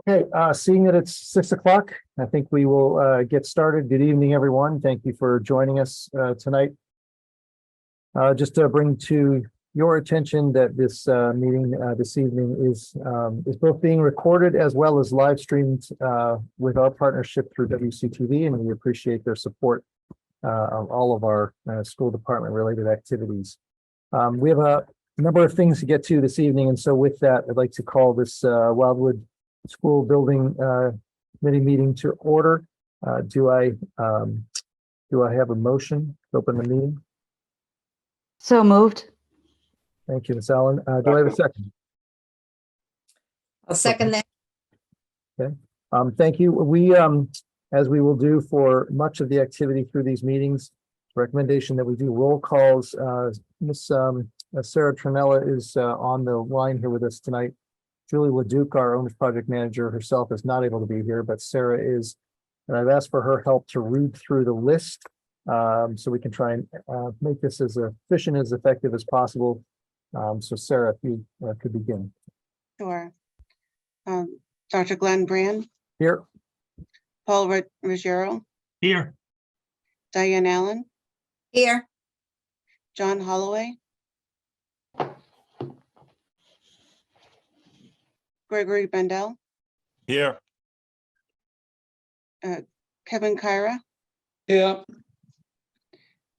Okay, seeing that it's 6 o'clock, I think we will get started. Good evening, everyone. Thank you for joining us tonight. Just to bring to your attention that this meeting this evening is both being recorded as well as live streamed with our partnership through WCTV, and we appreciate their support of all of our school department related activities. We have a number of things to get to this evening, and so with that, I'd like to call this Wildwood School Building Committee meeting to order. Do I have a motion to open the meeting? So moved. Thank you, Ms. Allen. Do I have a second? I'll second that. Okay. Thank you. We, as we will do for much of the activity through these meetings, recommendation that we do roll calls. Miss Sarah Trinella is on the line here with us tonight. Julie Leduc, our owner's project manager herself, is not able to be here, but Sarah is, and I've asked for her help to read through the list so we can try and make this as efficient, as effective as possible. So Sarah, if you could begin. Sure. Dr. Glenn Brand, Here. Paul Ruggiero, Here. Diane Allen, Here. John Holloway, Gregory Bendel, Here. Kevin Kyra, Yeah.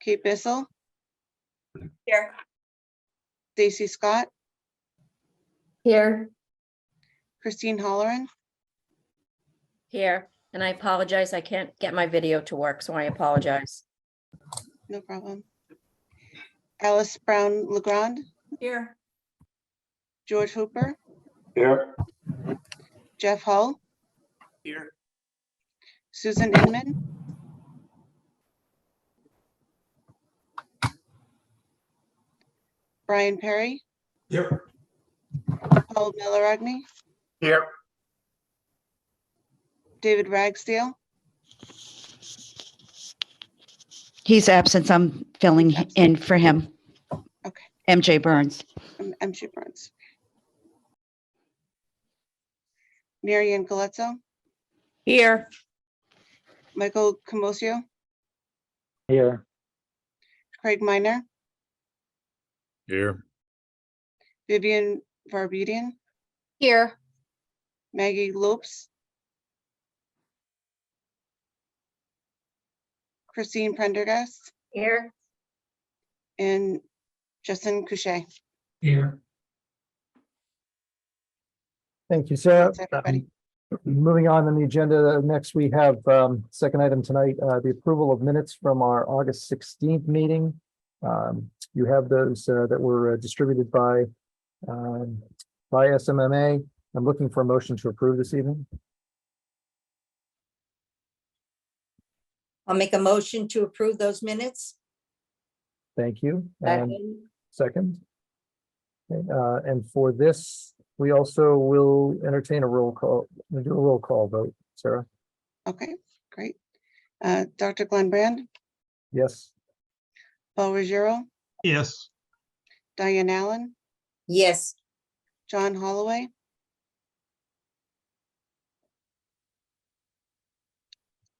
Kate Bissell, Here. Stacy Scott, Here. Christine Holleran, Here, and I apologize, I can't get my video to work, so I apologize. no problem. Alice Brown Legrand, Here. George Hooper, Here. Jeff Hull, Here. Susan Inman, Brian Perry, Here. Paul Milleragni, Here. David Ragsdale, He's absent. So I'm filling in for him. Okay. MJ Burns. and M.J. Burns. Marianne Galezzo, Here. Michael Comosio, Here. Craig Minor, Here. Vivian Barbedian, Here. Maggie Lopes, Christine Prendergast, Here. and Justin Couchet. Here. Thank you, Sarah. That's everybody. Moving on the agenda, next we have second item tonight, the approval of minutes from our August 16th meeting. You have those that were distributed by SMMA. I'm looking for a motion to approve this evening. I'll make a motion to approve those minutes. Thank you. And second. Okay, and for this, we also will entertain a roll call. We'll do a roll call vote. Sarah? Okay, great. Dr. Glenn Brand, Yes. Paul Ruggiero, Yes. Diane Allen, Yes. John Holloway,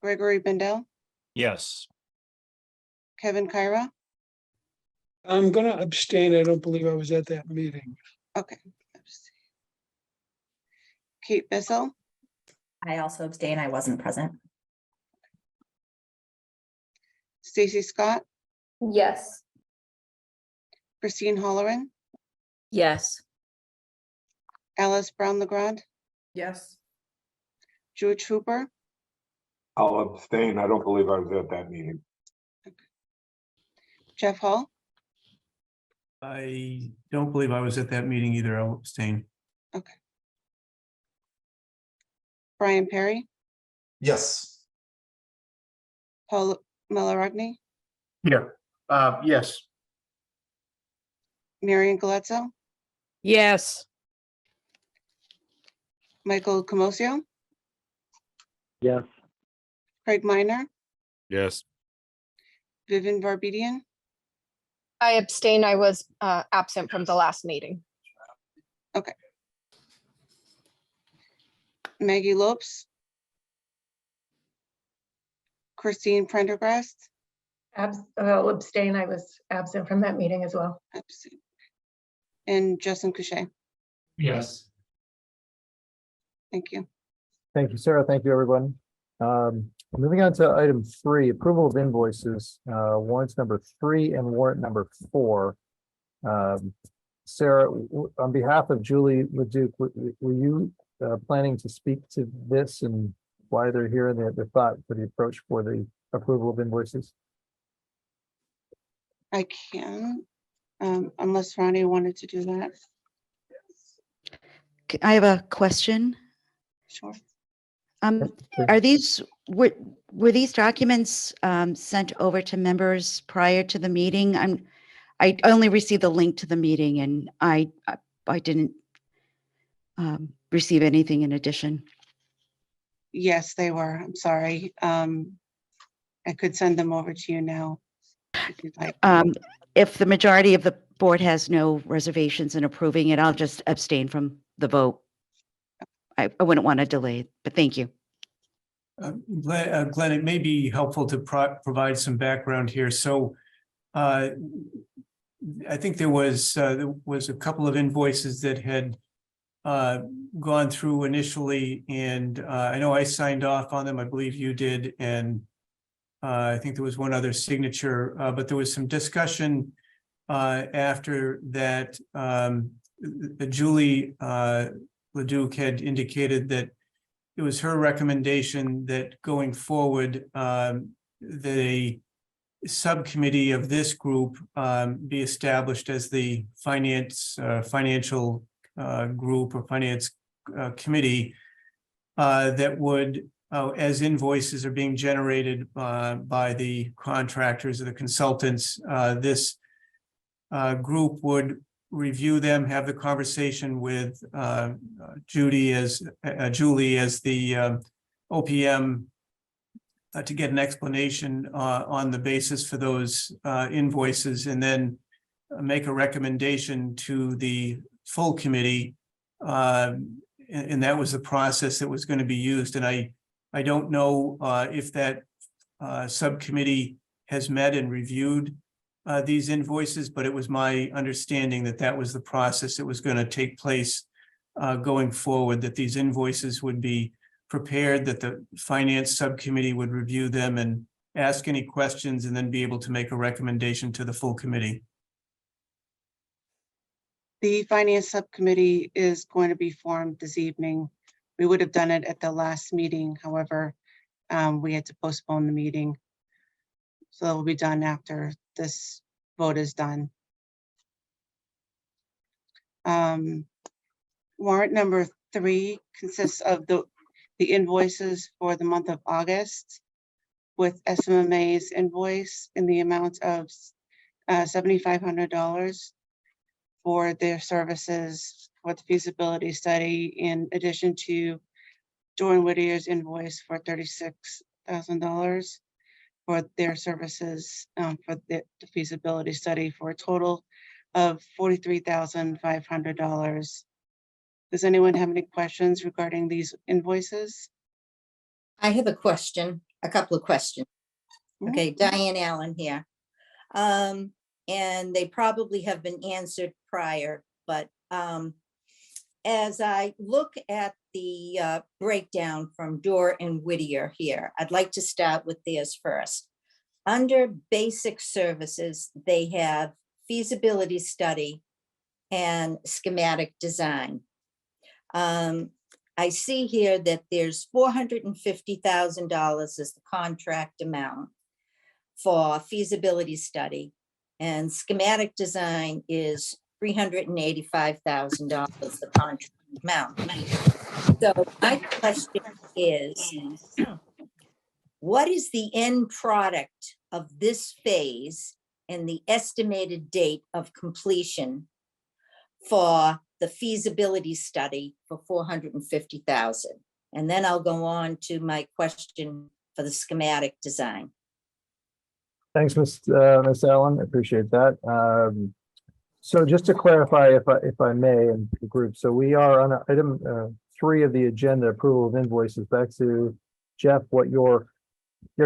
Gregory Bendel, Yes. Kevin Kyra. I'm gonna abstain. I don't believe I was at that meeting. Okay. Kate Bissell, I also abstain. I wasn't present. Stacy Scott, Yes. Christine Holleran, Yes. Alice Brown Legrand, Yes. George Hooper, I'll abstain. I don't believe I was at that meeting. Jeff Hull, I don't believe I was at that meeting either. I'll abstain. Brian Perry, Yes. Paul Milleragni, Here. Yes. Marianne Galezzo, Yes. Michael Comosio, Yes. Craig Minor, Yes. Vivian Barbedian, I abstain. I was absent from the last meeting. Maggie Lopes, Christine Prendergast, I'll abstain. I was absent from that meeting as well. absent, and Justin Couche. Yes. Thank you. Thank you, Sarah. Thank you, everyone. Moving on to item 3, approval of invoices, warrants number 3 and warrant number 4. Sarah, on behalf of Julie Leduc, were you planning to speak to this and why they're here and the thought for the approach for the approval of invoices? I can, unless Ronnie wanted to do that. I have a question. Sure. Are these, were these documents sent over to members prior to the meeting? I only received the link to the meeting and I didn't receive anything in addition. Yes, they were. I'm sorry. I could send them over to you now if you'd like. If the majority of the board has no reservations in approving it, I'll just abstain from the vote. I wouldn't want to delay it, but thank you. Glenn, it may be helpful to provide some background here. So I think there was a couple of invoices that had gone through initially, and I know I signed off on them. I believe you did, and I think there was one other signature, but there was some discussion after that. Julie Leduc had indicated that it was her recommendation that going forward, the subcommittee of this group be established as the financial group or finance committee that would, as invoices are being generated by the contractors or the consultants, this group would review them, have the conversation with Julie as the OPM to get an explanation on the basis for those invoices, and then make a recommendation to the full committee. And that was the process that was going to be used. And I don't know if that subcommittee has met and reviewed these invoices, but it was my understanding that that was the process that was going to take place going forward, that these invoices would be prepared, that the finance subcommittee would review them and ask any questions, and then be able to make a recommendation to the full committee. The finance subcommittee is going to be formed this evening. We would have done it at the last meeting. However, we had to postpone the meeting. So it will be done after this vote is done. Warrant number 3 consists of the invoices for the month of August, with SMMA's invoice in the amount of $7,500 for their services for the feasibility study, in addition to Dorn Whittier's invoice for $36,000 for their services for the feasibility study, for a total of $43,500. Does anyone have any questions regarding these invoices? I have a question, a couple of questions. Okay, Diane Allen here. And they probably have been answered prior, but as I look at the breakdown from Dorr and Whittier here, I'd like to start with theirs first. Under basic services, they have feasibility study and schematic design. I see here that there's $450,000 is the contract amount for feasibility study, and schematic design is $385,000, the contract amount. So my question is, what is the end product of this phase and the estimated date of completion for the feasibility study for $450,000? And then I'll go on to my question for the schematic design. Thanks, Ms. Allen. I appreciate that. So just to clarify, if I may, in the group, so we are on item three of the agenda, approval of invoices. Back to Jeff, what your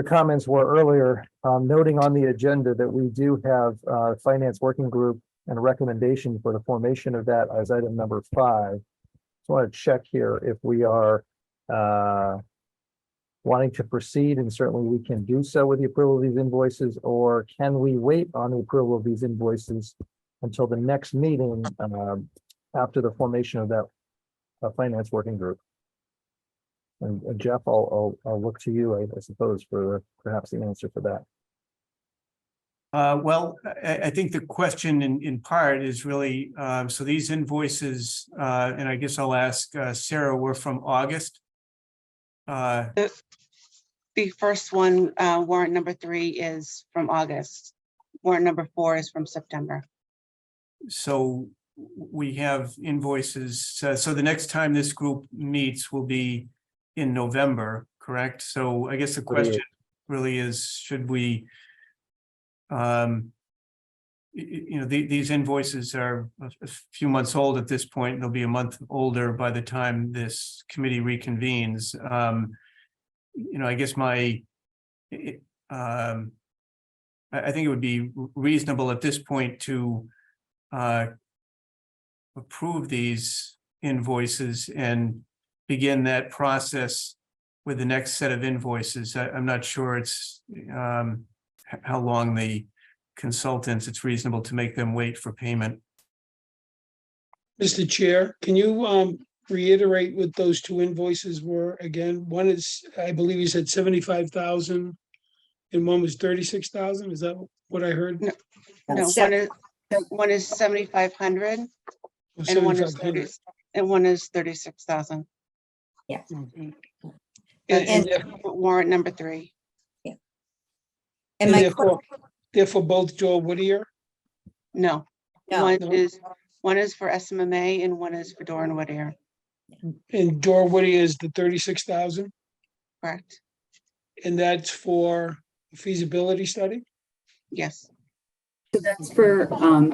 comments were earlier, noting on the agenda that we do have finance working group and a recommendation for the formation of that as item number 5. Just want to check here if we are wanting to proceed, and certainly we can do so with the approval of these invoices, or can we wait on the approval of these invoices until the next meeting after the formation of that finance working group? And Jeff, I'll look to you, I suppose, for perhaps the answer for that. Well, I think the question in part is really, so these invoices, and I guess I'll ask Sarah, were from August. The first one, warrant number 3 is from August. Warrant number 4 is from September. So we have invoices. So the next time this group meets will be in November, correct? So I guess the question really is, should we, these invoices are a few months old at this point. They'll be a month older by the time this committee reconvenes. I guess I think it would be reasonable at this point to approve these invoices and begin that process with the next set of invoices. I'm not sure it's how long the consultants, it's reasonable to make them wait for payment. Mr. Chair, can you reiterate what those two invoices were again? One is, I believe you said 75,000 and one was 36,000. Is that what I heard? No, That's one is 7,500 and one is 30, and one is 36,000. Okay. And warrant number 3. And my They're for both Joel Whittier? No, No. one is for SMMA and one is for Doran Whittier. And Joel Whittier is the 36,000? Correct. And that's for feasibility study? Yes. So that's for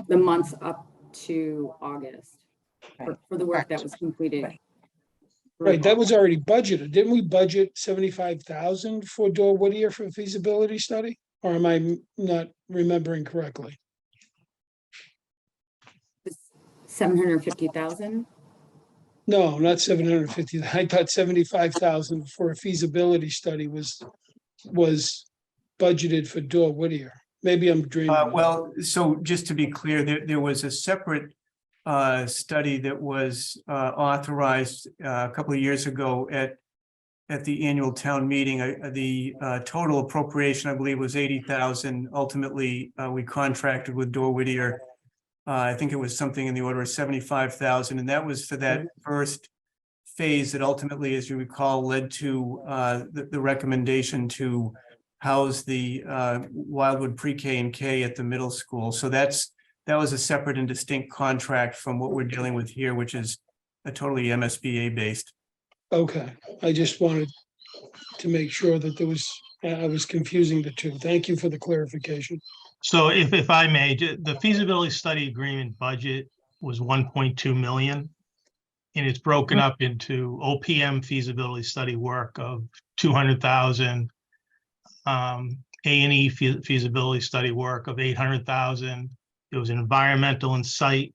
the month up to August, for the work that was completed. Right, that was already budgeted. Didn't we budget 75,000 for Joel Whittier for feasibility study? Or am I not remembering correctly? 750,000. No, not 750. I thought 75,000 for a feasibility study was budgeted for Joel Whittier. Maybe I'm dreaming. Well, so just to be clear, there was a separate study that was authorized a couple of years ago at the annual town meeting. The total appropriation, I believe, was 80,000. Ultimately, we contracted with Dore Whittier. I think it was something in the order of 75,000, and that was for that first phase that ultimately, as you recall, led to the recommendation to house the Wildwood pre-K and K at the middle school. So that was a separate and distinct contract from what we're dealing with here, which is a totally MSBA based. Okay, I just wanted to make sure that I was confusing the two. Thank you for the clarification. So if I may, the feasibility study agreement budget was 1.2 million. And it's broken up into OPM feasibility study work of 200,000, A&E feasibility study work of 800,000. There was an environmental and site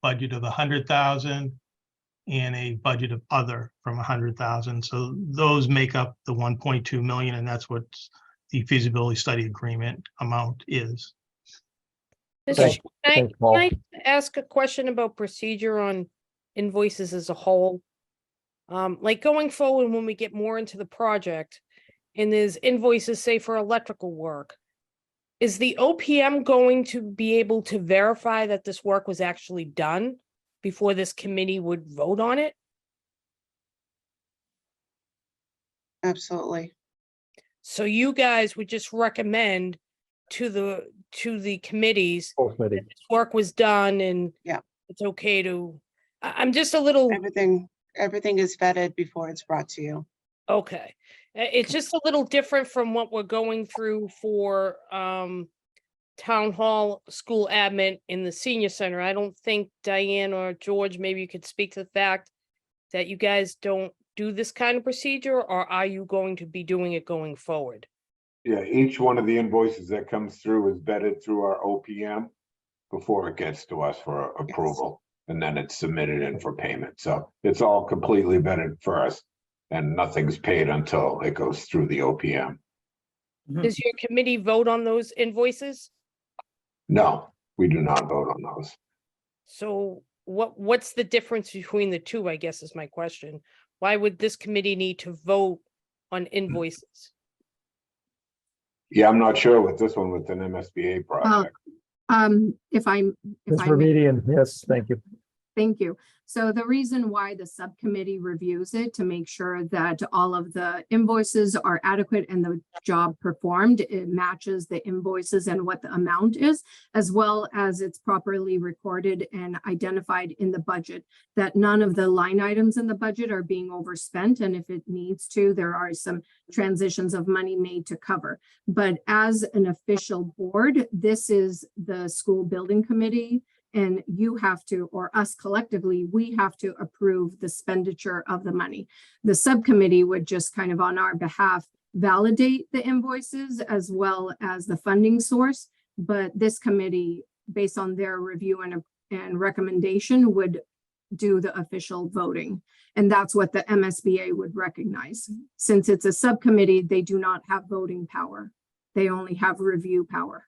budget of 100,000 and a budget of other from 100,000. So those make up the 1.2 million, and that's what the feasibility study agreement amount is. Thanks, Paul. Can I ask a question about procedure on invoices as a whole? Like going forward, when we get more into the project and there's invoices, say for electrical work, is the OPM going to be able to verify that this work was actually done before this committee would vote on it? Absolutely. So you guys would just recommend to the committees that this work was done and it's okay to, I'm just a little. Everything is vetted before it's brought to you. Okay. It's just a little different from what we're going through for town hall, school admin in the senior center. I don't think Diane or George, maybe you could speak to the fact that you guys don't do this kind of procedure, or are you going to be doing it going forward? Yeah, each one of the invoices that comes through is vetted through our OPM before it gets to us for approval. And then it's submitted in for payment. So it's all completely vetted first and nothing's paid until it goes through the OPM. Does your committee vote on those invoices? No, we do not vote on those. So what's the difference between the two, I guess is my question. Why would this committee need to vote on invoices? Yeah, I'm not sure with this one with an MSBA project. If I'm, if Ms. I may, Remedian, yes, thank you. thank you. So the reason why the subcommittee reviews it to make sure that all of the invoices are adequate and the job performed, it matches the invoices and what the amount is, as well as it's properly recorded and identified in the budget, that none of the line items in the budget are being overspent. And if it needs to, there are some transitions of money made to cover. But as an official board, this is the school building committee. And you have to, or us collectively, we have to approve the expenditure of the money. The subcommittee would just kind of on our behalf validate the invoices as well as the funding source. But this committee, based on their review and recommendation, would do the official voting. And that's what the MSBA would recognize. Since it's a subcommittee, they do not have voting power. They only have review power.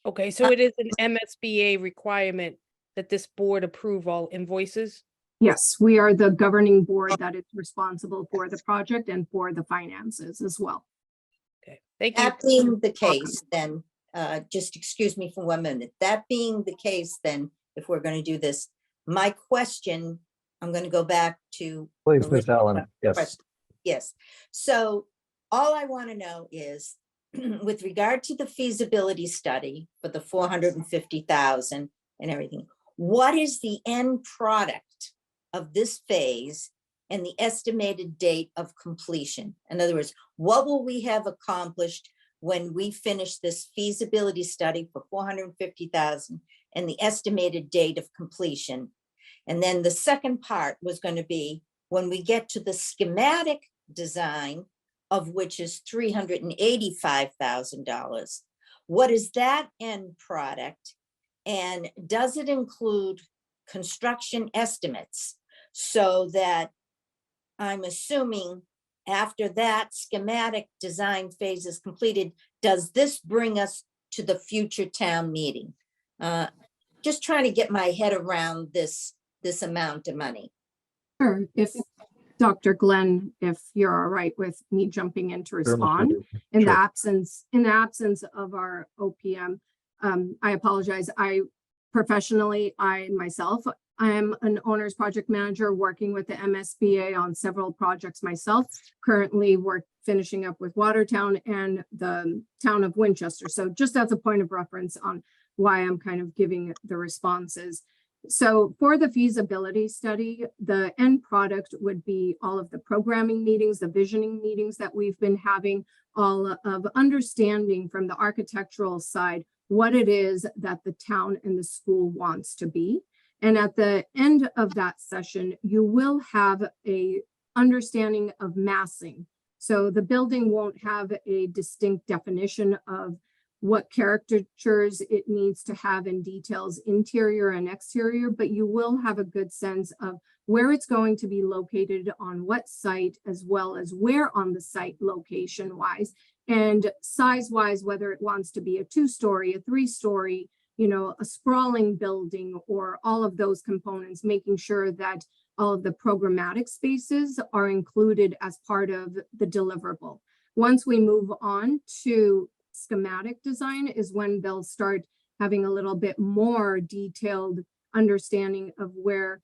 Okay, so it is an MSBA requirement that this board approve all invoices? Yes, we are the governing board that is responsible for the project and for the finances as well. Okay, thank you. That being the case, then, just excuse me for 1 minute. That being the case, then, if we're going to do this, my question, I'm going to go back to. Please, Ms. Allen, yes. Yes. So all I want to know is, with regard to the feasibility study for the 450,000 and everything, what is the end product of this phase and the estimated date of completion? In other words, what will we have accomplished when we finish this feasibility study for 450,000 and the estimated date of completion? And then the second part was going to be when we get to the schematic design, of which is $385,000. What is that end product? And does it include construction estimates? So that I'm assuming after that schematic design phase is completed, does this bring us to the future town meeting? Just trying to get my head around this amount of money. Sure. If Dr. Glenn, if you're all right with me jumping in to respond, in the absence of our OPM, I apologize. I myself, I am an owner's project manager working with the MSBA on several projects myself. Currently, we're finishing up with Watertown and the town of Winchester. So just as a point of reference on why I'm kind of giving the responses. So for the feasibility study, the end product would be all of the programming meetings, the visioning meetings that we've been having, all of understanding from the architectural side, what it is that the town and the school wants to be. And at the end of that session, you will have a understanding of massing. So the building won't have a distinct definition of what caricatures it needs to have in details, interior and exterior, but you will have a good sense of where it's going to be located on what site, as well as where on the site location wise and size wise, whether it wants to be a 2-story, a 3-story, a sprawling building, or all of those components, making sure that all of the programmatic spaces are included as part of the deliverable. Once we move on to schematic design is when they'll start having a little bit more detailed understanding of where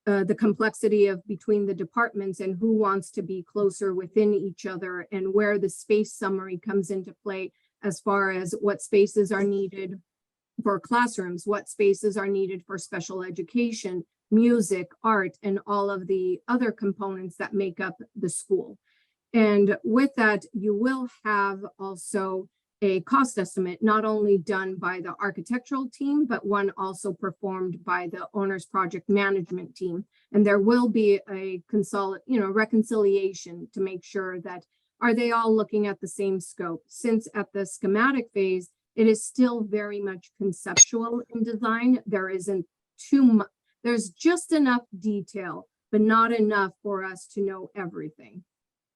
the complexity of between the departments and who wants to be closer within each other, and where the space summary comes into play as far as what spaces are needed for classrooms, what spaces are needed for special education, music, art, and all of the other components that make up the school. And with that, you will have also a cost estimate, not only done by the architectural team, but one also performed by the owner's project management team. And there will be a reconciliation to make sure that, are they all looking at the same scope? Since at the schematic phase, it is still very much conceptual in design. There isn't too much, there's just enough detail, but not enough for us to know everything,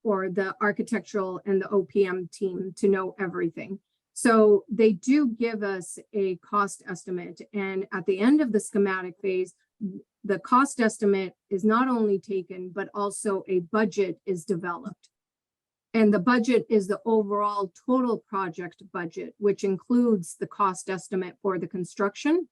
or the architectural and the OPM team to know everything. So they do give us a cost estimate. And at the end of the schematic phase, the cost estimate is not only taken, but also a budget is developed. And the budget is the overall total project budget, which includes the cost estimate for the construction,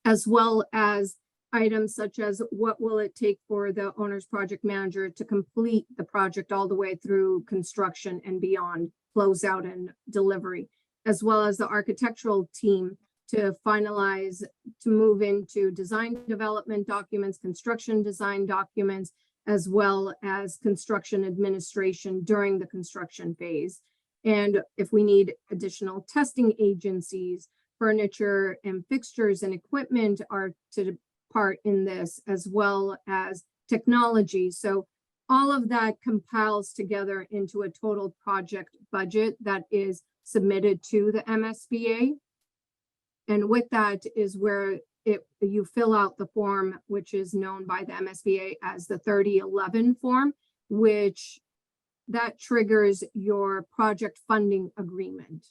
as well as items such as what will it take for the owner's project manager to complete the project all the way through construction and beyond, closeout and delivery, as well as the architectural team to finalize, to move into design development documents, construction design documents, as well as construction administration during the construction phase. And if we need additional testing agencies, furniture and fixtures and equipment are to part in this, as well as technology. So all of that compiles together into a total project budget that is submitted to the MSBA. And with that is where you fill out the form, which is known by the MSBA as the 3011 form, which that triggers your project funding agreement.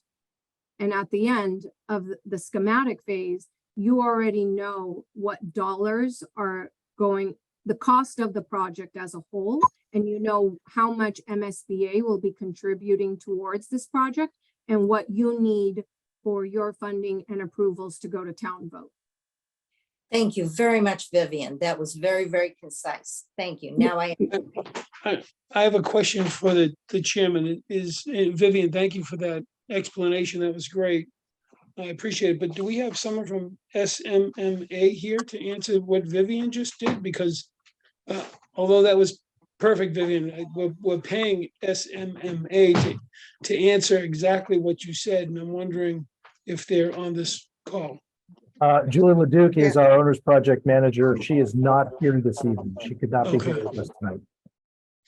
And at the end of the schematic phase, you already know what dollars are going, the cost of the project as a whole, and you know how much MSBA will be contributing towards this project and what you need for your funding and approvals to go to town vote. Thank you very much, Vivian. That was very, very concise. Thank you. Now I have a question for the chairman. Vivian, thank you for that explanation. That was great. I appreciate it. But do we have someone from SMMA here to answer what Vivian just did? Because although that was perfect, Vivian, we're paying SMMA to answer exactly what you said. And I'm wondering if they're on this call. Julie Leduc is our owner's project manager. She is not here this evening. She could not be here with us tonight.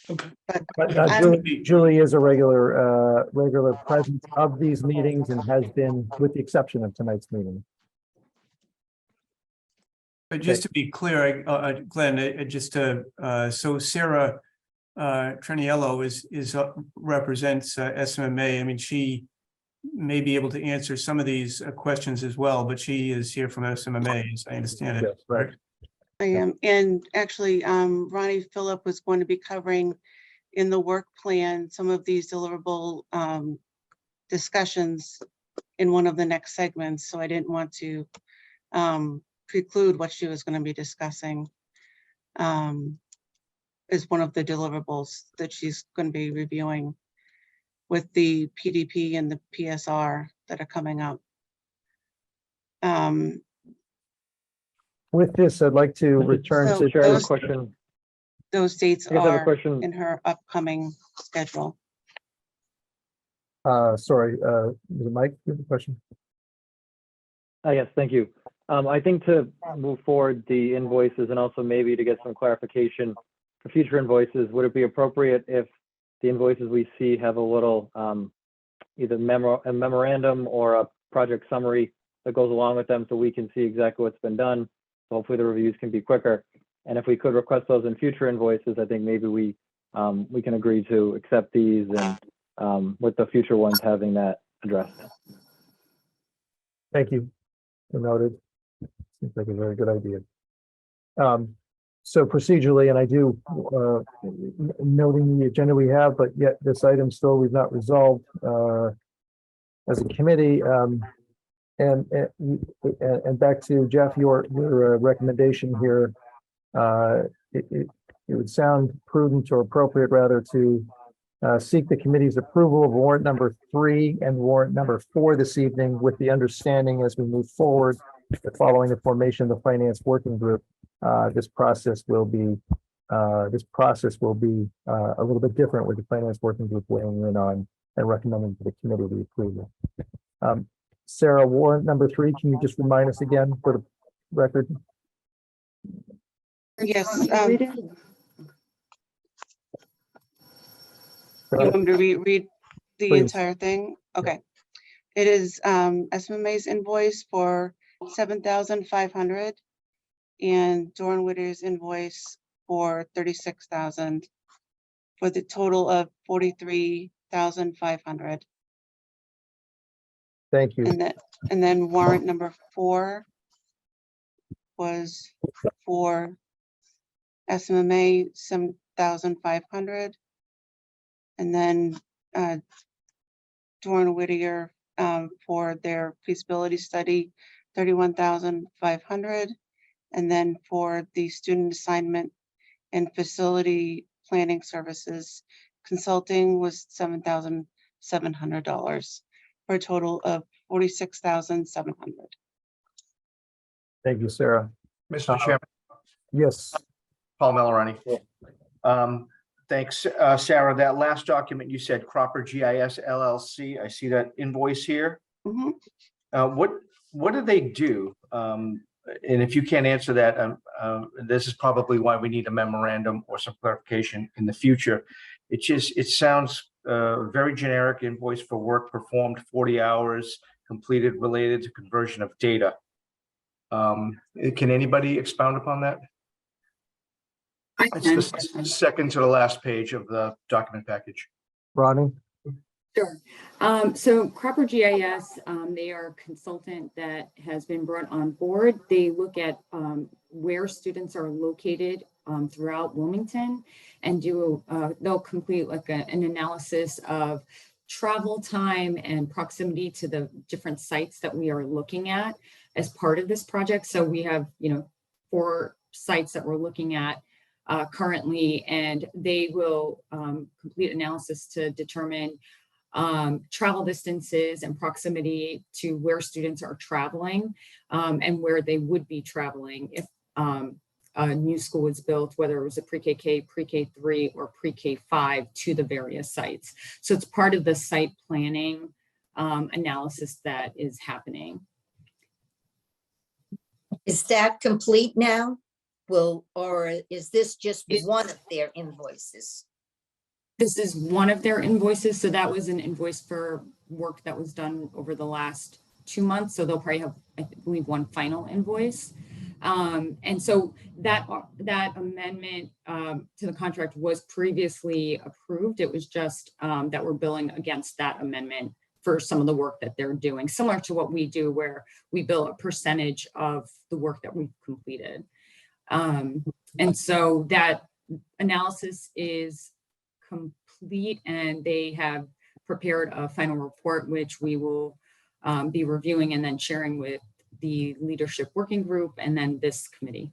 Okay. But Julie is a regular presence of these meetings and has been, with the exception of tonight's meeting. But just to be clear, Glenn, so Sarah Treniello represents SMA. I mean, she may be able to answer some of these questions as well, but she is here from SMA, as I understand it. Yes, right. I am, and actually, Ronnie Phillip was going to be covering in the work plan some of these deliverable discussions in one of the next segments. So I didn't want to preclude what she was going to be discussing as one of the deliverables that she's going to be reviewing with the PDP and the PSR that are coming up. With this, I'd like to return So to the question. Those dates I guess I have a are question. in her upcoming schedule. Sorry, is it Mike? You have a question? Yes, thank you. I think to move forward the invoices and also maybe to get some clarification for future invoices, would it be appropriate if the invoices we see have a little either a memorandum or a project summary that goes along with them so we can see exactly what's been done? So hopefully the reviews can be quicker. And if we could request those in future invoices, I think maybe we can agree to accept these and with the future ones having that addressed. Thank you. Noted. Seems like a very good idea. So procedurally, and I do noting the agenda we have, but yet this item still we've not resolved as a committee. And back to Jeff, your recommendation here. It would sound prudent or appropriate rather to seek the committee's approval of warrant number 3 and warrant number 4 this evening, with the understanding as we move forward that following the formation of the finance working group, this process will be a little bit different with the finance working group weighing in on and recommending to the committee the approval. Sarah, warrant number 3, can you just remind us again for the record? Yes, Read it. Go you ahead. want me to read the Please. entire thing? Okay. It is SMMA's invoice for 7,500 and Dawn Whittier's invoice for 36,000 for the total of 43,500. Thank you. And then warrant number 4 was for SMMA 7,500. And then Dawn Whittier for their feasibility study, 31,500. And then for the student assignment and facility planning services, consulting was $7,700 for a total of 46,700. Thank you, Sarah. Mr. Chairman, Yes. Paul Melorani. Thanks, Sarah. That last document you said Cropper GIS LLC. I see that invoice here. Mhm. What do they do? And if you can't answer that, this is probably why we need a memorandum or some clarification in the future. It sounds very generic invoice for work performed 40 hours completed related to conversion of data. Can anybody expound upon that? It's the second to the last page of the document package. Ronnie? Sure. So Cropper GIS, they are a consultant that has been brought on board. They look at where students are located throughout Wilmington and they'll complete like an analysis of travel time and proximity to the different sites that we are looking at as part of this project. So we have, 4 sites that we're looking at currently, and they will complete analysis to determine travel distances and proximity to where students are traveling and where they would be traveling if a new school was built, whether it was a pre-K, pre-K3, or pre-K5 to the various sites. So it's part of the site planning analysis that is happening. Is that complete now? Or is this just one of their invoices? This is one of their invoices. So that was an invoice for work that was done over the last 2 months. So they'll probably have, I believe, one final invoice. And so that amendment to the contract was previously approved. It was just that we're billing against that amendment for some of the work that they're doing, similar to what we do, where we bill a percentage of the work that we've completed. And so that analysis is complete, and they have prepared a final report, which we will be reviewing and then sharing with the leadership working group and then this committee.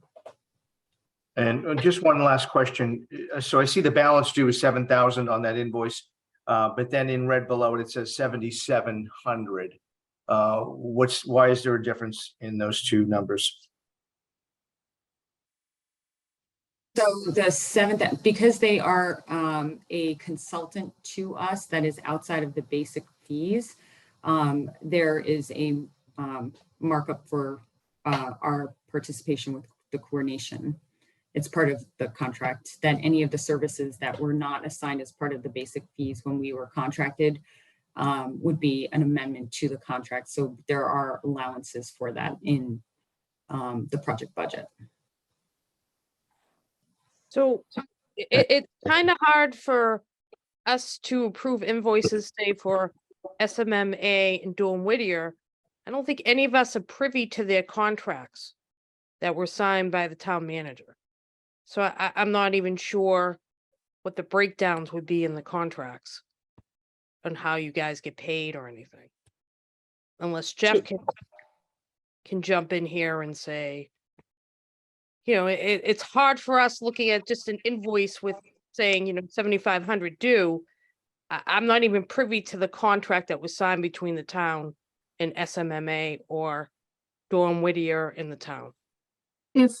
And just one last question. So I see the balance due is 7,000 on that invoice, but then in red below it, it says 7,700. Why is there a difference in those two numbers? So the seventh, because they are a consultant to us that is outside of the basic fees, there is a markup for our participation with the coordination. It's part of the contract that any of the services that were not assigned as part of the basic fees when we were contracted would be an amendment to the contract. So there are allowances for that in the project budget. So it's kind of hard for us to approve invoices, say for SMMA and Dawn Whittier. I don't think any of us are privy to their contracts that were signed by the town manager. So I'm not even sure what the breakdowns would be in the contracts on how you guys get paid or anything. Unless Jeff can jump in here and say, it's hard for us looking at just an invoice with saying, 7,500 due. I'm not even privy to the contract that was signed between the town and SMMA or Dawn Whittier in the town. If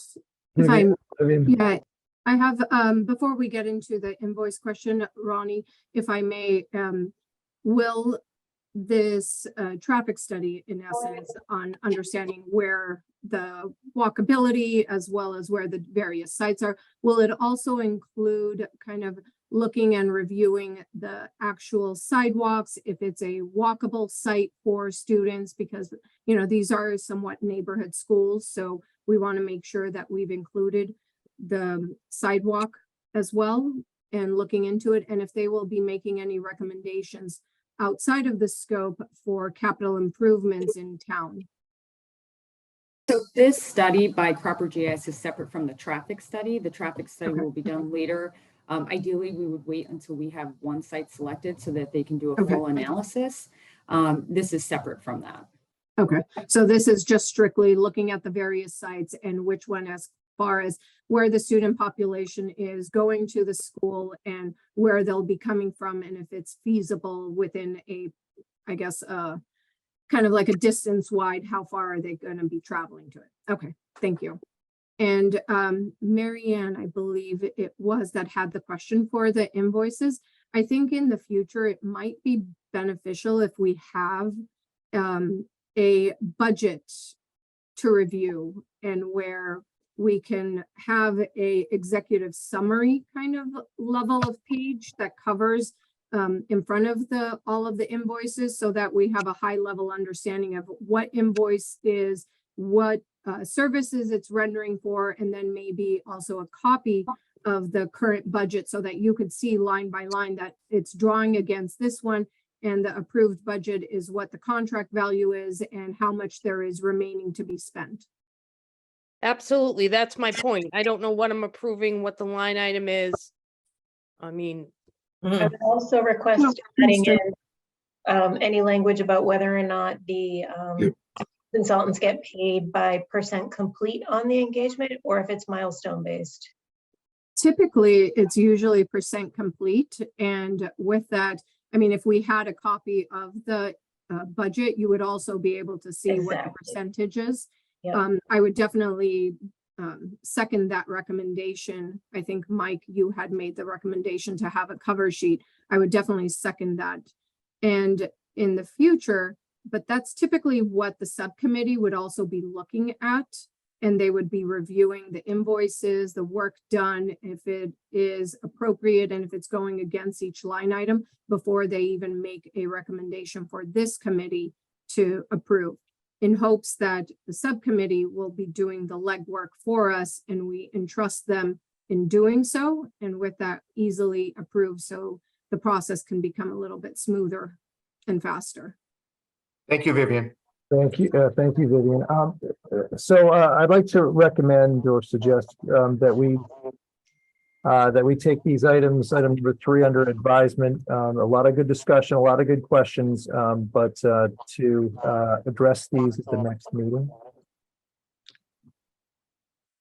I have, before we get into the invoice question, Ronnie, if I may, will this traffic study, in essence, on understanding where the walkability as well as where the various sites are, will it also include kind of looking and reviewing the actual sidewalks, if it's a walkable site for students, because, you know, these are somewhat neighborhood schools, so we want to make sure that we've included the sidewalk as well and looking into it, and if they will be making any recommendations outside of the scope for capital improvements in town. So this study by Cropper GIS is separate from the traffic study. The traffic study Okay. will be done later. Ideally, we would wait until we have one site selected so that they can do a Okay. full analysis. This is separate from that. Okay, so this is just strictly looking at the various sites and which one, as far as where the student population is going to the school and where they'll be coming from, and if it's feasible within a, I guess, kind of like a distance wide, how far are they going to be traveling to it? Okay, thank you. And Mary Ann, I believe it was, that had the question for the invoices. I think in the future, it might be beneficial if we have a budget to review and where we can have a executive summary kind of level of page that covers in front of all of the invoices, so that we have a high level understanding of what invoice is, what services it's rendering for, and then maybe also a copy of the current budget so that you could see line by line that it's drawing against this one, and the approved budget is what the contract value is and how much there is remaining to be spent. Absolutely, that's my point. I don't know what I'm approving, what the line item is. I mean, I would also request adding in any language about whether or not the consultants get paid by percent complete on the engagement, or if it's milestone based. Typically, it's usually percent complete. And with that, I mean, if we had a copy of the budget, you would also be able to see what the percentage is. Yep. I would definitely second that recommendation. I think, Mike, you had made the recommendation to have a cover sheet. I would definitely second that. And in the future, but that's typically what the subcommittee would also be looking at. And they would be reviewing the invoices, the work done, if it is appropriate and if it's going against each line item before they even make a recommendation for this committee to approve, in hopes that the subcommittee will be doing the legwork for us and we entrust them in doing so, and with that easily approved, so the process can become a little bit smoother and faster. Thank you, Vivian. Thank you, Vivian. So I'd like to recommend or suggest that we take these items, item number 3 under advisement. A lot of good discussion, a lot of good questions, but to address these at the next meeting.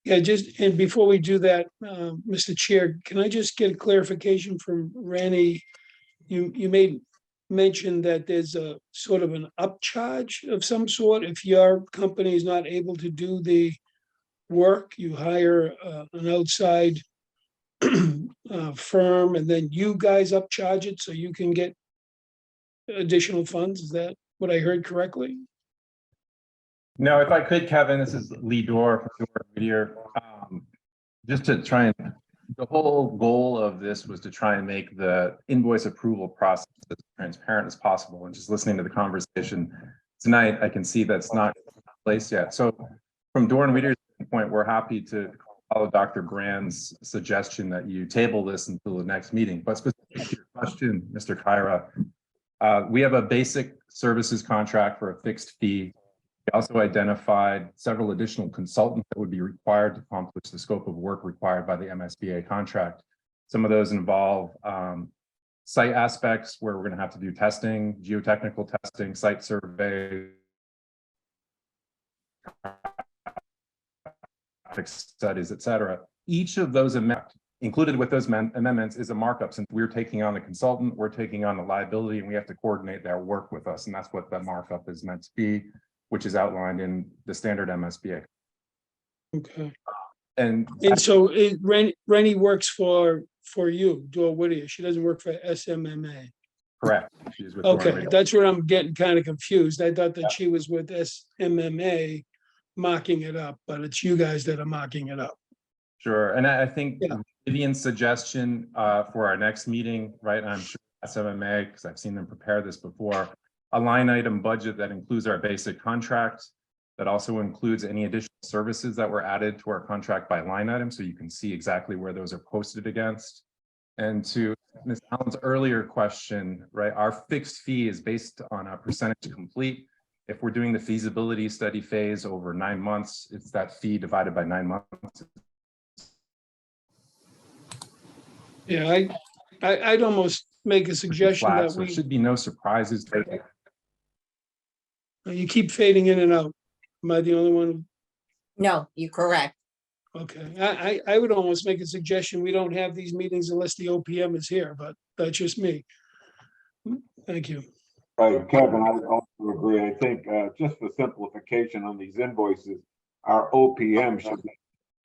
Yeah, and before we do that, Mr. Chair, can I just get a clarification from Randy? You made mention that there's a sort of an upcharge of some sort. If your company is not able to do the work, you hire an outside firm, and then you guys upcharge it so you can get additional funds. Is that what I heard correctly? No, if I could, Kevin, this is Lee Dorr from Dorr Whittier. Just to try and, the whole goal of this was to try and make the invoice approval process as transparent as possible. And just listening to the conversation tonight, I can see that's not in place yet. So from Dorr and Whittier's point, we're happy to follow Dr. Brand's suggestion that you table this until the next meeting. But specifically to your question, Mr. Kyra, we have a basic services contract for a fixed fee. We also identified several additional consultants that would be required to accomplish the scope of work required by the MSBA contract. Some of those involve site aspects where we're going to have to do testing, geotechnical testing, site survey, studies, et cetera. Each of those included with those amendments is a markup. Since we're taking on the consultant, we're taking on the liability, and we have to coordinate their work with us. And that's what that markup is meant to be, which is outlined in the standard MSBA. Okay. And so Rennie works for you, Dorr Whittier. She doesn't work for SMMA. Correct. She's with Thorn Okay, Radio. that's where I'm getting kind of confused. I thought that she was with SMMA mocking it up, but it's you guys that are mocking it up. Sure, and I think Yeah. Vivian's suggestion for our next meeting, right? I'm sure SMMA, because I've seen them prepare this before, a line item budget that includes our basic contract, that also includes any additional services that were added to our contract by line item, so you can see exactly where those are posted against. And to Ms. Allen's earlier question, right, our fixed fee is based on a percentage complete. If we're doing the feasibility study phase over 9 months, it's that fee divided by 9 months. Yeah, I'd almost make a suggestion Flat, that so it we, should be no surprises. you keep fading in and out. Am I the only one? No, you're correct. Okay, I would almost make a suggestion. We don't have these meetings unless the OPM is here, but that's just me. Thank you. Right, Kevin, I also agree. I think just for simplification on these invoices, our OPM should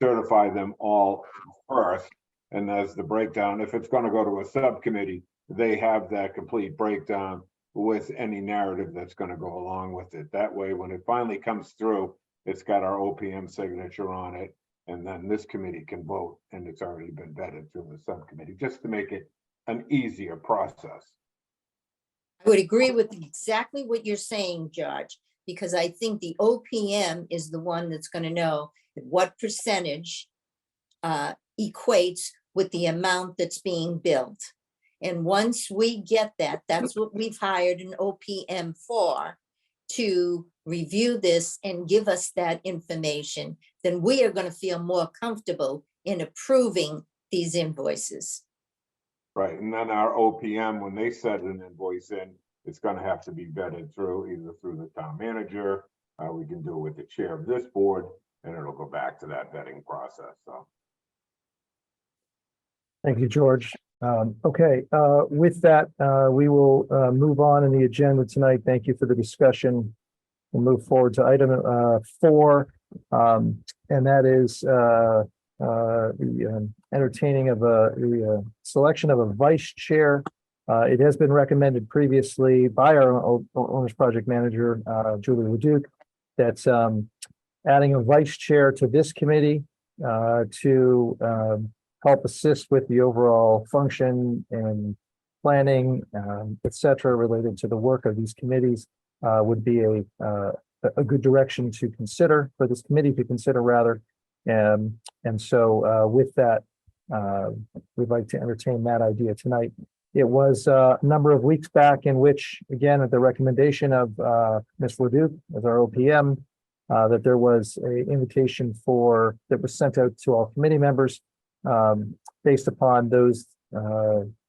certify them all first. And as the breakdown, if it's going to go to a subcommittee, they have that complete breakdown with any narrative that's going to go along with it. That way, when it finally comes through, it's got our OPM signature on it. And then this committee can vote, and it's already been vetted through the subcommittee, just to make it an easier process. I would agree with exactly what you're saying, George, because I think the OPM is the one that's going to know what percentage equates with the amount that's being billed. And once we get that, that's what we've hired an OPM for, to review this and give us that information, then we are going to feel more comfortable in approving these invoices. Right, and then our OPM, when they set an invoice in, it's going to have to be vetted through either through the town manager. We can do it with the chair of this board, and it'll go back to that vetting process. So, Thank you, George. Okay, with that, we will move on in the agenda tonight. Thank you for the discussion. We'll move forward to item 4, and that is the entertaining of the selection of a vice chair. It has been recommended previously by our owner's project manager, Julie Leduc, that's adding a vice chair to this committee to help assist with the overall function and planning, et cetera, related to the work of these committees, would be a good direction to consider, for this committee to consider rather. And so with that, we'd like to entertain that idea tonight. It was a number of weeks back in which, again, at the recommendation of Ms. Leduc as our OPM, that there was an invitation that was sent out to all committee members based upon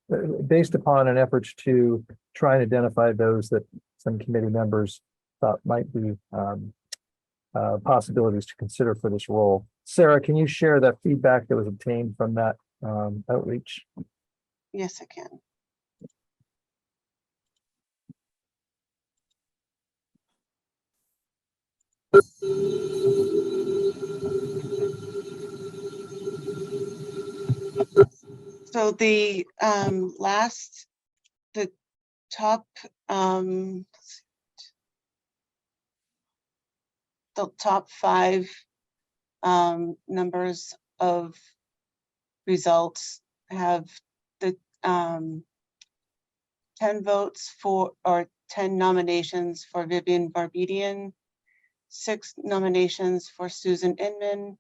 an effort to try and identify those that some committee members thought might be possibilities to consider for this role. Sarah, can you share that feedback that was obtained from that outreach? Yes, I can. So the top the top 5 numbers of results have the 10 votes for, or 10 nominations for Vivian Barbedian, 6 nominations for Susan Inman,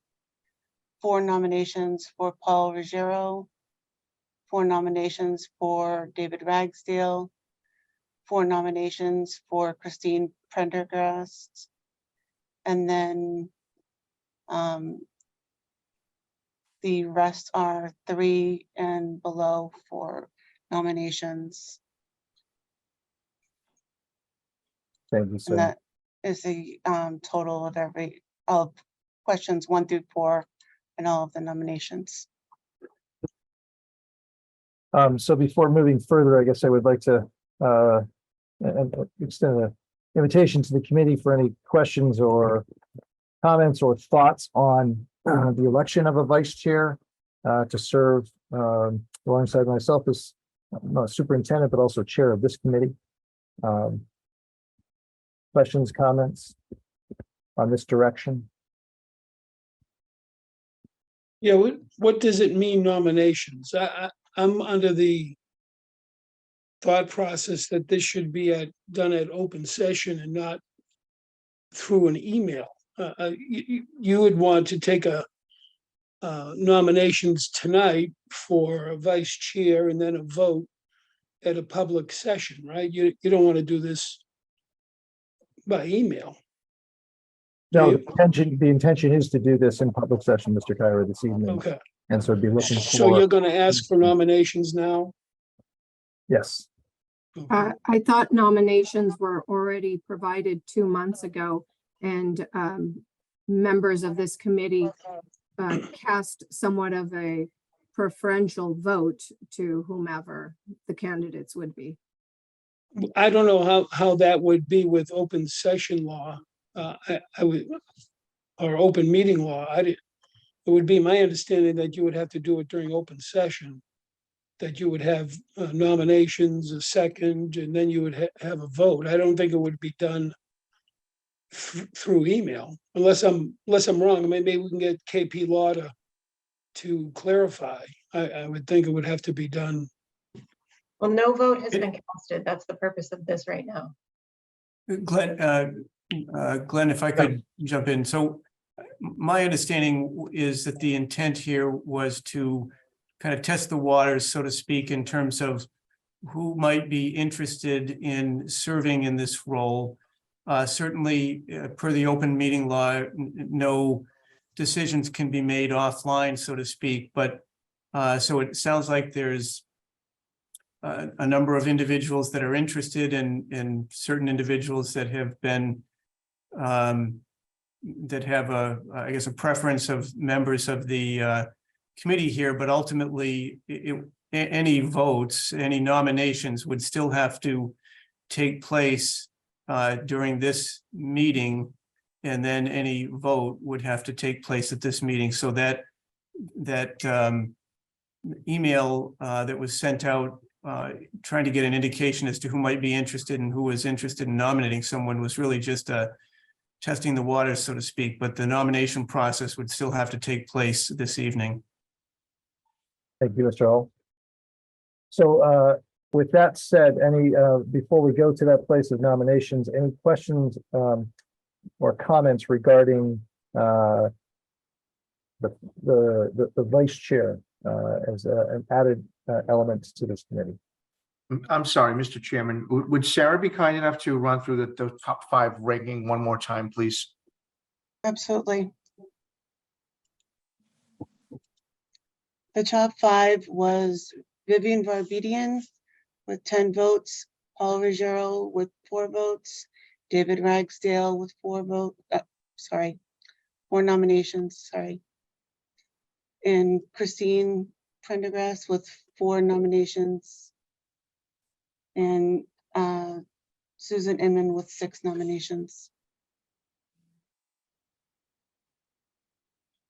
4 nominations for Paul Ruggiero, 4 nominations for David Ragsdale, 4 nominations for Christine Prendergast, and then the rest are 3 and below for nominations. Thank you, And Sarah. that is the total of questions 1 through 4 and all of the nominations. So before moving further, I guess I would like to extend an invitation to the committee for any questions or comments or thoughts on the election of a vice chair to serve alongside myself as superintendent, but also chair of this committee. Questions, comments on this direction? Yeah, what does it mean nominations? I'm under the thought process that this should be done at open session and not through an email. You would want to take nominations tonight for a vice chair and then a vote at a public session, right? You don't want to do this by email. No, the intention is to do this in public session, Mr. Kyra, this evening. Okay, And so be looking so for, you're going to ask for nominations now? yes. I thought nominations were already provided 2 months ago, and members of this committee cast somewhat of a preferential vote to whomever the candidates would be. I don't know how that would be with open session law. I would, or open meeting law. It would be my understanding that you would have to do it during open session, that you would have nominations, a second, and then you would have a vote. I don't think it would be done through email, unless I'm wrong. Maybe we can get KP Law to clarify. I would think it would have to be done. Well, no vote has been casted. That's the purpose of this right now. Glenn, if I could jump in. So my understanding is that the intent here was to kind of test the waters, so to speak, in terms of who might be interested in serving in this role. Certainly, per the open meeting law, no decisions can be made offline, so to speak. But so it sounds like there's a number of individuals that are interested and certain individuals that have been that have I guess a preference of members of the committee here, but ultimately any votes, any nominations would still have to take place during this meeting, and then any vote would have to take place at this meeting. So that email that was sent out trying to get an indication as to who might be interested and who was interested in nominating someone was really just testing the waters, so to speak, but the nomination process would still have to take place this evening. Thank you, Mr. Hall. So with that said, before we go to that place of nominations, any questions or comments regarding the vice chair as an added element to this committee? I'm sorry, Mr. Chairman, would Sarah be kind enough to run through the top 5 ranking one more time, please? Absolutely. The top 5 was Vivian Barbedian with 10 votes, Paul Ruggiero with 4 votes, David Ragsdale with 4 votes, 4 nominations, and Christine Prendergast with 4 nominations, and Susan Inman with 6 nominations.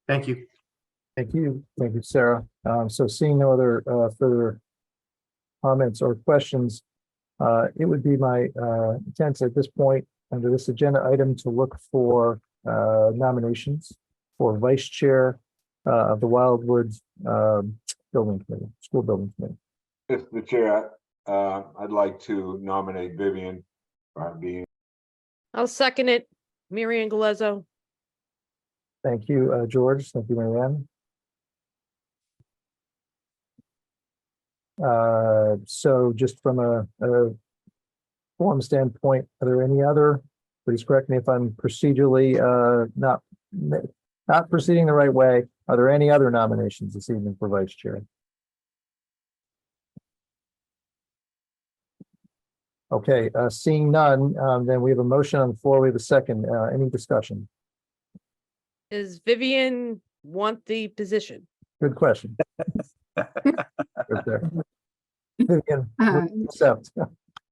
Thank you. Thank you. Thank you, Sarah. So seeing no other further comments or questions, it would be my intent at this point under this agenda item to look for nominations for vice chair of the Wildwood building committee, school building committee. Mr. Chair, I'd like to nominate Vivian Barbedian. I'll second it. Mary Ann Galezzo. Thank you, George. Thank you, Marianne. So just from a form standpoint, are there any other, please correct me if I'm procedurally not proceeding the right way. Are there any other nominations this evening for vice chair? Okay, seeing none, then we have a motion on the floor. We have a second. Any discussion? Does Vivian want the position? Good question. Right there. Vivian, accept.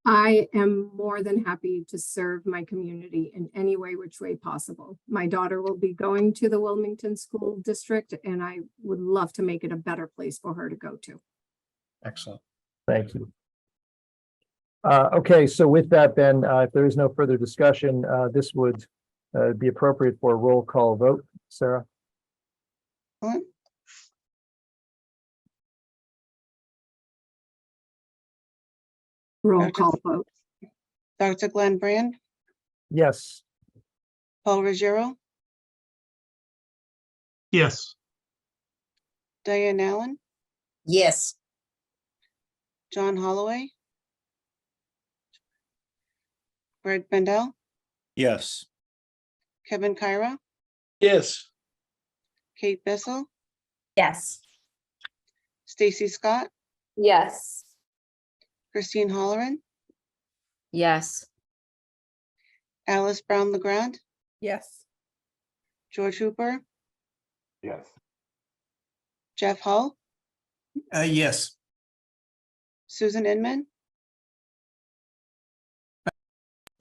I am more than happy to serve my community in any way, which way possible. My daughter will be going to the Wilmington School District, and I would love to make it a better place for her to go to. Excellent. Thank you. Okay, so with that, then, if there is no further discussion, this would be appropriate for a roll call vote. Sarah? What? Roll Dr. call vote. Dr. Glenn Brand, Yes. Paul Ruggiero, Yes. Diane Allen, Yes. John Holloway, Greg Mendel, Yes. Kevin Kyra, Yes. Kate Bissell, Yes. Stacy Scott, Yes. Christine Holleran, Yes. Alice Brown LeGrand, Yes. George Hooper, Yes. Jeff Hull, Yes. Susan Inman,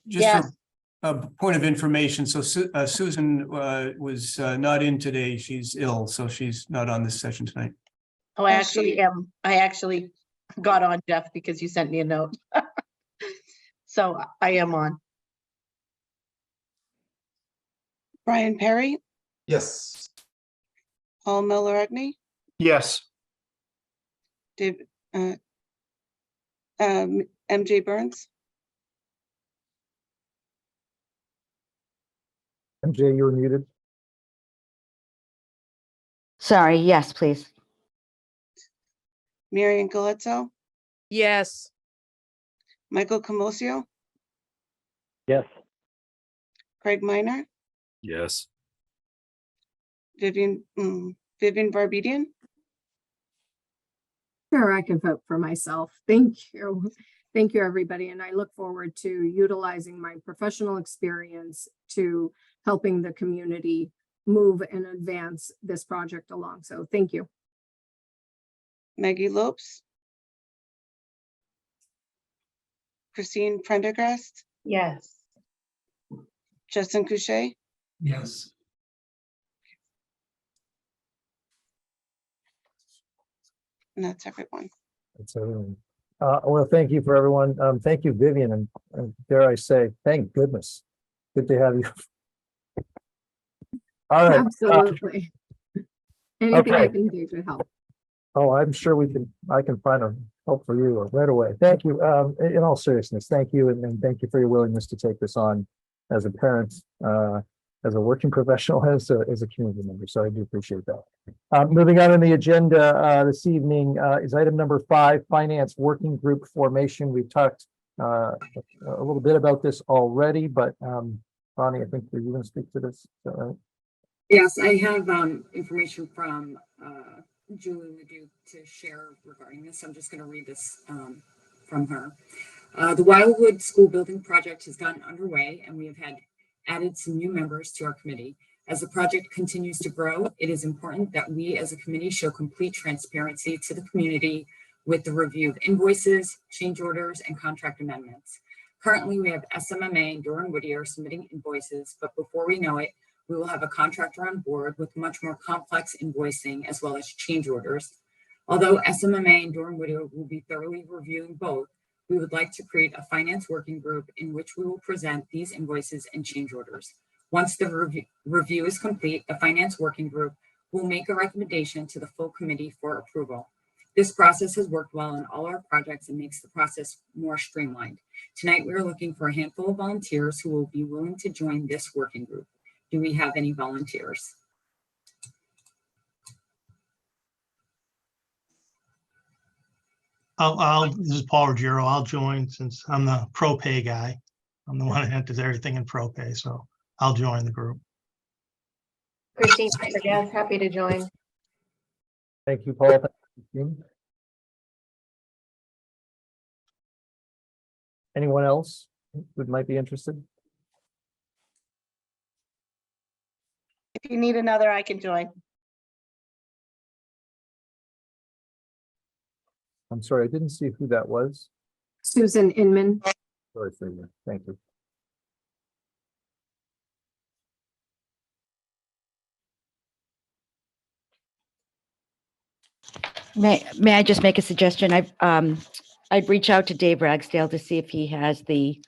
Just Yes. for a point of information, so Susan was not in today. She's ill, so she's not on this session tonight. Oh, I actually am. I actually got on, Jeff, because you sent me a note. So I am on. Brian Perry, Yes. Paul Miller-Egney, Yes. David, MJ Burns, MJ, you were muted. Sorry, yes, please. Marian Galezzo, Yes. Michael Camosio, Yes. Craig Minor, Yes. Vivian Barbedian, Sure, I can vote for myself. Thank you. Thank you, everybody. And I look forward to utilizing my professional experience to helping the community move and advance this project along. So thank you. Maggie Lopes, Christine Prendergast, Yes. Justin Couche, Yes. and that's everyone. That's everyone. Well, thank you for everyone. Thank you, Vivian, and dare I say, thank goodness. Good to have you. All right. Absolutely. Anything I okay. can do to help. Oh, I'm sure I can find a help for you right away. Thank you. In all seriousness, thank you. And thank you for your willingness to take this on as a parent, as a working professional, as a community member. So I do appreciate that. Moving on in the agenda this evening is item number 5, Finance Working Group Formation. We've talked a little bit about this already, but Bonnie, I think you're going to speak to this. Is that right? Yes, I have information from Julie Ledoux to share regarding this. I'm just going to read this from her. The Wildwood School Building Project has gotten underway, and we have added some new members to our committee. As the project continues to grow, it is important that we as a committee show complete transparency to the community with the review of invoices, change orders, and contract amendments. Currently, we have SMMA and Durham Whittier submitting invoices, but before we know it, we will have a contractor on board with much more complex invoicing as well as change orders. Although SMMA and Durham Whittier will be thoroughly reviewing both, we would like to create a finance working group in which we will present these invoices and change orders. Once the review is complete, the finance working group will make a recommendation to the full committee for approval. This process has worked well in all our projects and makes the process more streamlined. Tonight, we are looking for a handful of volunteers who will be willing to join this working group. Do we have any volunteers? This is Paul Ruggiero. I'll join since I'm the pro pay guy. I'm the one that enters everything in pro pay, so I'll join the group. Christine Prendergast, happy to join. Thank you, Paul. Thank you, Christine. Anyone else who might be interested? If you need another, I can join. I'm sorry, I didn't see who that was. Susan Inman. Sorry, Freeman. Thank you. May I just make a suggestion? I'd reach out to Dave Ragsdale to see if he has the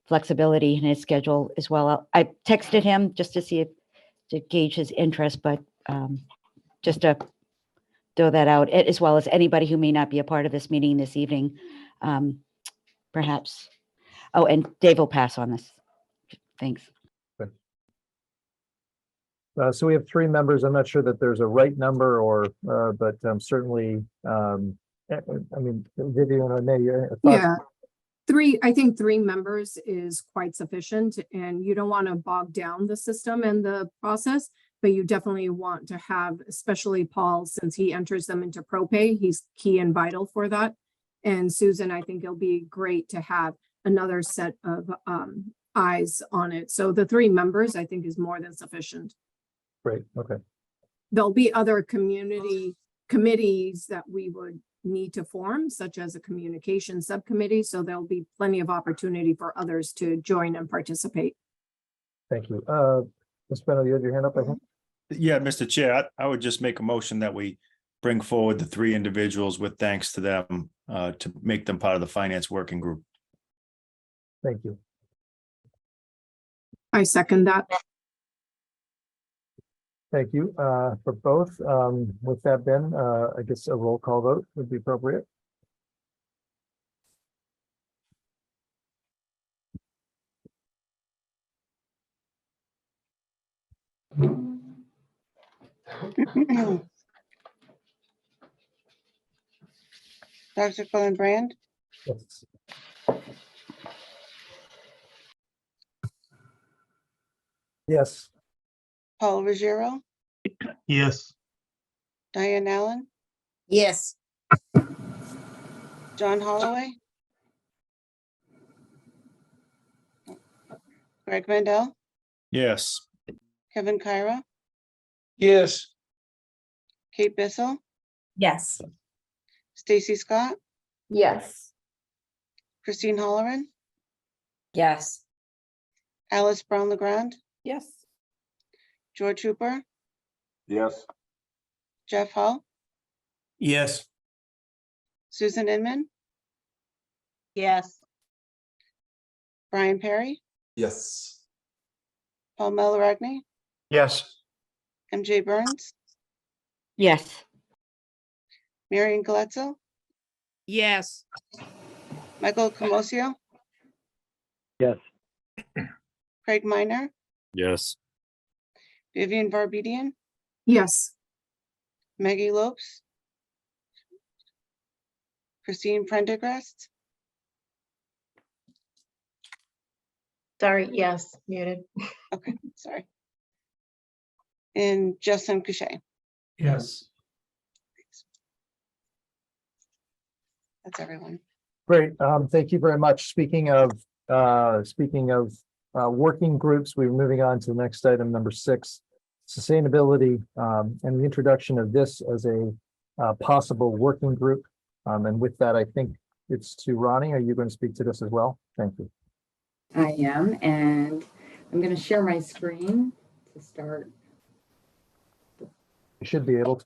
flexibility in his schedule as well. I texted him just to see if, to gauge his interest, but just to throw that out, as well as anybody who may not be a part of this meeting this evening, perhaps. Oh, and Dave will pass on this. Thanks. So we have 3 members. I'm not sure that there's a right number or, but certainly, I mean, Vivian, I may, Yeah. I think 3 members is quite sufficient, and you don't want to bog down the system and the process, but you definitely want to have, especially Paul, since he enters them into ProPay, he's key and vital for that. And Susan, I think it'll be great to have another set of eyes on it. So the 3 members, I think, is more than sufficient. great, okay. There'll be other community committees that we would need to form, such as a communication subcommittee. So there'll be plenty of opportunity for others to join and participate. Thank you. Ms. Bennett, you had your hand up, I think? Yeah, Mr. Chair, I would just make a motion that we bring forward the 3 individuals with thanks to them to make them part of the finance working group. Thank you. I second that. Thank you for both. With that, Ben, I guess a roll call vote would be appropriate. Dr. Brand, Yes. Yes. Paul Ruggiero, Yes. Diane Allen, Yes. John Holloway, Greg Mandel, Yes. Kevin Kyra, Yes. Kate Bissell, Yes. Stacy Scott, Yes. Christine Holleran, Yes. Alice Brown LeGrand, Yes. George Hooper, Yes. Jeff Hull, Yes. Susan Inman, Yes. Brian Perry, Yes. Paul Malaragni, Yes. MJ Burns, Yes. Marion Galetzo, Yes. Michael Comosio, Yes. Craig Minor, Yes. Vivian Barbedian, Yes. Maggie Lopes, Christine Prendergast, Sorry, yes, muted. okay, sorry, and Justin Couchet. Yes. That's everyone. Great. Thank you very much. Speaking of working groups, we're moving on to the next item, number 6, sustainability, and the introduction of this as a possible working group. And with that, I think it's to Ronnie. Are you going to speak to this as well? Thank you. I am, and I'm going to share my screen to start. You should be able to.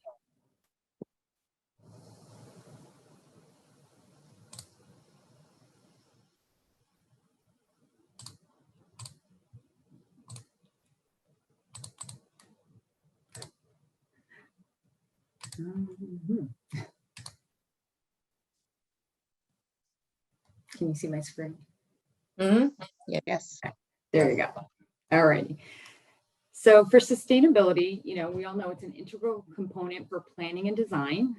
Can you see my screen? Yes. There you go. All righty. So for sustainability, we all know it's an integral component for planning and design.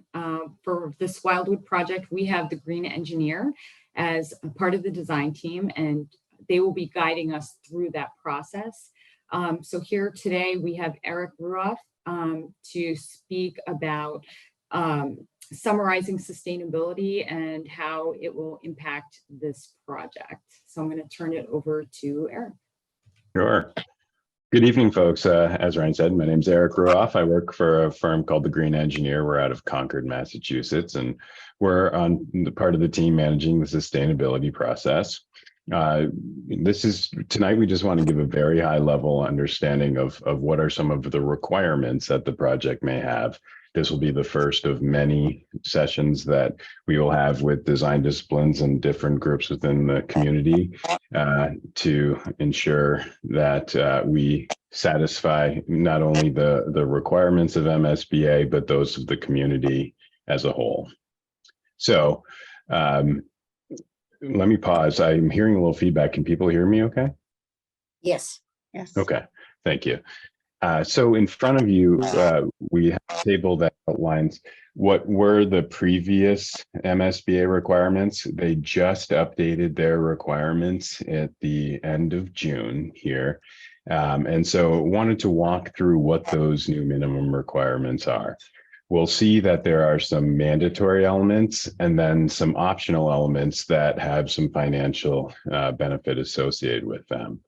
For this Wildwood project, we have the green engineer as a part of the design team, and they will be guiding us through that process. So here today, we have Eric Ruoff to speak about summarizing sustainability and how it will impact this project. So I'm going to turn it over to Eric. Sure. Good evening, folks. As Ryan said, my name is Eric Ruoff. I work for a firm called The Green Engineer. We're out of Concord, Massachusetts, and we're on the part of the team managing the sustainability process. Tonight, we just want to give a very high level understanding of what are some of the requirements that the project may have This will be the first of many sessions that we will have with design disciplines and different groups within the community to ensure that we satisfy not only the requirements of MSBA, but those of the community as a whole. So let me pause. I'm hearing a little feedback. Can people hear me okay? Yes. Yes. Okay, thank you. So in front of you, we have a table that outlines what were the previous MSBA requirements. They just updated their requirements at the end of June here. And so wanted to walk through what those new minimum requirements are. We'll see that there are some mandatory elements and then some optional elements that have some financial benefit associated with them.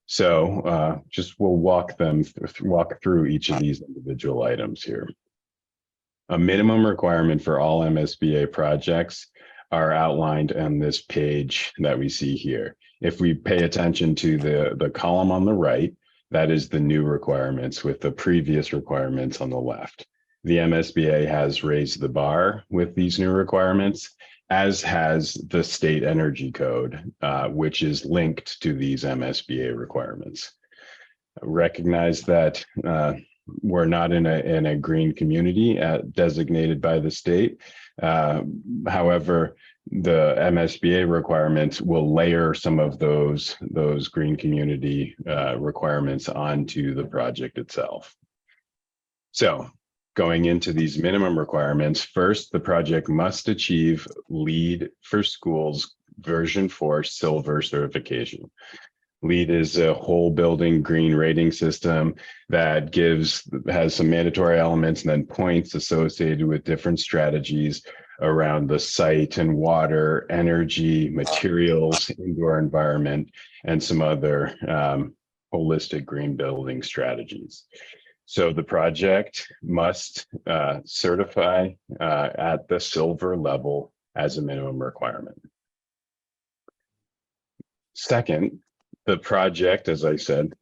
So just we'll walk through each of these individual items here. A minimum requirement for all MSBA projects are outlined on this page that we see here. If we pay attention to the column on the right, that is the new requirements with the previous requirements on the left. The MSBA has raised the bar with these new requirements, as has the state energy code, which is linked to these MSBA requirements. Recognize that we're not in a green community designated by the state. However, the MSBA requirements will layer some of those green community requirements onto the project itself. So going into these minimum requirements, first, the project must achieve LEED for Schools version 4 silver certification. LEED is a whole building green rating system that has some mandatory elements and then points associated with different strategies around the site and water, energy, materials, indoor environment, and some other holistic green building strategies. So the project must certify at the silver level as a minimum requirement. Second, the project, as I said,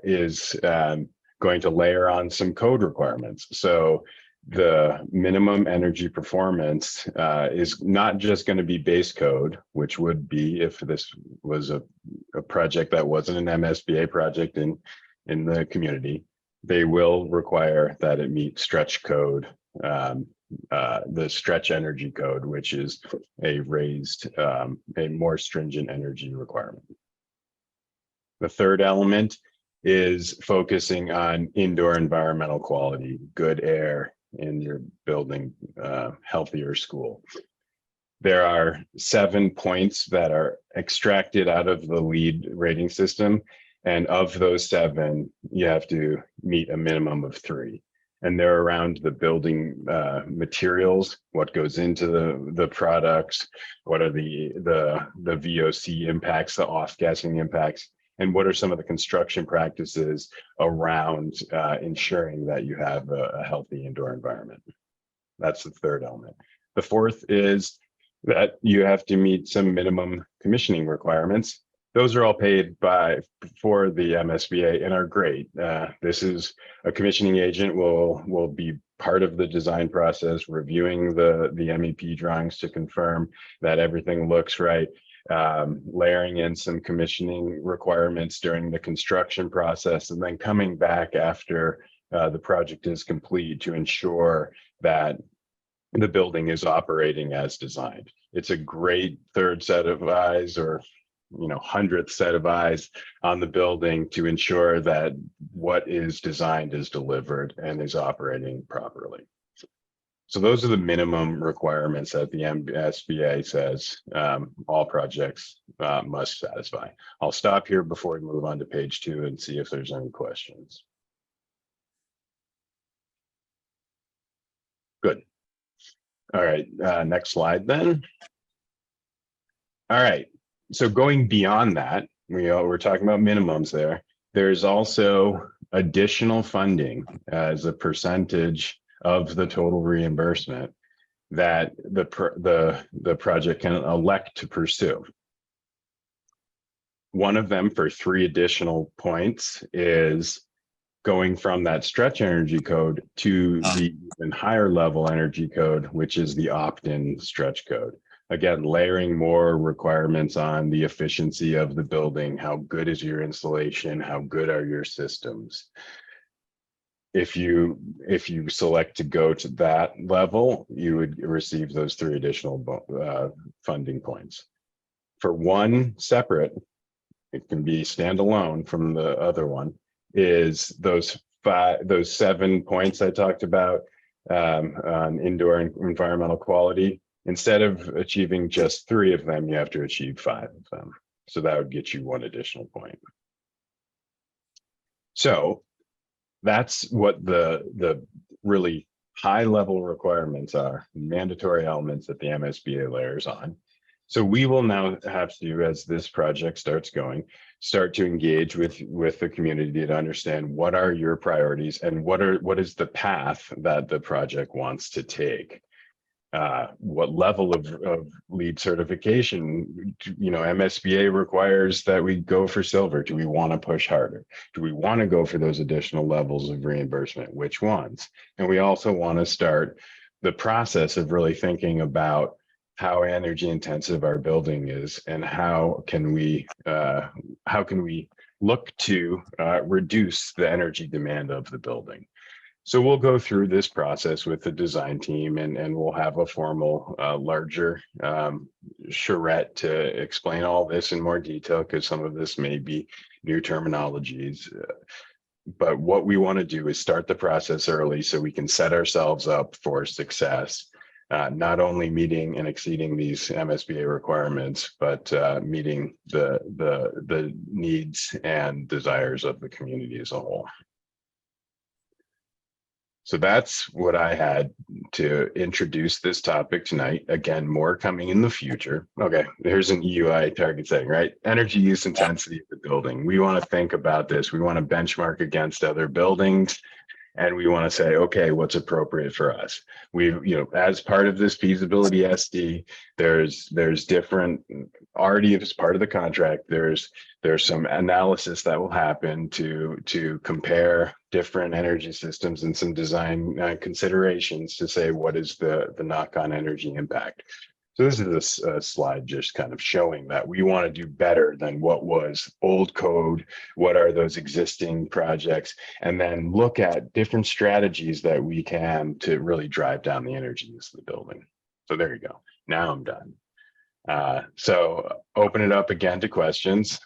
is going to layer on some code requirements. So the minimum energy performance is not just going to be base code, which would be if this was a project that wasn't an MSBA project in the community. They will require that it meet stretch code, the stretch energy code, which is a raised, a more stringent energy requirement. The third element is focusing on indoor environmental quality, good air in your building, healthier school. There are 7 points that are extracted out of the LEED rating system. And of those 7, you have to meet a minimum of 3. And they're around the building materials, what goes into the products, what are the VOC impacts, the off-gassing impacts, and what are some of the construction practices around ensuring that you have a healthy indoor environment. That's the third element. The fourth is that you have to meet some minimum commissioning requirements. Those are all paid for the MSBA and are great. This is a commissioning agent will be part of the design process, reviewing the MEP drawings to confirm that everything looks right, layering in some commissioning requirements during the construction process, and then coming back after the project is complete to ensure that the building is operating as designed. It's a great third set of eyes, or 100th set of eyes on the building to ensure that what is designed is delivered and is operating properly. So those are the minimum requirements that the MSBA says all projects must satisfy. I'll stop here before we move on to page 2 and see if there's any questions. Good. All right, next slide then. All right. So going beyond that, we're talking about minimums there. There's also additional funding as a percentage of the total reimbursement that the project can elect to pursue. One of them for 3 additional points is going from that stretch energy code to the even higher level energy code, which is the opt-in stretch code. Again, layering more requirements on the efficiency of the building. How good is your installation? How good are your systems? If you select to go to that level, you would receive those 3 additional funding points. For one separate, it can be standalone from the other one, is those 7 points I talked about on indoor environmental quality. Instead of achieving just 3 of them, you have to achieve 5 of them. So that would get you 1 additional point. So that's what the really high level requirements are, mandatory elements that the MSBA layers on. So we will now have to, as this project starts going, start to engage with the community to understand what are your priorities and what is the path that the project wants to take. What level of LEED certification, MSBA requires that we go for silver. Do we want to push harder? Do we want to go for those additional levels of reimbursement? Which ones? And we also want to start the process of really thinking about how energy intensive our building is and how can we look to reduce the energy demand of the building. So we'll go through this process with the design team and we'll have a formal larger charrette to explain all this in more detail, because some of this may be new terminologies. But what we want to do is start the process early so we can set ourselves up for success, not only meeting and exceeding these MSBA requirements, but meeting the needs and desires of the community as a whole. So that's what I had to introduce this topic tonight. Again, more coming in the future. Okay, there's an EUI target setting, right? Energy use intensity of the building. We want to think about this. We want to benchmark against other buildings. And we want to say, okay, what's appropriate for us? As part of this feasibility SD, there's different, already as part of the contract, there's some analysis that will happen to compare different energy systems and some design considerations to say what is the knock-on energy impact. So this is a slide just kind of showing that we want to do better than what was old code, what are those existing projects, and then look at different strategies that we can to really drive down the energy use of the building. So there you go. Now I'm done. So open it up again to questions.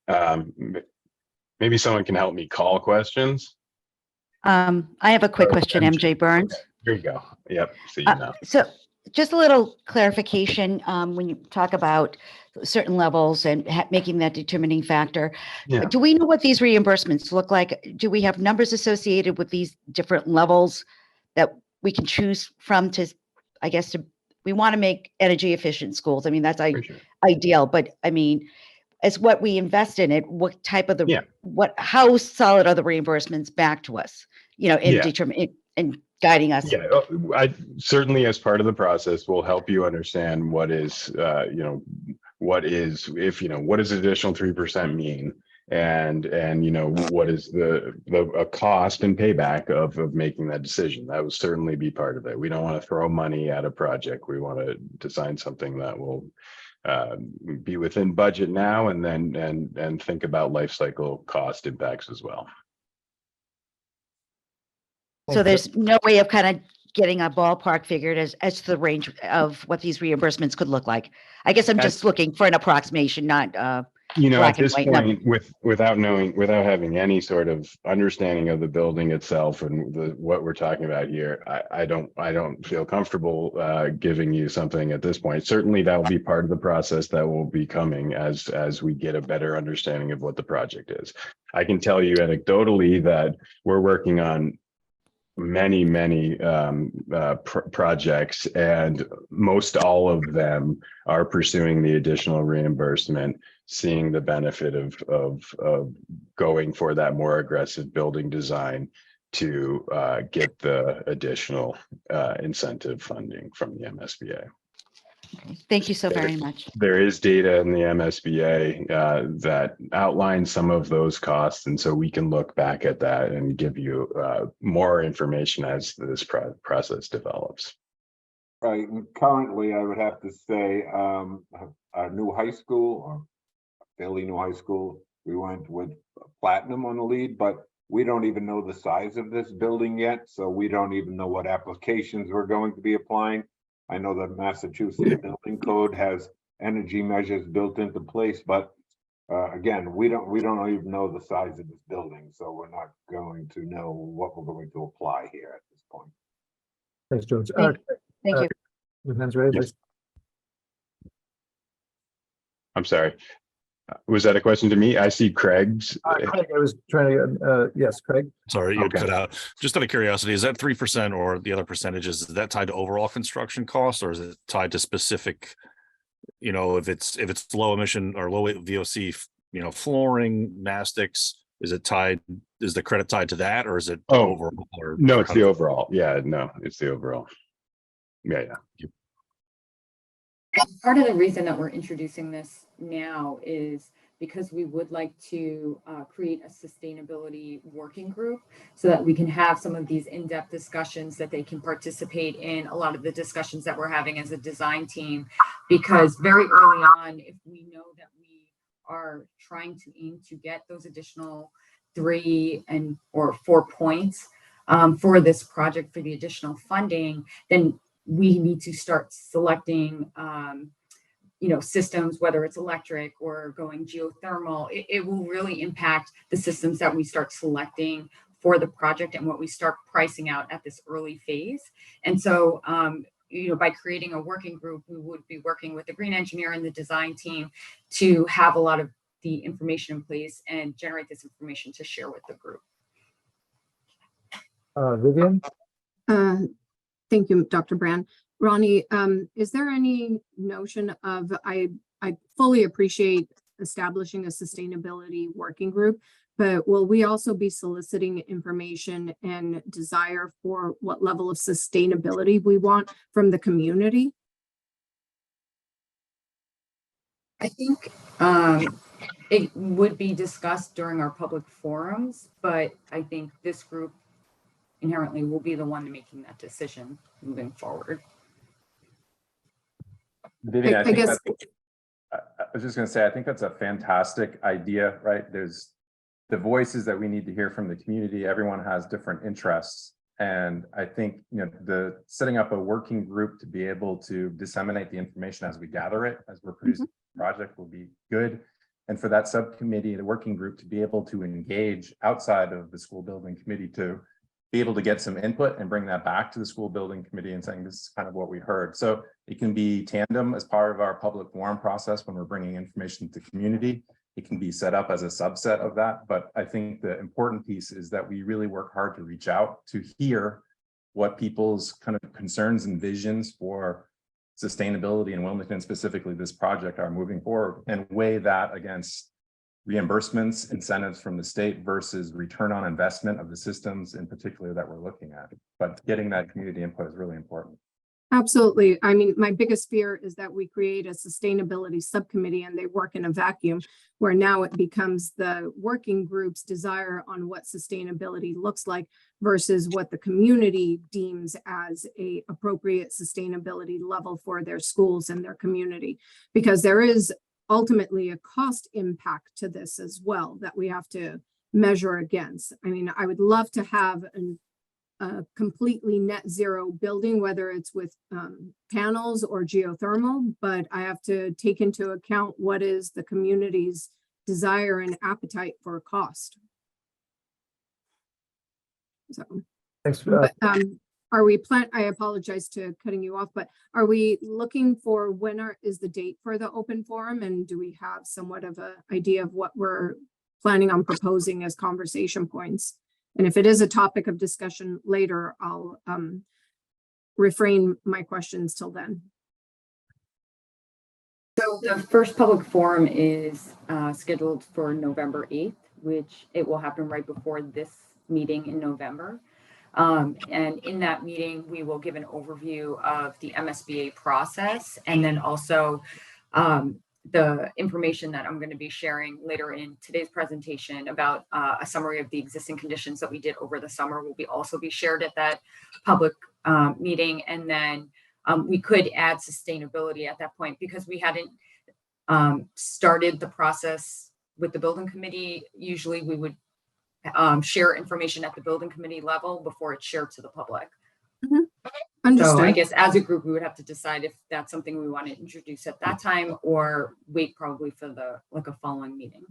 Maybe someone can help me call questions. I have a quick question, MJ Burns. Okay, here you go. Yep, see you now. So just a little clarification, when you talk about certain levels and making that determining factor, Yeah. do we know what these reimbursements look like? Do we have numbers associated with these different levels that we can choose from we want to make energy efficient schools. I mean, that's ideal, but I mean, as what we invest in it, what type of how solid are the reimbursements back to us, in guiding us? Yeah, I certainly, as part of the process, will help you understand what is, what does additional 3% mean, and what is the cost and payback of making that decision. That would certainly be part of it. We don't want to throw money at a project. We want to design something that will be within budget now, and then think about life cycle cost impacts as well. So there's no way of kind of getting a ballpark figured as to the range of what these reimbursements could look like. I guess I'm just looking for an approximation, not at black and this white point, without having any sort of understanding of the building itself and what we're talking about here, I don't feel comfortable giving you something at this point. Certainly that will be part of the process that will be coming as we get a better understanding of what the project is. I can tell you anecdotally that we're working on many projects, and most all of them are pursuing the additional reimbursement, seeing the benefit of going for that more aggressive building design to get the additional incentive funding from the MSBA. Okay, thank you so very much. There is data in the MSBA that outlines some of those costs. And so we can look back at that and give you more information as this process develops. Right, and currently, I would have to say, our new high school, or fairly new high school, we went with Platinum on the lead, but we don't even know the size of this building yet, so we don't even know what applications we're going to be applying. I know that Massachusetts Building Code has energy measures built into place, but again, we don't even know the size of this building, so we're not going to know what we're going to apply here at this point. Thanks, George. Thank you. Your hand's raised. Yes. I'm sorry. Was that a question to me? I see Craig's. Craig, I was trying to, yes, Craig. Sorry, you Okay. cut out. Just out of curiosity, is that 3% or the other percentages, is that tied to overall construction costs, or is it tied to specific, if it's low emission or low VOC, flooring, mastics, is the credit tied to that, or is it overall? Or, No, it's the overall. Yeah, no, it's the overall. Yeah. Part of the reason that we're introducing this now is because we would like to create a sustainability working group so that we can have some of these in-depth discussions, that they can participate in a lot of the discussions that we're having as a design team. Because very early on, if we know that we are trying to aim to get those additional 3 or 4 points for this project for the additional funding, then we need to start selecting systems, whether it's electric or going geothermal. It will really impact the systems that we start selecting for the project and what we start pricing out at this early phase. And so by creating a working group, we would be working with the green engineer and the design team to have a lot of the information in place and generate this information to share with the group. Vivian? Thank you, Dr. Brand. Ronnie, is there any notion of, I fully appreciate establishing a sustainability working group, but will we also be soliciting information and desire for what level of sustainability we want from the community? I think it would be discussed during our public forums, but I think this group inherently will be the one making that decision moving forward. Vivian, I guess I was just going to say, I think that's a fantastic idea, right? There's the voices that we need to hear from the community. Everyone has different interests. And I think, the setting up a working group to be able to disseminate the information as we gather it, as we're producing the project, will be good. And for that subcommittee, the working group, to be able to engage outside of the school building committee to be able to get some input and bring that back to the school building committee and saying, this is kind of what we heard. So it can be tandem as part of our public forum process when we're bringing information to community. It can be set up as a subset of that. But I think the important piece is that we really work hard to reach out to hear what people's kind of concerns and visions for sustainability and Wilmington, specifically this project, are moving forward, and weigh that against reimbursements, incentives from the state versus return on investment of the systems in particular that we're looking at. But getting that community input is really important. absolutely. I mean, my biggest fear is that we create a sustainability subcommittee and they work in a vacuum, where now it becomes the working group's desire on what sustainability looks like versus what the community deems as a appropriate sustainability level for their schools and their community. Because there is ultimately a cost impact to this as well that we have to measure against. I mean, I would love to have a completely net zero building, whether it's with panels or geothermal, but I have to take into account what is the community's desire and appetite for cost. So, Thanks. but, are we I apologize to cutting you off, but are we looking for when is the date for the open forum? And do we have somewhat of an idea of what we're planning on proposing as conversation points? And if it is a topic of discussion later, I'll refrain my questions till then. So the first public forum is scheduled for November 8th, which it will happen right before this meeting in November. And in that meeting, we will give an overview of the MSBA process and then also the information that I'm going to be sharing later in today's presentation about a summary of the existing conditions that we did over the summer will also be shared at that public meeting. And then we could add sustainability at that point because we hadn't started the process with the building committee. Usually we would share information at the building committee level before it's shared to the public. Understood. So I guess as a group, we would have to decide if that's something we want to introduce at that time or wait probably for a following meeting.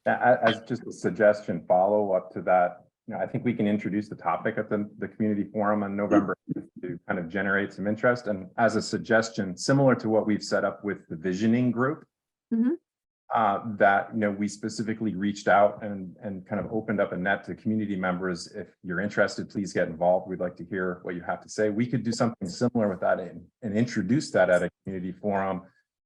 As just a suggestion, follow up to that, I think we can introduce the topic at the community forum on November to kind of generate some interest. And as a suggestion, similar to what we've set up with the visioning group, that we specifically reached out and kind of opened up a net to community members. If you're interested, please get involved. We'd like to hear what you have to say. We could do something similar with that and introduce that at a community forum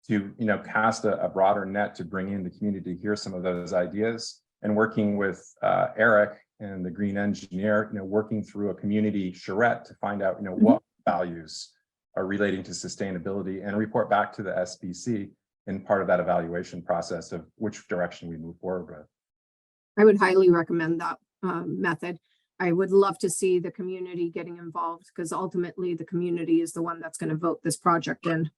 to cast a broader net to bring in the community to hear some of those ideas. And working with Eric and the green engineer, working through a community charrette to find out what values are relating to sustainability and report back to the SBC in part of that evaluation process of which direction we move forward with. I would highly recommend that method. I would love to see the community getting involved because ultimately the community is the one that's going to vote this project in.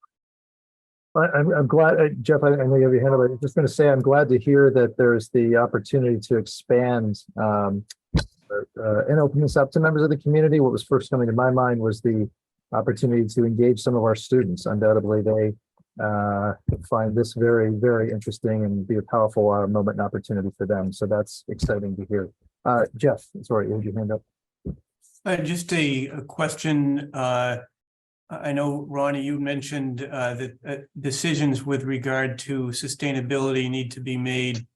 I'm glad, Jeff, I know you have your hand up. I'm just going to say I'm glad to hear that there's the opportunity to expand and open this up to members of the community. What was first coming to my mind was the opportunity to engage some of our students. Undoubtedly, they find this very, very interesting and be a powerful moment and opportunity for them. So that's exciting to hear. Jeff, sorry, you had your hand up. Just a question. I know, Ronnie, you mentioned that decisions with regard to sustainability need to be made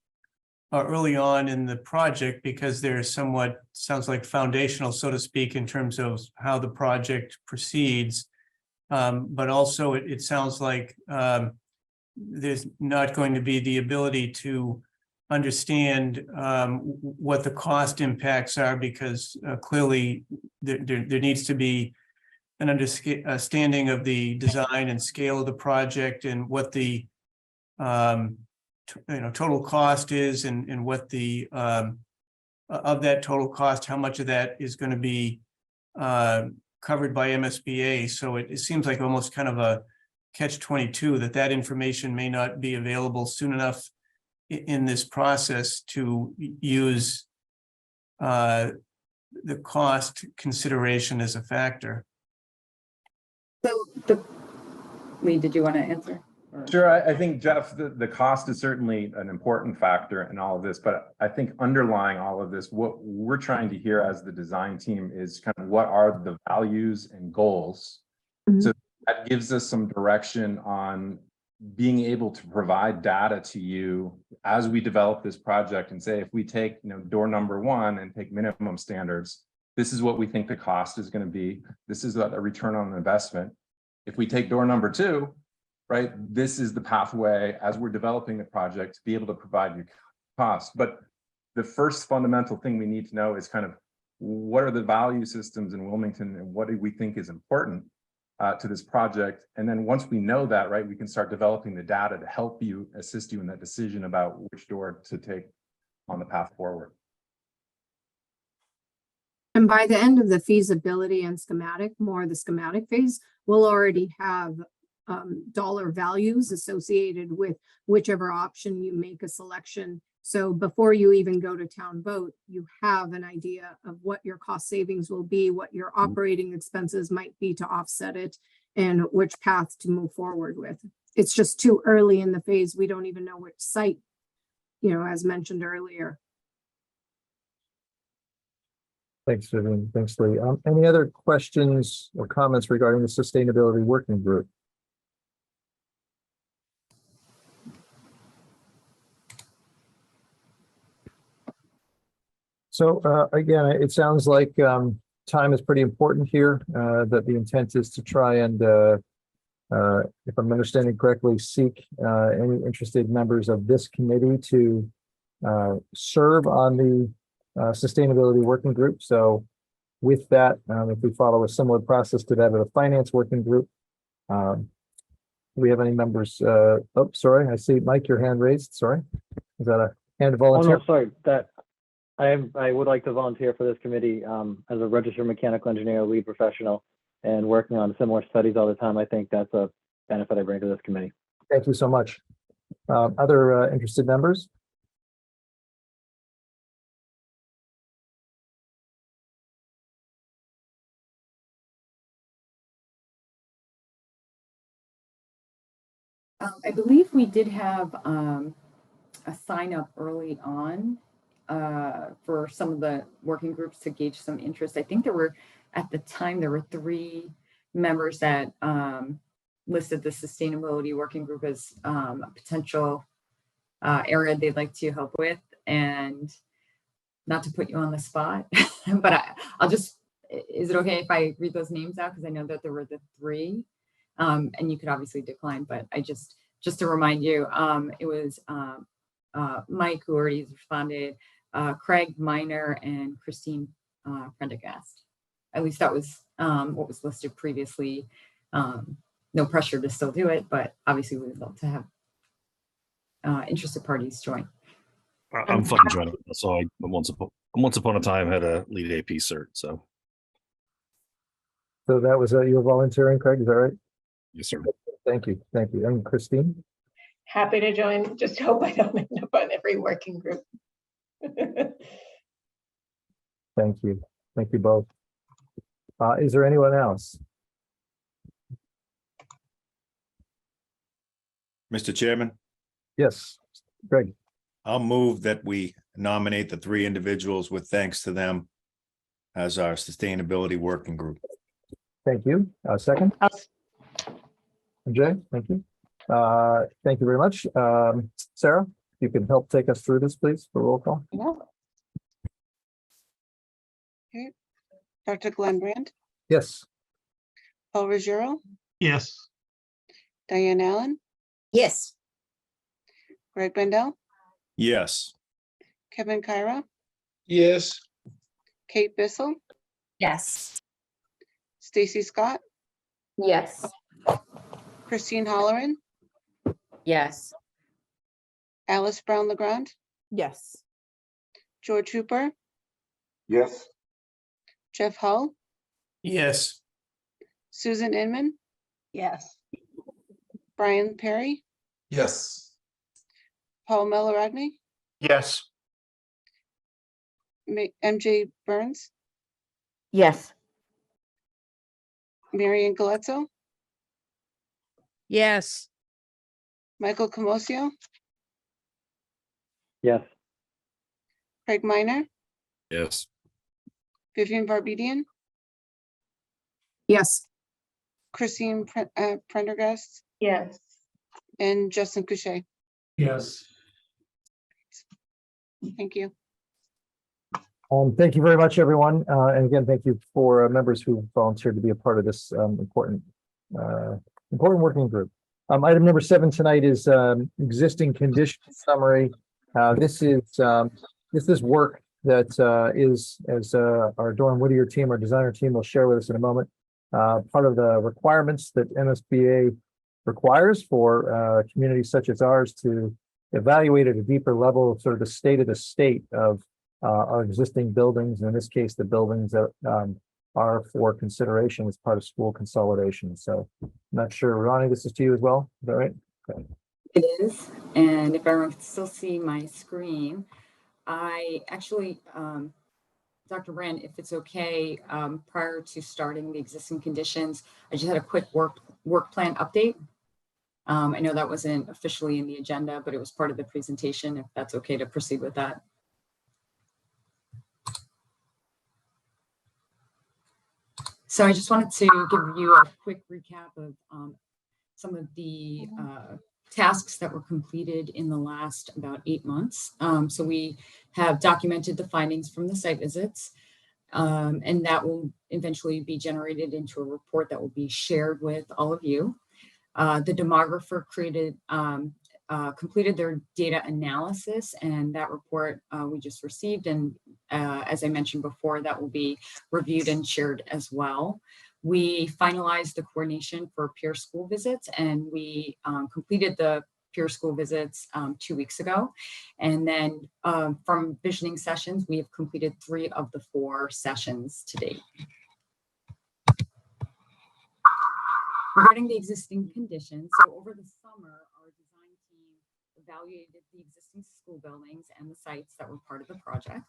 early on in the project because they're somewhat, sounds like foundational, so to speak, in terms of how the project proceeds. But also it sounds like there's not going to be the ability to understand what the cost impacts are because clearly there needs to be an understanding of the design and scale of the project and what the total cost is and what the of that total cost, how much of that is going to be covered by MSBA. So it seems like almost kind of a catch-22 that information may not be available soon enough in this process to use the cost consideration as a factor. So Lee, did you want to answer? Sure, I think, Jeff, the cost is certainly an important factor in all of this, but I think underlying all of this, what we're trying to hear as the design team is kind of what are the values and goals. So that gives us some direction on being able to provide data to you as we develop this project and say, if we take door number 1 and take minimum standards, this is what we think the cost is going to be. This is a return on investment. If we take door number 2, right, this is the pathway as we're developing the project to be able to provide you cost. But the first fundamental thing we need to know is kind of what are the value systems in Wilmington and what do we think is important to this project. And then once we know that, right, we can start developing the data to help you, assist you in that decision about which door to take on the path forward. And by the end of the feasibility and the schematic phase, we'll already have dollar values associated with whichever option you make a selection. So before you even go to town vote, you have an idea of what your cost savings will be, what your operating expenses might be to offset it, and which path to move forward with. It's just too early in the phase. We don't even know which site, as mentioned earlier. Thanks, Vivian. Thanks, Lee. Any other questions or comments regarding the sustainability working group? So again, it sounds like time is pretty important here, that the intent is to try and, if I'm understanding correctly, seek any interested members of this committee to serve on the Sustainability Working Group. So with that, if we follow a similar process to that of the Finance Working Group, do we have any members? Oh, sorry, I see Mike, your hand raised. Sorry. Is that a hand to Oh, volunteer? no, sorry, I would like to volunteer for this committee as a registered mechanical engineer, lead professional, and working on similar studies all the time. I think that's a benefit I bring to this committee. Thank you so much. Other interested members? I believe we did have a sign up early on for some of the working groups to gauge some interest. I think at the time, there were 3 members that listed the sustainability working group as a potential area they'd like to help with. And not to put you on the spot, but I'll just, is it okay if I read those names out? Because I know that there were the 3. And you could obviously decline, but just to remind you, it was Mike, who already responded, Craig Miner, and Christine Prendergast. At least that was what was listed previously. No pressure to still do it, but obviously we would love to have interested parties join. I'm fun joining. So I once upon a time had a lead AP cert. So that was you were volunteering, Craig, is that right? yes, sir. Thank you. Thank you. And Christine? Happy to join. Just hope I don't end up on every working group. Thank you. Thank you both. Is there anyone else? Mr. Chairman, Yes, Greg. I'll move that we nominate the 3 individuals with thanks to them as our sustainability working group. Thank you. Second? Jay, thank you. Thank you very much. Sarah, if you can help take us through this, please, for roll call. Yeah. Okay. Dr. Glenn Brand, Yes. Paul Ruggiero, Yes. Diane Allen, Yes. Greg Bendel, Yes. Kevin Kyra, Yes. Kate Bissell, Yes. Stacy Scott, Yes. Christine Holloran, Yes. Alice Brown LeGrand, Yes. George Hooper, Yes. Jeff Hull, Yes. Susan Inman, Yes. Brian Perry, Yes. Paul Meloragni, Yes. MJ Burns, Yes. Marian Galezzo, Yes. Michael Comosio, Yes. Craig Miner, Yes. Vivian Barbedian, Yes. Christine Prendergast, Yes. and Justin Couchet. Yes. Thank you. Thank you very much, everyone. And again, thank you for members who volunteered to be a part of this important working group. Item number 7 tonight is existing condition summary. This is work that is, as our Dorn Whittier team, our designer team, will share with us in a moment. Part of the requirements that MSBA requires for communities such as ours to evaluate at a deeper level, sort of the state of our existing buildings, and in this case, the buildings that are for consideration as part of school consolidation. So I'm not sure, Ronnie, this is to you as well. Is that right? Okay. It is, and if everyone can still see my screen, I actually, Dr. Brand, if it's okay, prior to starting the existing conditions, I just had a quick work plan update. I know that wasn't officially in the agenda, but it was part of the presentation, if that's okay to proceed with that. So I just wanted to give you a quick recap of some of the tasks that were completed in the last about 8 months. So we have documented the findings from the site visits, and that will eventually be generated into a report that will be shared with all of you. The demographer completed their data analysis, and that report we just received, and as I mentioned before, that will be reviewed and shared as well. We finalized the coordination for peer school visits, and we completed the peer school visits 2 weeks ago. And then from visioning sessions, we have completed 3 of the 4 sessions to date. Regarding the existing conditions, so over the summer, our design team evaluated the existing school buildings and the sites that were part of the project.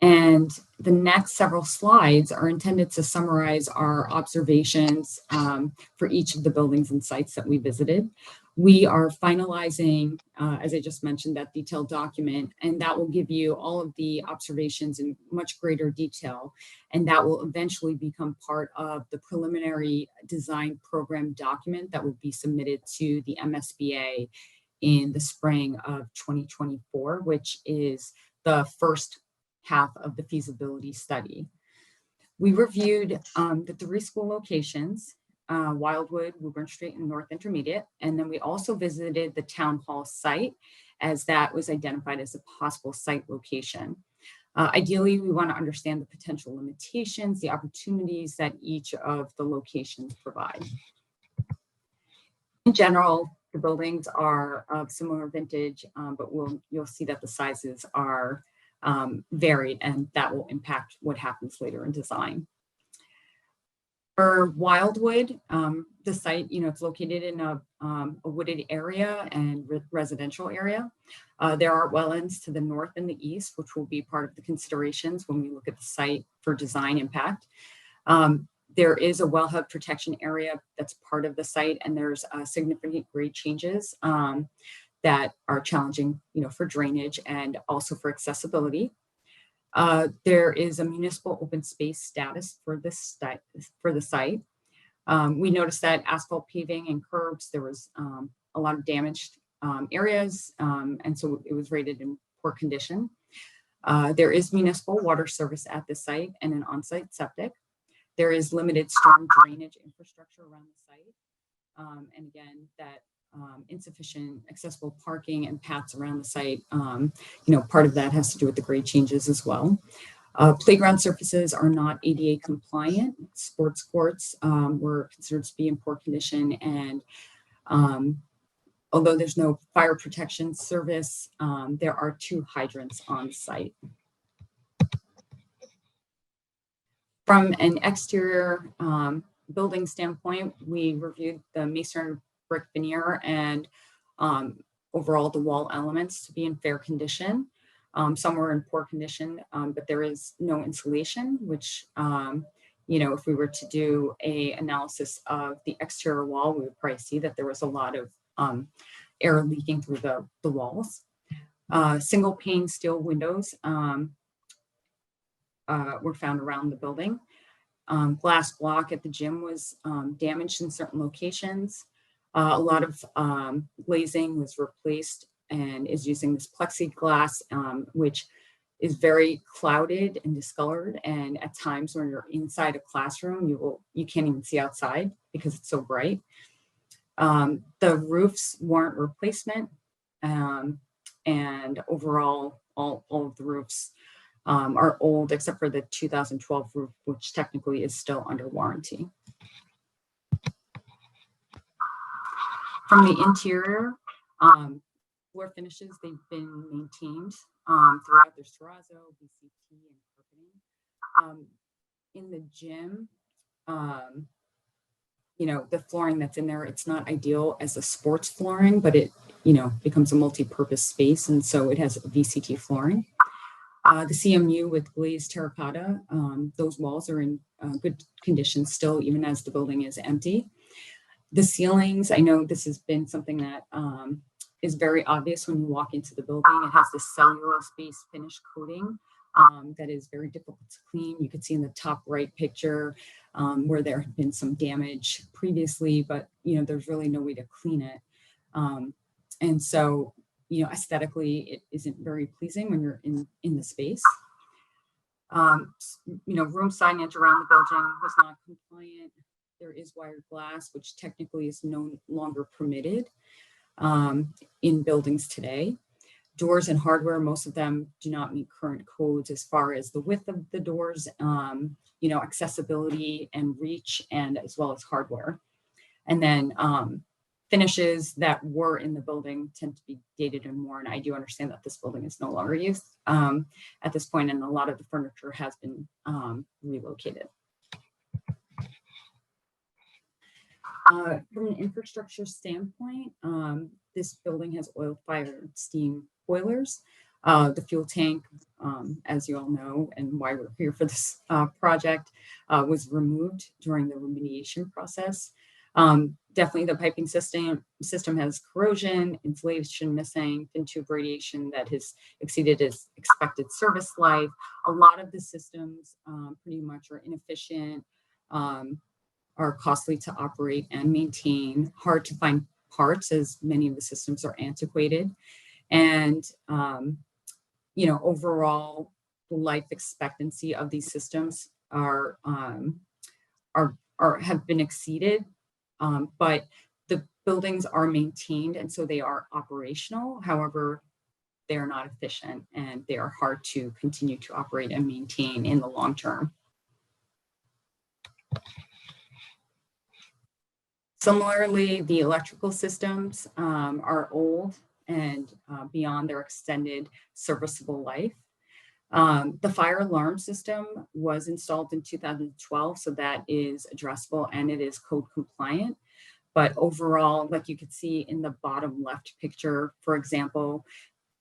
And the next several slides are intended to summarize our observations for each of the buildings and sites that we visited. We are finalizing, as I just mentioned, that detailed document, and that will give you all of the observations in much greater detail. And that will eventually become part of the preliminary design program document that will be submitted to the MSBA in the spring of 2024, which is the first half of the feasibility study. We reviewed the 3 school locations, Wildwood, Woburn Street, and North Intermediate. And then we also visited the town hall site, as that was identified as a possible site location. Ideally, we want to understand the potential limitations, the opportunities that each of the locations provide. In general, the buildings are of similar vintage, but you'll see that the sizes are varied, and that will impact what happens later in design. For Wildwood, the site, it's located in a wooded area and residential area. There are wetlands to the north and the east, which will be part of the considerations when we look at the site for design impact. There is a wellhead protection area that's part of the site, and there's significant grade changes that are challenging, for drainage and also for accessibility. There is a municipal open space status for the site. We noticed that asphalt paving and curbs, there was a lot of damaged areas, and so it was rated in poor condition. There is municipal water service at the site and an on-site septic. There is limited storm drainage infrastructure around the site. And again, that insufficient accessible parking and paths around the site, part of that has to do with the grade changes as well. Playground surfaces are not ADA compliant. Sports courts were considered to be in poor condition, and although there's no fire protection service, there are 2 hydrants on site. From an exterior building standpoint, we reviewed the masonry brick veneer and overall the wall elements to be in fair condition. Some were in poor condition, but there is no insulation, which, if we were to do an analysis of the exterior wall, we would probably see that there was a lot of air leaking through the walls. Single pane steel windows were found around the building. Glass block at the gym was damaged in certain locations. A lot of glazing was replaced and is using this plexiglass, which is very clouded and discolored. And at times when you're inside a classroom, you can't even see outside because it's so bright. The roofs warrant replacement, and overall, all of the roofs are old, except for the 2012 roof, which technically is still under warranty. From the interior, floor finishes, they've been maintained throughout. There's terrazzo, VCT, and carpeting. In the gym, the flooring that's in there, it's not ideal as a sports flooring, but it, becomes a multi-purpose space, and so it has VCT flooring. The CMU with glazed terracotta, those walls are in good condition still, even as the building is empty. The ceilings, I know this has been something that is very obvious when you walk into the building. It has this cellulose-based finish coating that is very difficult to clean. You can see in the top right picture where there had been some damage previously, but there's really no way to clean it. And so, aesthetically, it isn't very pleasing when you're in the space. Room signage around the building was not compliant. There is wired glass, which technically is no longer permitted in buildings today. Doors and hardware, most of them do not meet current codes as far as the width of the doors, accessibility and reach, and as well as hardware. And then finishes that were in the building tend to be dated and worn. I do understand that this building is no longer used at this point, and a lot of the furniture has been relocated. From an infrastructure standpoint, this building has oil-fired steam boilers. The fuel tank, as you all know, and why we're here for this project, was removed during the remediation process. Definitely the piping system has corrosion, insulation missing, fin tube radiation that has exceeded its expected service life. A lot of the systems pretty much are inefficient, are costly to operate and maintain, hard to find parts as many of the systems are antiquated. And, overall the life expectancy of these systems have been exceeded, but the buildings are maintained and so they are operational. However, they are not efficient and they are hard to continue to operate and maintain in the long term. Similarly, the electrical systems are old and beyond their extended serviceable life. The fire alarm system was installed in 2012, so that is addressable and it is code compliant. But overall, like you could see in the bottom left picture, for example,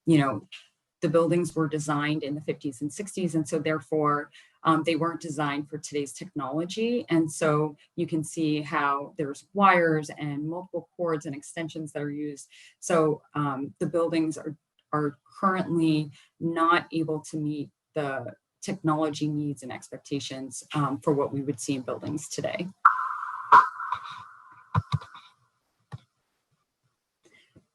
the buildings were designed in the 50s and 60s, and so therefore they weren't designed for today's technology. And so you can see how there's wires and multiple cords and extensions that are used. So the buildings are currently not able to meet the technology needs and expectations for what we would see in buildings today.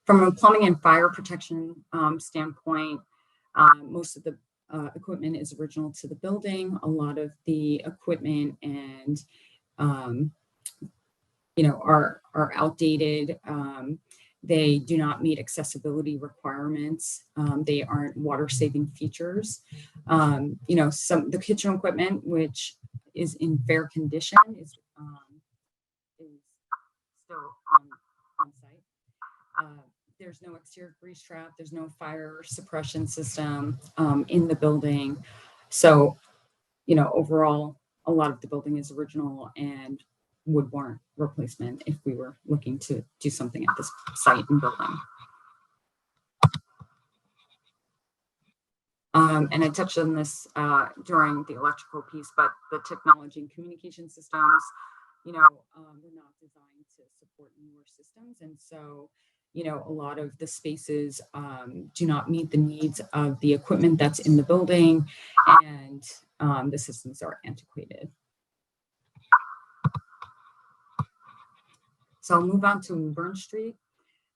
From a plumbing and fire protection standpoint, most of the equipment is original to the building. A lot of the equipment and are outdated. They do not meet accessibility requirements. They aren't water-saving features. The kitchen equipment, which is in fair condition, is still on site. There's no exterior grease trap. There's no fire suppression system in the building. So, overall, a lot of the building is original and would warrant replacement if we were looking to do something at this site and building. And I touched on this during the electrical piece, but the technology and communication systems, were not designed to support newer systems. And so, a lot of the spaces do not meet the needs of the equipment that's in the building, and the systems are antiquated. So I'll move on to Burn Street.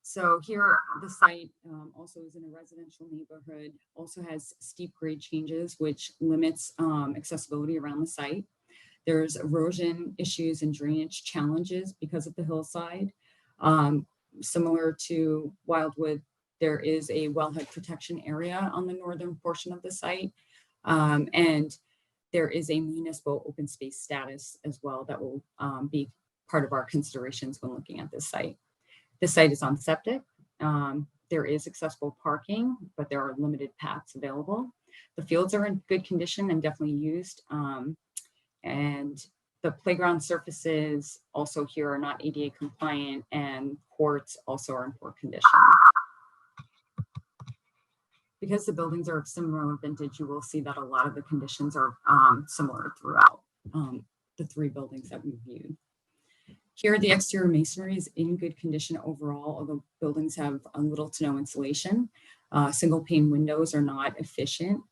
So here, the site also is in a residential neighborhood, also has steep grade changes, which limits accessibility around the site. There's erosion issues and drainage challenges because of the hillside. Similar to Wildwood, there is a wellhead protection area on the northern portion of the site. And there is a municipal open space status as well that will be part of our considerations when looking at this site. This site is on septic. There is accessible parking, but there are limited paths available. The fields are in good condition and definitely used. And the playground surfaces also here are not ADA compliant, and courts also are in poor condition. Because the buildings are of similar vintage, you will see that a lot of the conditions are similar throughout the three buildings that we viewed. Here, the exterior masonry is in good condition overall, although buildings have little to no insulation. Single pane windows are not efficient.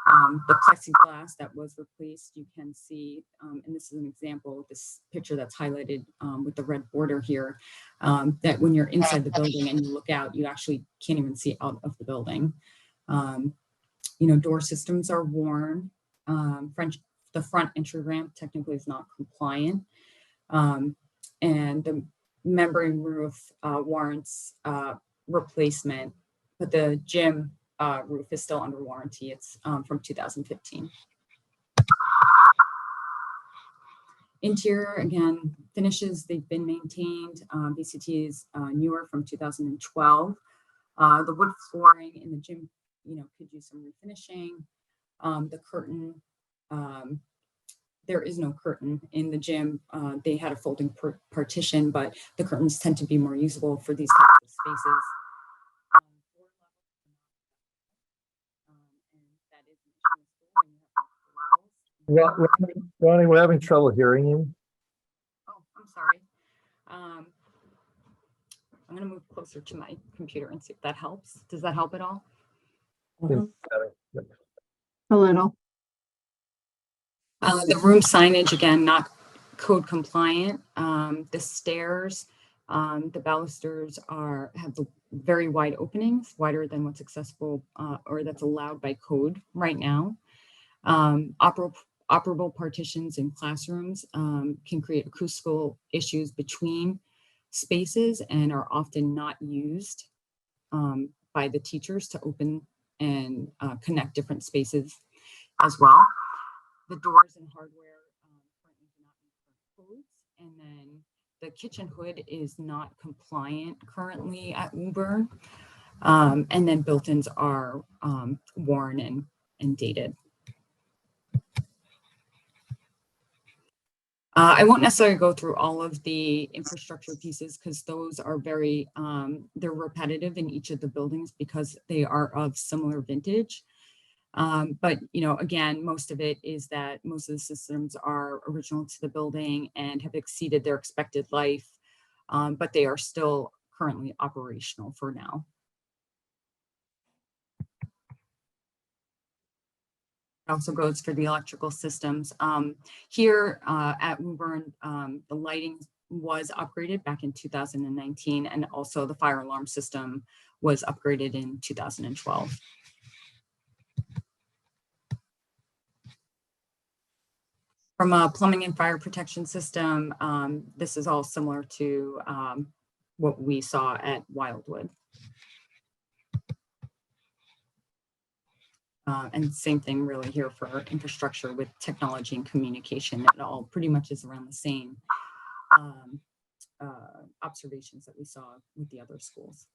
The plexiglass that was replaced, you can see, and this is an example of this picture that's highlighted with the red border here, that when you're inside the building and you look out, you actually can't even see out of the building. Door systems are worn. The front entry ramp technically is not compliant. And the membrane roof warrants replacement but the gym roof is still under warranty. It's from 2015. Interior, again, finishes, they've been maintained. VCT is newer from 2012. The wood flooring in the gym, could use some refinishing. The curtain, there is no curtain in the gym. They had a folding partition, but the curtains tend to be more usable for these types of spaces. Ronnie, we're having trouble hearing you. Oh, I'm sorry. I'm going to move closer to my computer and see if that helps. Does that help at all? A little. The room signage, again, not code compliant. The stairs, the balusters have the very wide openings, wider than what's accessible or that's allowed by code right now. Operable partitions in classrooms can create acoustical issues between spaces and are often not used by the teachers to open and connect different spaces as well. The doors and hardware currently do not meet codes, and then the kitchen hood is not compliant currently at Woburn, and then built-ins are worn and dated. I won't necessarily go through all of the infrastructure pieces because those are very, they're repetitive in each of the buildings because they are of similar vintage. But, again, most of it is that most of the systems are original to the building and have exceeded their expected life, but they are still currently operational for now. Also goes for the electrical systems. Here at Woburn, the lighting was upgraded back in 2019, and also the fire alarm system was upgraded in 2012. From a plumbing and fire protection system, this is all similar to what we saw at Wildwood. And same thing really here for infrastructure with technology and communication. It all pretty much is around the same observations that we saw with the other schools.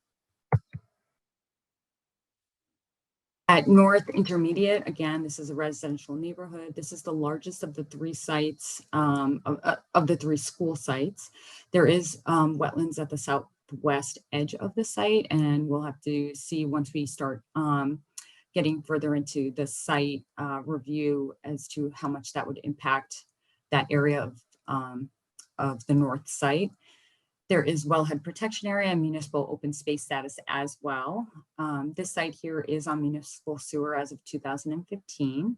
At North Intermediate, again, this is a residential neighborhood. This is the largest of the three sites, of the three school sites. There is wetlands at the southwest edge of the site, and we'll have to see once we start getting further into the site review as to how much that would impact that area of the north site. There is wellhead protection area and municipal open space status as well. This site here is on municipal sewer as of 2015.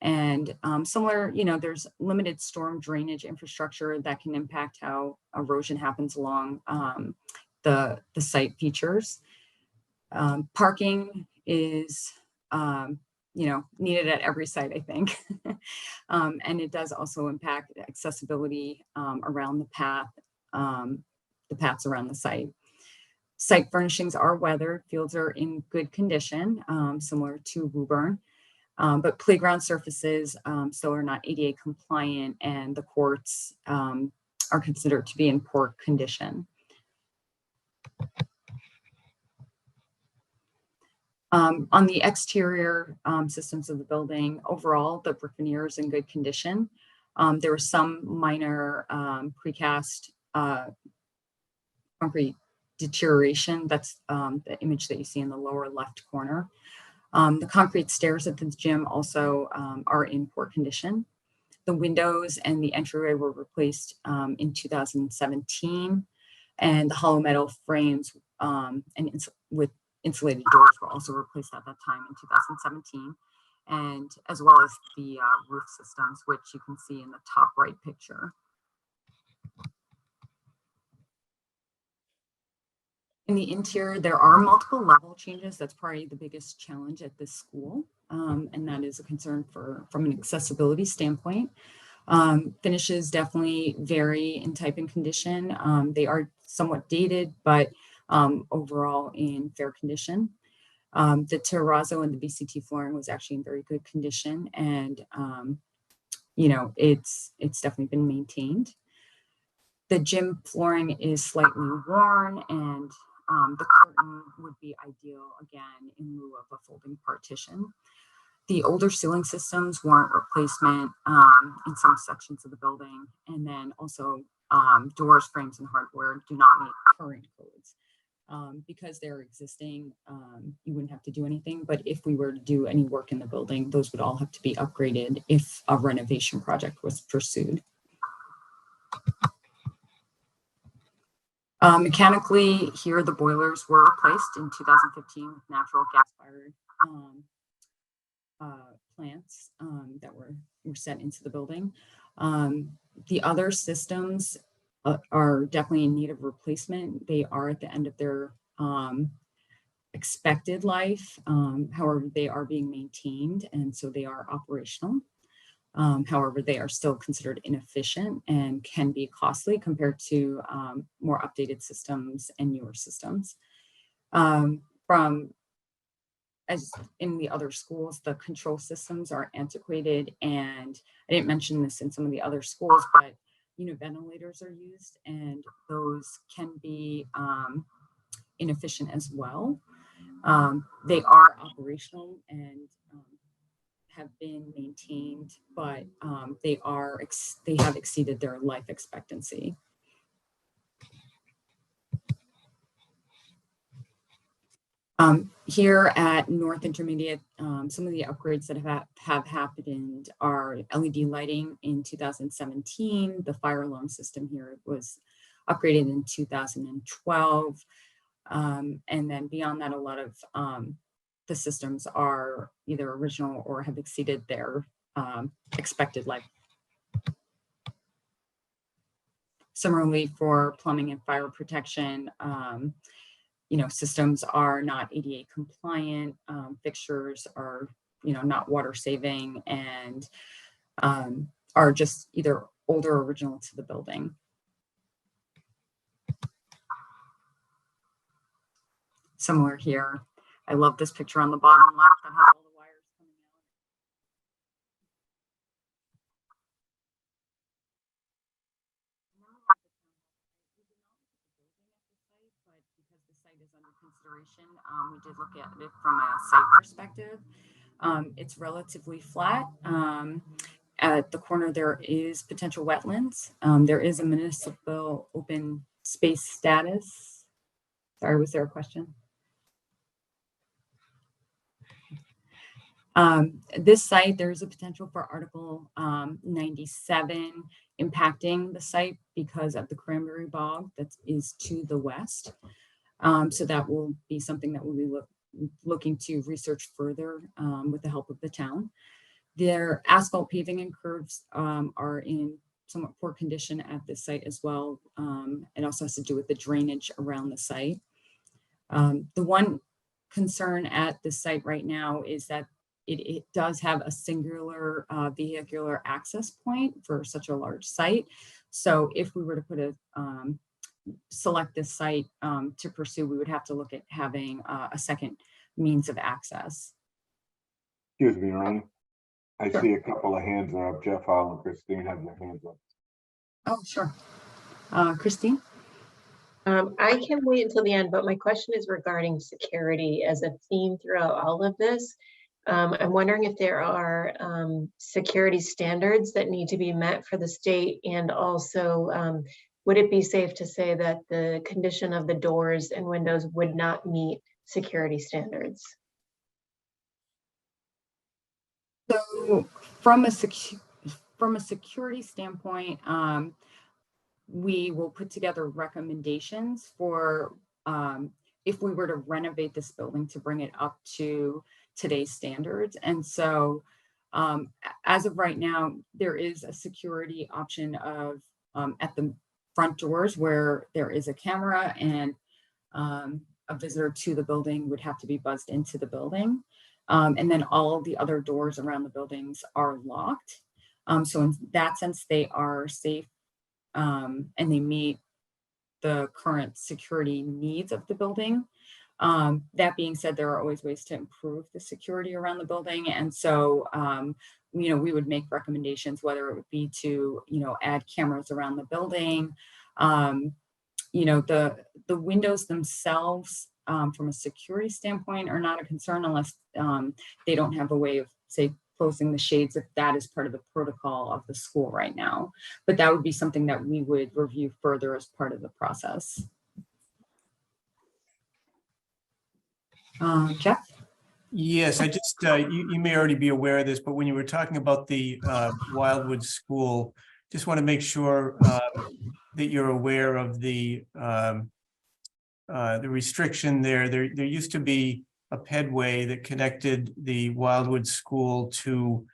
And similar, there's limited storm drainage infrastructure that can impact how erosion happens along the site features. Parking is needed at every site, I think. And it does also impact accessibility around the paths around the site. Site furnishings are weathered, fields are in good condition, similar to Woburn, but playground surfaces still are not ADA compliant, and the courts are considered to be in poor condition. On the exterior systems of the building, overall, the brick veneer is in good condition. There was some minor precast concrete deterioration. That's the image that you see in the lower left corner. The concrete stairs at the gym also are in poor condition. The windows and the entryway were replaced in 2017, and the hollow metal frames with insulated doors were also replaced at that time in 2017, and as well as the roof systems, which you can see in the top right picture. In the interior, there are multiple level changes. That's probably the biggest challenge at this school, and that is a concern from an accessibility standpoint. Finishes definitely vary in type and condition. They are somewhat dated, but overall in fair condition. The terrazzo and the BCT flooring was actually in very good condition, and you know, it's definitely been maintained. The gym flooring is slightly worn, and the curtain would be ideal again in lieu of a folding partition. The older ceiling systems warrant replacement in some sections of the building, and then also doors, frames, and hardware do not meet current codes. Because they're existing, you wouldn't have to do anything, but if we were to do any work in the building, those would all have to be upgraded if a renovation project was pursued. Mechanically, here the boilers were replaced in 2015 with natural gas-fired plants that were set into the building. The other systems are definitely in need of replacement. They are at the end of their expected life. However, they are being maintained, and so they are operational. However, they are still considered inefficient and can be costly compared to more updated systems and newer systems. As in the other schools, the control systems are antiquated, and I didn't mention this in some of the other schools, but ventilators are used, and those can be inefficient as well. They are operational and have been maintained, but they have exceeded their life expectancy. Here at North Intermediate, some of the upgrades that have happened are LED lighting in 2017. The fire alarm system here was upgraded in 2012. And then beyond that, a lot of the systems are either original or have exceeded their expected life. Similarly, for plumbing and fire protection, systems are not ADA compliant, fixtures are, not water saving, and are just either older or original to the building. Similar here. I love this picture on the bottom left that has all the wires coming out. But because the site is under consideration, we did look at it from a site perspective. It's relatively flat. At the corner, there is potential wetlands. There is a municipal open space status. Sorry, was there a question? This site, there's a potential for Article 97 impacting the site because of the cranberry bog that is to the west. So that will be something that we'll be looking to research further with the help of the town. Their asphalt paving and curbs are in somewhat poor condition at this site as well. It also has to do with the drainage around the site. The one concern at this site right now is that it does have a singular vehicular access point for such a large site. So if we were to put select this site to pursue, we would have to look at having a second means of access. Excuse me, Ronnie. I Sure. see a couple of hands are up. Jeff Hall and Christine have their hands up. Oh, sure. Christine? I can wait until the end, but my question is regarding security as a theme throughout all of this. I'm wondering if there are security standards that need to be met for the state, and also would it be safe to say that the condition of the doors and windows would not meet security standards? So from a security standpoint, we will put together recommendations for if we were to renovate this building to bring it up to today's standards. And so as of right now, there is a security option of at the front doors where there is a camera, and a visitor to the building would have to be buzzed into the building. And then all of the other doors around the buildings are locked. So in that sense, they are safe and they meet the current security needs of the building. That being said, there are always ways to improve the security around the building. And so, we would make recommendations, whether it would be to, add cameras around the building. The windows themselves, from a security standpoint, are not a concern unless they don't have a way of, say, closing the shades, if that is part of the protocol of the school right now. But that would be something that we would review further as part of the process. Jeff? Yes, I just, you may already be aware of this, but when you were talking about the Wildwood School, just want to make sure that you're aware of the restriction there. There used to be a pedway that connected the Wildwood School to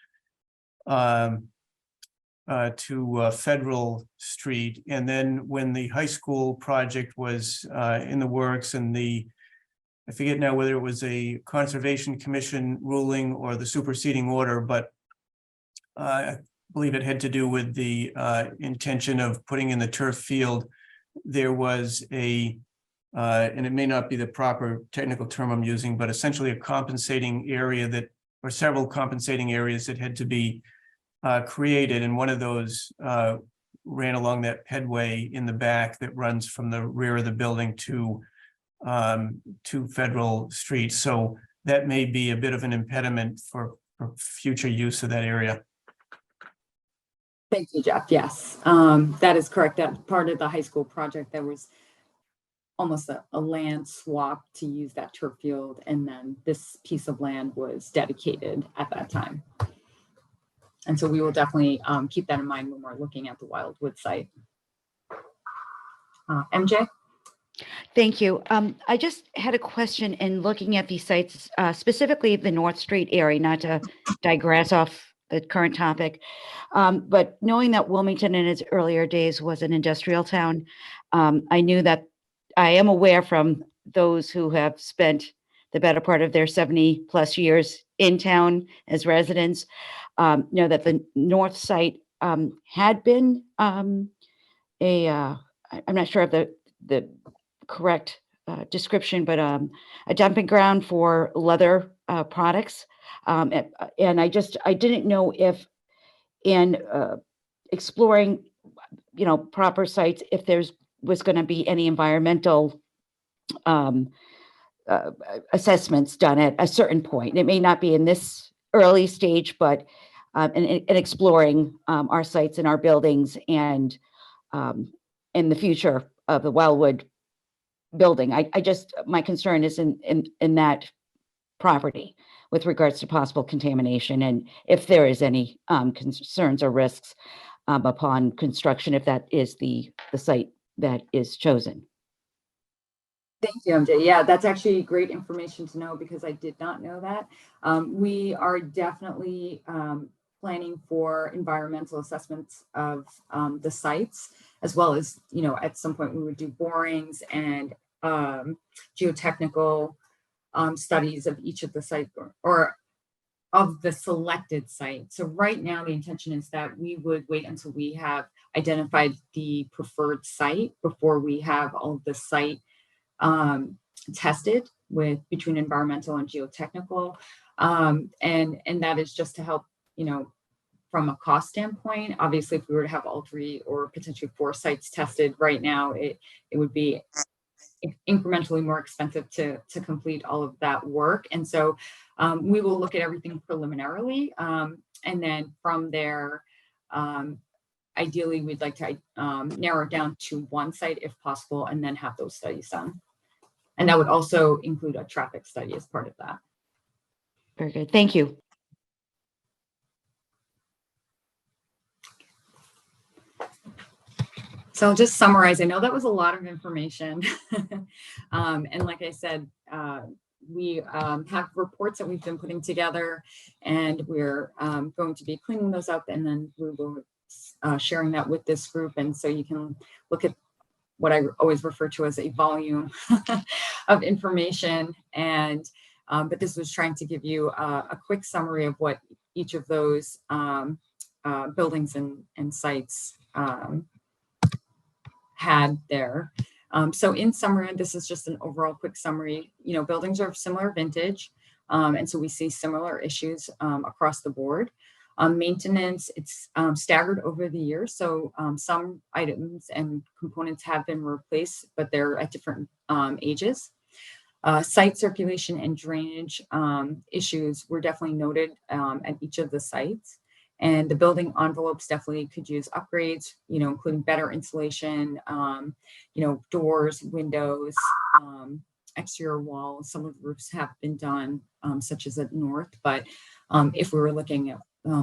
Federal Street. And then when the high school project was in the works, and I forget now whether it was a Conservation Commission ruling or the superseding order, but I believe it had to do with the intention of putting in the turf field. There was and it may not be the proper technical term I'm using, but essentially a compensating area or several compensating areas that had to be created. And one of those ran along that pedway in the back that runs from the rear of the building to Federal Street. So that may be a bit of an impediment for future use of that area. Thank you, Jeff. Yes, that is correct. That part of the high school project, there was almost a land swap to use that turf field. And then this piece of land was dedicated at that time. And so we will definitely keep that in mind when we're looking at the Wildwood site. MJ? Thank you. I just had a question in looking at these sites, specifically the North Street area, not to digress off the current topic, but knowing that Wilmington in its earlier days was an industrial town, I am aware from those who have spent the better part of their 70 plus years in town as residents, know that the North site had been I'm not sure of the correct description, but a dumping ground for leather products. And I didn't know if in exploring, proper sites, if was going to be any environmental assessments done at a certain point. It may not be in this early stage, but in exploring our sites and our buildings and in the future of the Wildwood building. My concern is in that property with regards to possible contamination, and if there is any concerns or risks upon construction, if that is the site that is chosen. Thank you, MJ. Yeah, that's actually great information to know because I did not know that. We are definitely planning for environmental assessments of the sites, as well as, at some point we would do borings and geotechnical studies of each of the sites or of the selected site. So right now, the intention is that we would wait until we have identified the preferred site before we have all of the site tested between environmental and geotechnical. And that is just to help, from a cost standpoint. Obviously, if we were to have all 3 or potentially 4 sites tested right now, it would be incrementally more expensive to complete all of that work. And so we will look at everything preliminarily. And then from there, ideally, we'd like to narrow it down to 1 site if possible, and then have those studies done. And that would also include a traffic study as part of that. Very good. Thank you. So I'll just summarize. I know that was a lot of information. And like I said, we have reports that we've been putting together, and we're going to be cleaning those up, and then we will sharing that with this group. And so you can look at what I always refer to as a volume of information. And but this was trying to give you a quick summary of what each of those buildings and sites had there. So in summary, this is just an overall quick summary. You know, buildings are of similar vintage. And so we see similar issues across the board. Maintenance, it's staggered over the years. So some items and components have been replaced, but they're at different ages. Site circulation and drainage issues were definitely noted at each of the sites. And the building envelopes definitely could use upgrades, you know, including better insulation, you know, doors, windows, exterior walls. Some of the roofs have been done, such as at North, but if we were looking at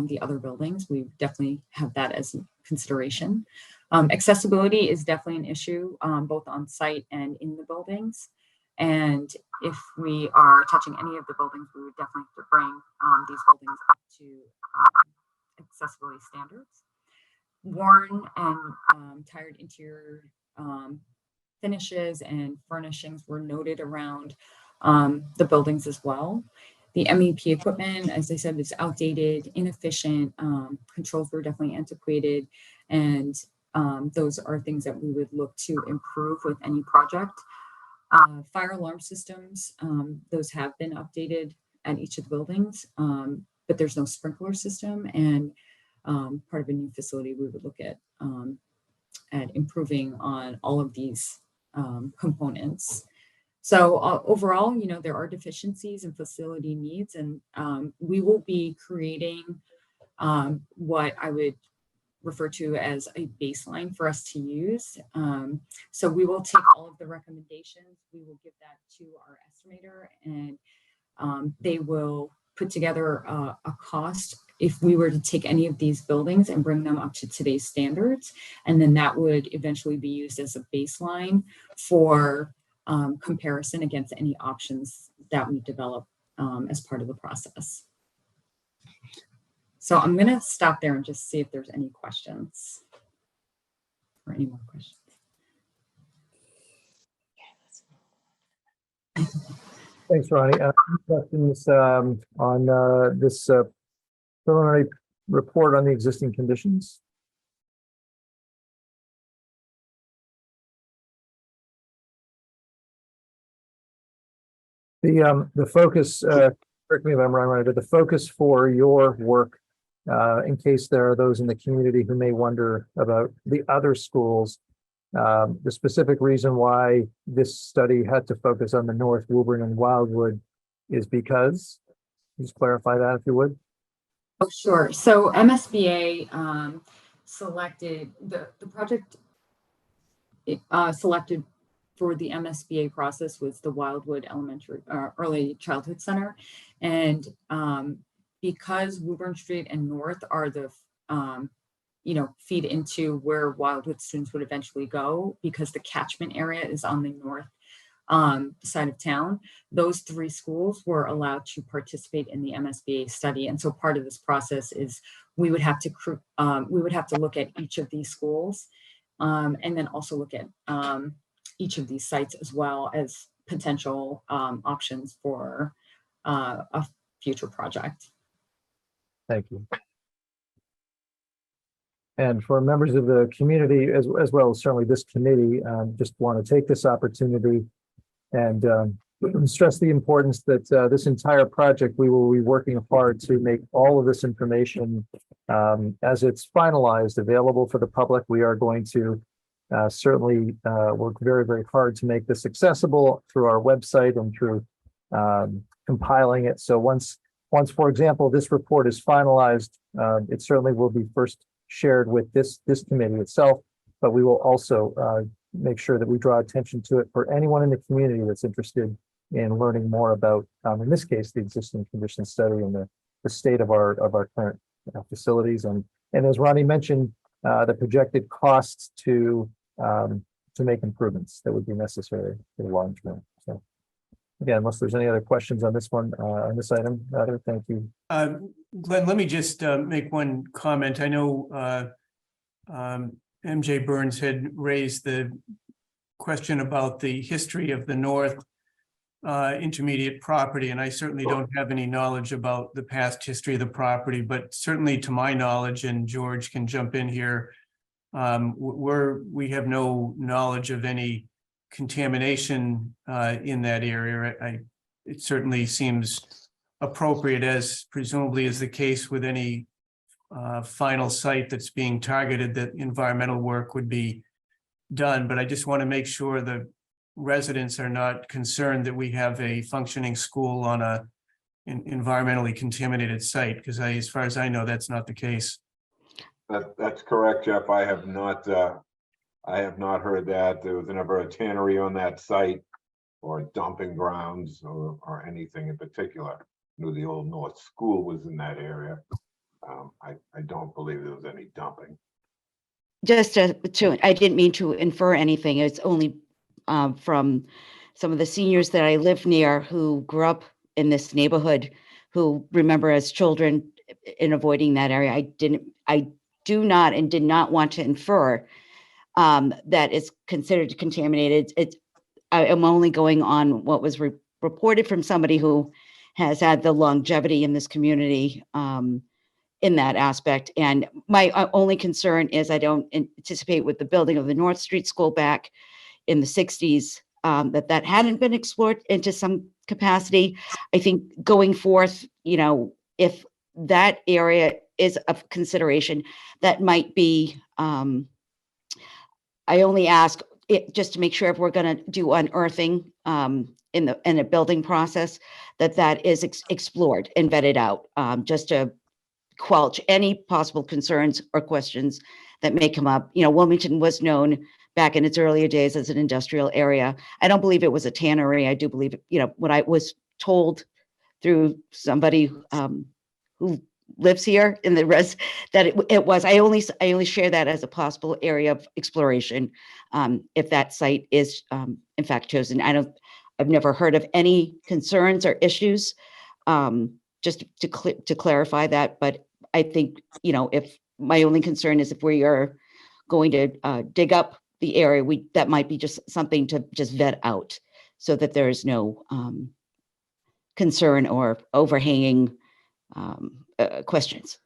the other buildings, we definitely have that as a consideration. Accessibility is definitely an issue, both on site and in the buildings. And if we are touching any of the buildings, we would definitely have to bring these buildings up to accessibility standards. Worn and tired interior finishes and furnishings were noted around the buildings as well. The MEP equipment, as I said, is outdated, inefficient, controls were definitely antiquated, and those are things that we would look to improve with any project. Fire alarm systems, those have been updated at each of the buildings, but there's no sprinkler system, and part of a new facility we would look at improving on all of these components. So overall, you know, there are deficiencies and facility needs, and we will be creating what I would refer to as a baseline for us to use. So we will take all of the recommendations, we will give that to our estimator, and they will put together a cost if we were to take any of these buildings and bring them up to today's standards. And then that would eventually be used as a baseline for comparison against any options that we develop as part of the process. So I'm going to stop there and just see if there's any questions or any more questions. Thanks, Ronnie. Questions on this preliminary report on the existing conditions? The focus, correct me if I'm wrong, right, but the focus for your work, in case there are those in the community who may wonder about the other schools, the specific reason why this study had to focus on the North, Woburn, and Wildwood is because, just clarify that if you would. Oh, sure. So MSBA selected the project selected for the MSBA process was the Wildwood Elementary Early Childhood Center. And because Woburn Street and North are the, you know, feed into where Wildwood students would eventually go, because the catchment area is on the north side of town, those three schools were allowed to participate in the MSBA study. And so part of this process is we would have to look at each of these schools and then also look at each of these sites as well as potential options for a future project. Thank you. And for members of the community, as well as certainly this committee, just want to take this opportunity and stress the importance that this entire project, we will be working hard to make all of this information as it's finalized available for the public. We are going to certainly work very, very hard to make this accessible through our website and through compiling it. So once, for example, this report is finalized, it certainly will be first shared with this committee itself, but we will also make sure that we draw attention to it for anyone in the community that's interested in learning more about, in this case, the existing condition study and the state of our current facilities. And as Ronnie mentioned, the projected costs to make improvements that would be necessary for the long term. So again, unless there's any other questions on this one, on this item, rather, thank you. Glenn, let me just make one comment. I know MJ Burns had raised the question about the history of the North intermediate property, and I certainly don't have any knowledge about the past history of the property, but certainly to my knowledge, and George can jump in here, we have no knowledge of any contamination in that area. It certainly seems appropriate, as presumably is the case with any final site that's being targeted, that environmental work would be done. But I just want to make sure the residents are not concerned that we have a functioning school on a environmentally contaminated site, because as far as I know, that's not the case. That's correct, Jeff. I have not heard that. There was never a tannery on that site or dumping grounds or anything in particular. I knew the Old North School was in that area. I don't believe there was any dumping. Just I didn't mean to infer anything. It's only from some of the seniors that I live near who grew up in this neighborhood, who remember as children in avoiding that area. I do not and did not want to infer that it's considered contaminated. I am only going on what was reported from somebody who has had the longevity in this community in that aspect. And my only concern is I don't anticipate with the building of the North Street School back in the 60s that hadn't been explored into some capacity. I think going forth, if that area is of consideration, that might be, I only ask it just to make sure if we're going to do unearthing in a building process, that is explored and vetted out, just to quelch any possible concerns or questions that may come up. Wilmington was known back in its earlier days as an industrial area. I don't believe it was a tannery. I do believe, what I was told through somebody who lives here in the that it was. I only share that as a possible area of exploration if that site is in fact chosen. I've never heard of any concerns or issues. Just to clarify that, but I think, if my only concern is if we are going to dig up the area, that might be just something to just vet out so that there is no concern or overhanging questions.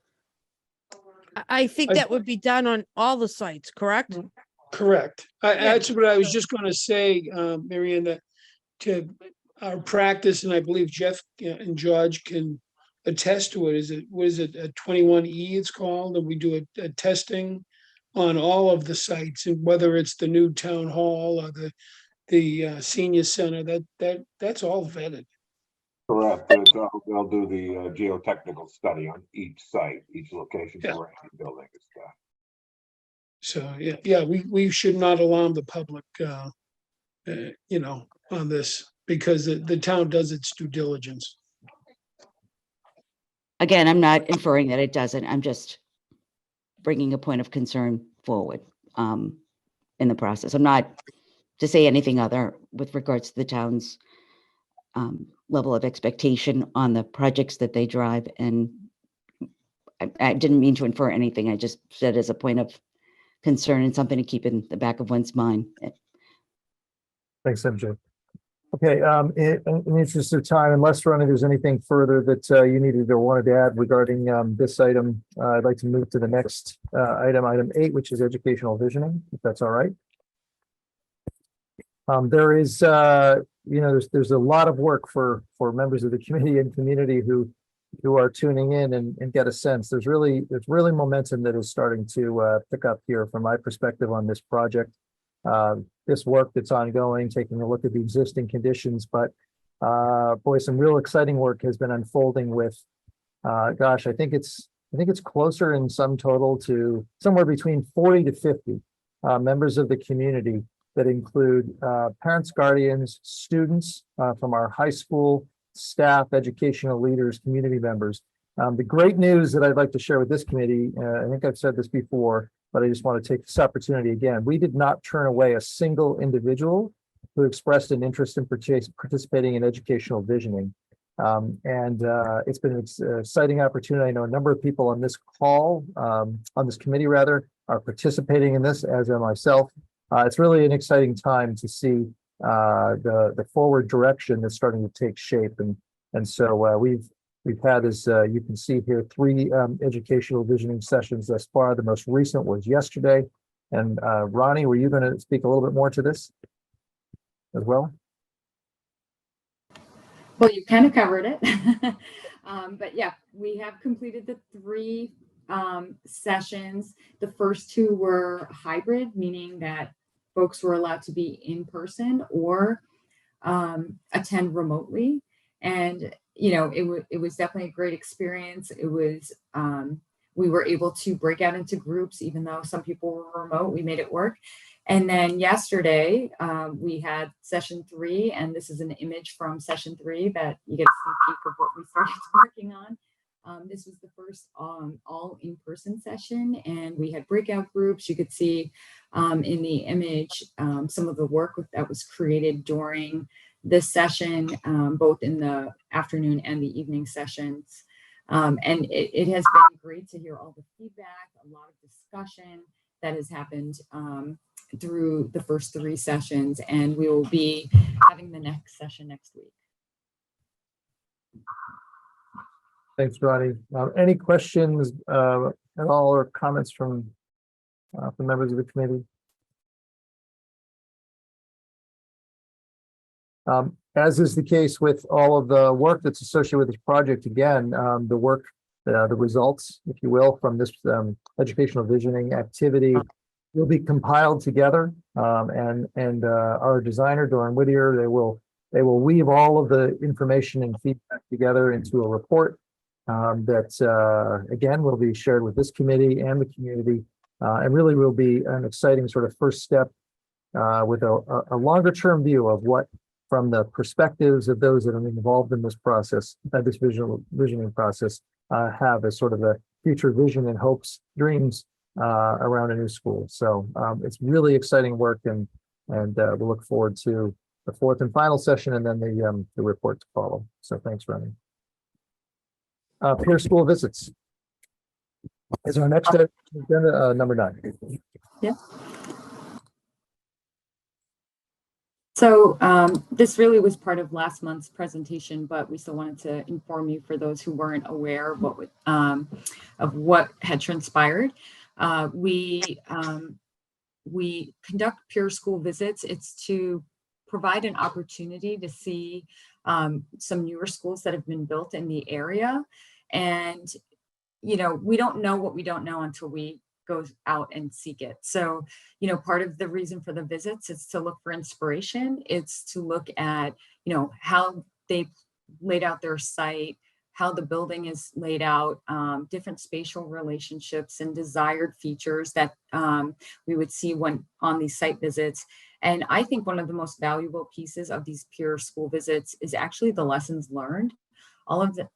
I think that would be done on all the sites, correct? Correct. That's what I was just going to say, Marianne, that to our practice, and I believe Jeff and George can attest to it. What is it, a 21E it's called, and we do a testing on all of the sites, and whether it's the new town hall or the senior center, that's all vetted. Correct. They'll do the geotechnical study on each site, each location where any building is done. So we should not alarm the public, on this, because the town does its due diligence. Again, I'm not inferring that it doesn't. I'm just bringing a point of concern forward in the process. I'm not to say anything other with regards to the town's level of expectation on the projects that they drive. And I didn't mean to infer anything. I just said as a point of concern and something to keep in the back of one's mind. Thanks, MJ. Okay, in the interest of time, unless Ronnie, there's anything further that you needed or wanted to add regarding this item, I'd like to move to the next item 8, which is educational visioning, if that's all right. There is, there's a lot of work for members of the committee and community who are tuning in and get a sense. There's really momentum that is starting to pick up here from my perspective on this project. This work that's ongoing, taking a look at the existing conditions, but boy, some real exciting work has been unfolding with, I think it's closer in sum total to somewhere between 40 to 50 members of the community that include parents, guardians, students from our high school, staff, educational leaders, community members. The great news that I'd like to share with this committee, I think I've said this before, but I just want to take this opportunity again. We did not turn away a single individual who expressed an interest in participating in educational visioning. It's been an exciting opportunity. I know a number of people on this call, on this committee rather, are participating in this, as am myself. It's really an exciting time to see the forward direction that's starting to take shape. And so we've had, as you can see here, 3 educational visioning sessions thus far. The most recent was yesterday. And Ronnie, were you going to speak a little bit more to this? as well? Well, you kind of covered it. But yeah, we have completed the 3 sessions. The first 2 were hybrid, meaning that folks were allowed to be in person or attend remotely. And, you know, it was definitely a great experience. It was, we were able to break out into groups, even though some people were remote, we made it work. And then yesterday, we had session 3, and this is an image from session 3 that you get a sneak peek of what we started working on. This was the first all in-person session, and we had breakout groups. You could see in the image some of the work that was created during this session, both in the afternoon and the evening sessions. And it has been great to hear all the feedback, a lot of discussion that has happened through the first 3 sessions, and we will be having the next session next week. Thanks, Roddy. Any questions at all or comments from members of the committee? As is the case with all of the work that's associated with this project, again, the work, the results, if you will, from this educational visioning activity will be compiled together, and our designer, Doran Whittier, they will weave all of the information and feedback together into a report that, again, will be shared with this committee and the community, and really will be an exciting sort of first step with a longer term view of what, from the perspectives of those that are involved in this process, this visioning process, have as sort of a future vision and hopes, dreams around a new school. So it's really exciting work, and we look forward to the 4th and final session, and then the report to follow. So thanks, Ronnie. Peer school visits is our next agenda, number 9. Yeah. So this really was part of last month's presentation, but we still wanted to inform you, for those who weren't aware of what had transpired. We conduct peer school visits. It's to provide an opportunity to see some newer schools that have been built in the area. And, you know, we don't know what we don't know until we go out and seek it. So, you know, part of the reason for the visits is to look for inspiration. It's to look at, you know, how they laid out their site, how the building is laid out, different spatial relationships and desired features that we would see when on these site visits. And I think one of the most valuable pieces of these peer school visits is actually the lessons learned. All of the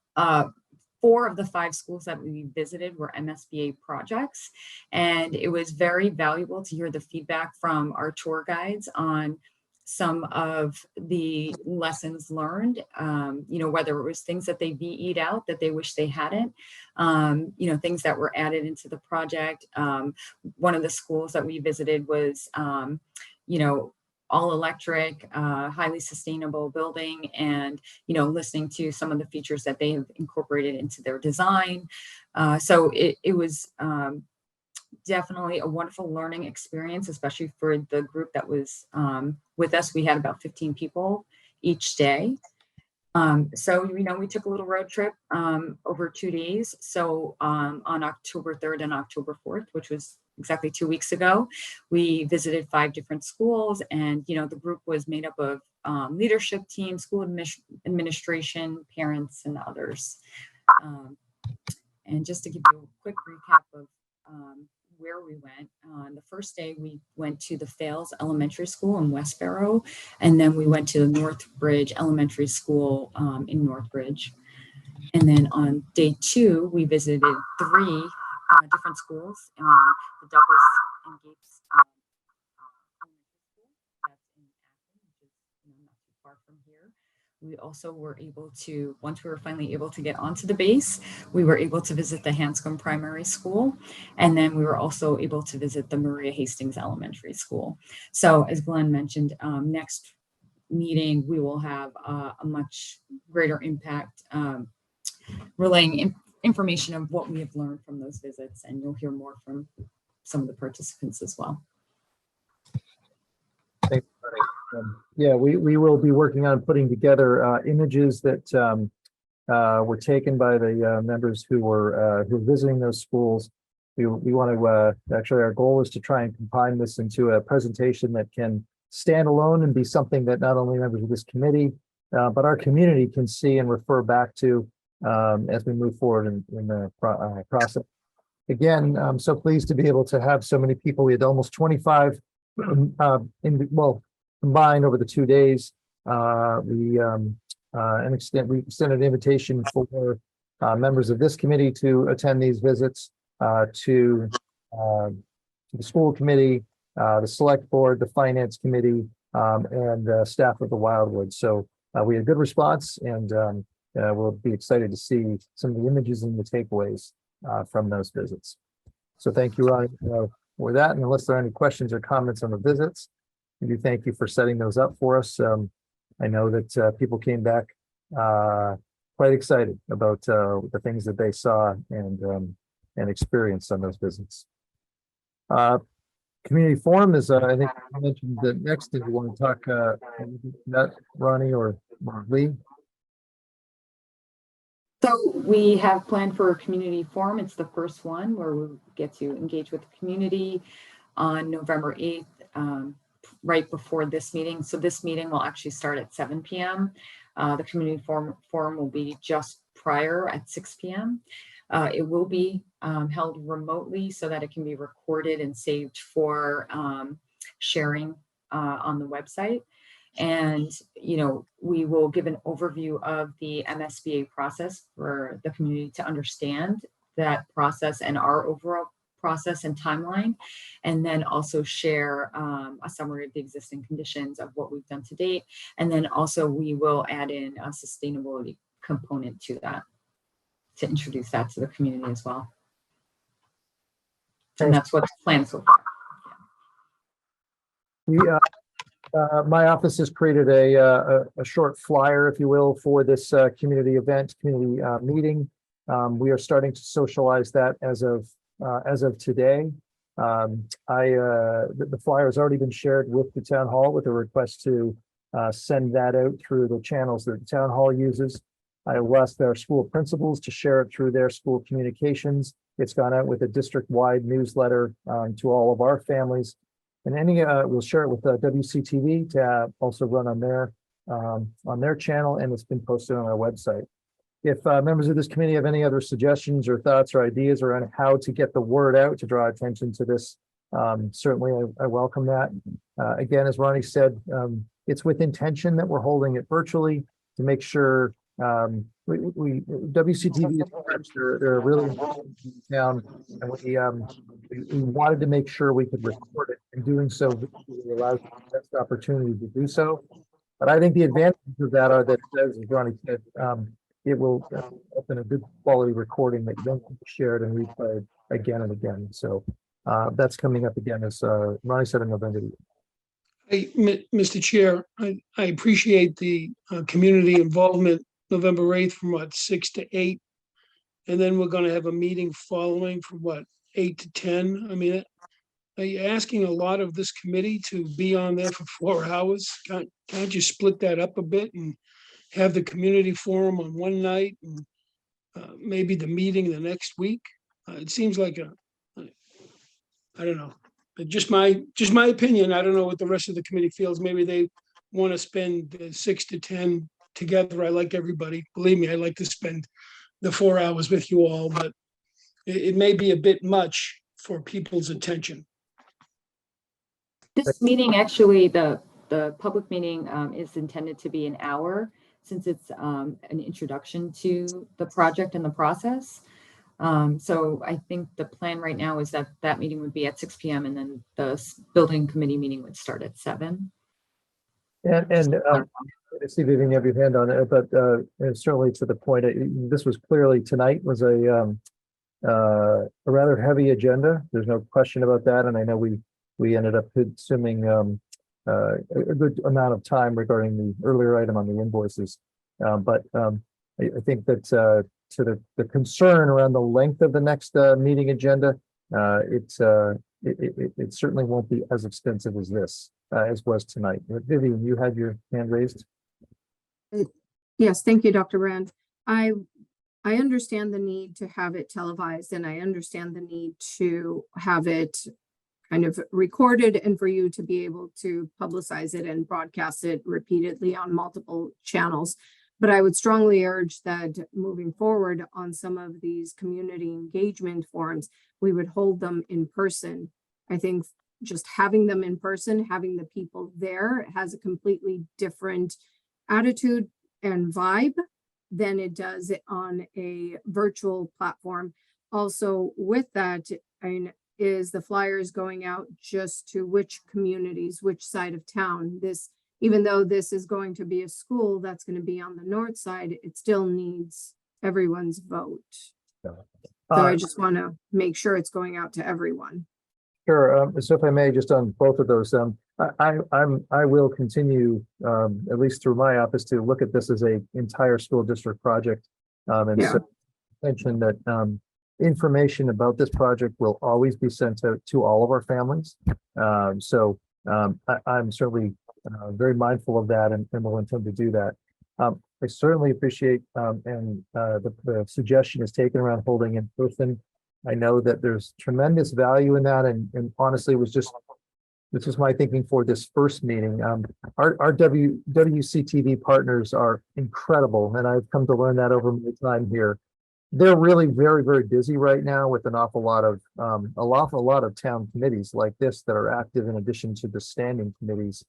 4 of the 5 schools that we visited were MSBA projects, and it was very valuable to hear the feedback from our tour guides on some of the lessons learned, you know, whether it was things that they VE'd out that they wish they hadn't, you know, things that were added into the project. One of the schools that we visited was, you know, all electric, highly sustainable building, and, you know, listening to some of the features that they have incorporated into their design. So it was definitely a wonderful learning experience, especially for the group that was with us. We had about 15 people each day. So, you know, we took a little road trip over 2 days. So on October 3rd and October 4th, which was exactly 2 weeks ago, we visited 5 different schools, and, you know, the group was made up of leadership team, school administration, parents, and others. And just to give you a quick recap of where we went, on the first day, we went to the Fales Elementary School in West Barrow, and then we went to the Northbridge Elementary School in Northbridge. And then on day 2, we visited 3 different schools, the Douglas and Gates Elementary School, that's in Acton, which is, you know, not too far from here. We also were able to, once we were finally able to get onto the base, we were able to visit the Hanscom Primary School, and then we were also able to visit the Maria Hastings Elementary School. So as Glenn mentioned, next meeting, we will have a much greater impact relaying information of what we have learned from those visits, and you'll hear more from some of the participants as well. Thanks, Yeah, we will be working on putting together images that were taken by the members who were visiting those schools. We want to actually, our goal is to try and combine this into a presentation that can stand alone and be something that not only members of this committee, but our community can see and refer back to as we move forward in the process. Again, I'm so pleased to be able to have so many people. We had almost 25 combined over the 2 days. We extended an invitation for members of this committee to attend these visits, to the school committee, the select board, the finance committee, and staff of the Wildwood. So we had a good response, and we'll be excited to see some of the images and the takeaways from those visits. So thank you, Ronnie, for that. And unless there are any questions or comments on the visits, we do thank you for setting those up for us. I know that people came back quite excited about the things that they saw and experienced on those visits. Community forum is, I think I mentioned that next, if you want to talk that Ronnie or Lee. So we have planned for a community forum. It's the first one where we get to engage with the community on November 8th, right before this meeting. So this meeting will actually start at 7 p.m. The community forum will be just prior at 6 p.m. It will be held remotely so that it can be recorded and saved for sharing on the website. And, you know, we will give an overview of the MSBA process for the community to understand that process and our overall process and timeline, and then also share a summary of the existing conditions of what we've done to date. And then also we will add in a sustainability component to that, to introduce that to the community as well. And that's what's planned so far. My office has created a short flyer, if you will, for this community event, community meeting. We are starting to socialize that as of today. The flyer has already been shared with the town hall with a request to send that out through the channels that the town hall uses. I will ask our school principals to share it through their school communications. It's gone out with a district-wide newsletter to all of our families. And we'll share it with WCTV to also run on their channel, and it's been posted on our website. If members of this committee have any other suggestions or thoughts or ideas around how to get the word out to draw attention to this, certainly I welcome that. Again, as Ronnie said, it's with intention that we're holding it virtually to make sure WCTV, they're really important in town, and we wanted to make sure we could record it, and doing so really allows the best opportunity to do so. But I think the advantages of that are that, as Ronnie said, it will open a good quality recording that then can be shared and replayed again and again. So that's coming up again, as Ronnie said, in November. Hey, Mr. Chair, I appreciate the community involvement November 8th from 6 to 8. And then we're going to have a meeting following from 8 to 10. I mean, are you asking a lot of this committee to be on there for 4 hours? Can't you split that up a bit and have the community forum on one night and maybe the meeting the next week? It seems like I don't know. Just my opinion. I don't know what the rest of the committee feels. Maybe they want to spend 6 to 10 together. I like everybody. Believe me, I like to spend the 4 hours with you all, but it may be a bit much for people's attention. This meeting, actually, the public meeting is intended to be an hour, since it's an introduction to the project and the process. So I think the plan right now is that meeting would be at 6 p.m. and then the building committee meeting would start at 7. And I see Vivian, you have your hand on it, but certainly to the point, this was clearly tonight was a rather heavy agenda. There's no question about that. And I know we ended up consuming a good amount of time regarding the earlier item on the invoices. But I think that to the concern around the length of the next meeting agenda, it certainly won't be as extensive as this. as was tonight. Vivian, you had your hand raised. Yes, thank you, Dr. Rand. I understand the need to have it televised, and I understand the need to have it kind of recorded and for you to be able to publicize it and broadcast it repeatedly on multiple channels. But I would strongly urge that moving forward on some of these community engagement forums, we would hold them in person. I think just having them in person, having the people there has a completely different attitude and vibe than it does on a virtual platform. Also with that, is the flyers going out just to which communities, which side of town? This, even though this is going to be a school that's going to be on the north side, it still needs everyone's vote. So I just want to make sure it's going out to everyone. Sure. So if I may, just on both of those, I will continue, at least through my office, to look at this as a entire school district project. And Yeah. so mention that information about this project will always be sent out to all of our families. I'm certainly very mindful of that and will intend to do that. I certainly appreciate the suggestion is taken around holding in person. I know that there's tremendous value in that, and honestly, this is my thinking for this first meeting. Our WCTV partners are incredible, and I've come to learn that over my time here. They're really very, very busy right now with an awful lot of town committees like this that are active in addition to the standing committees.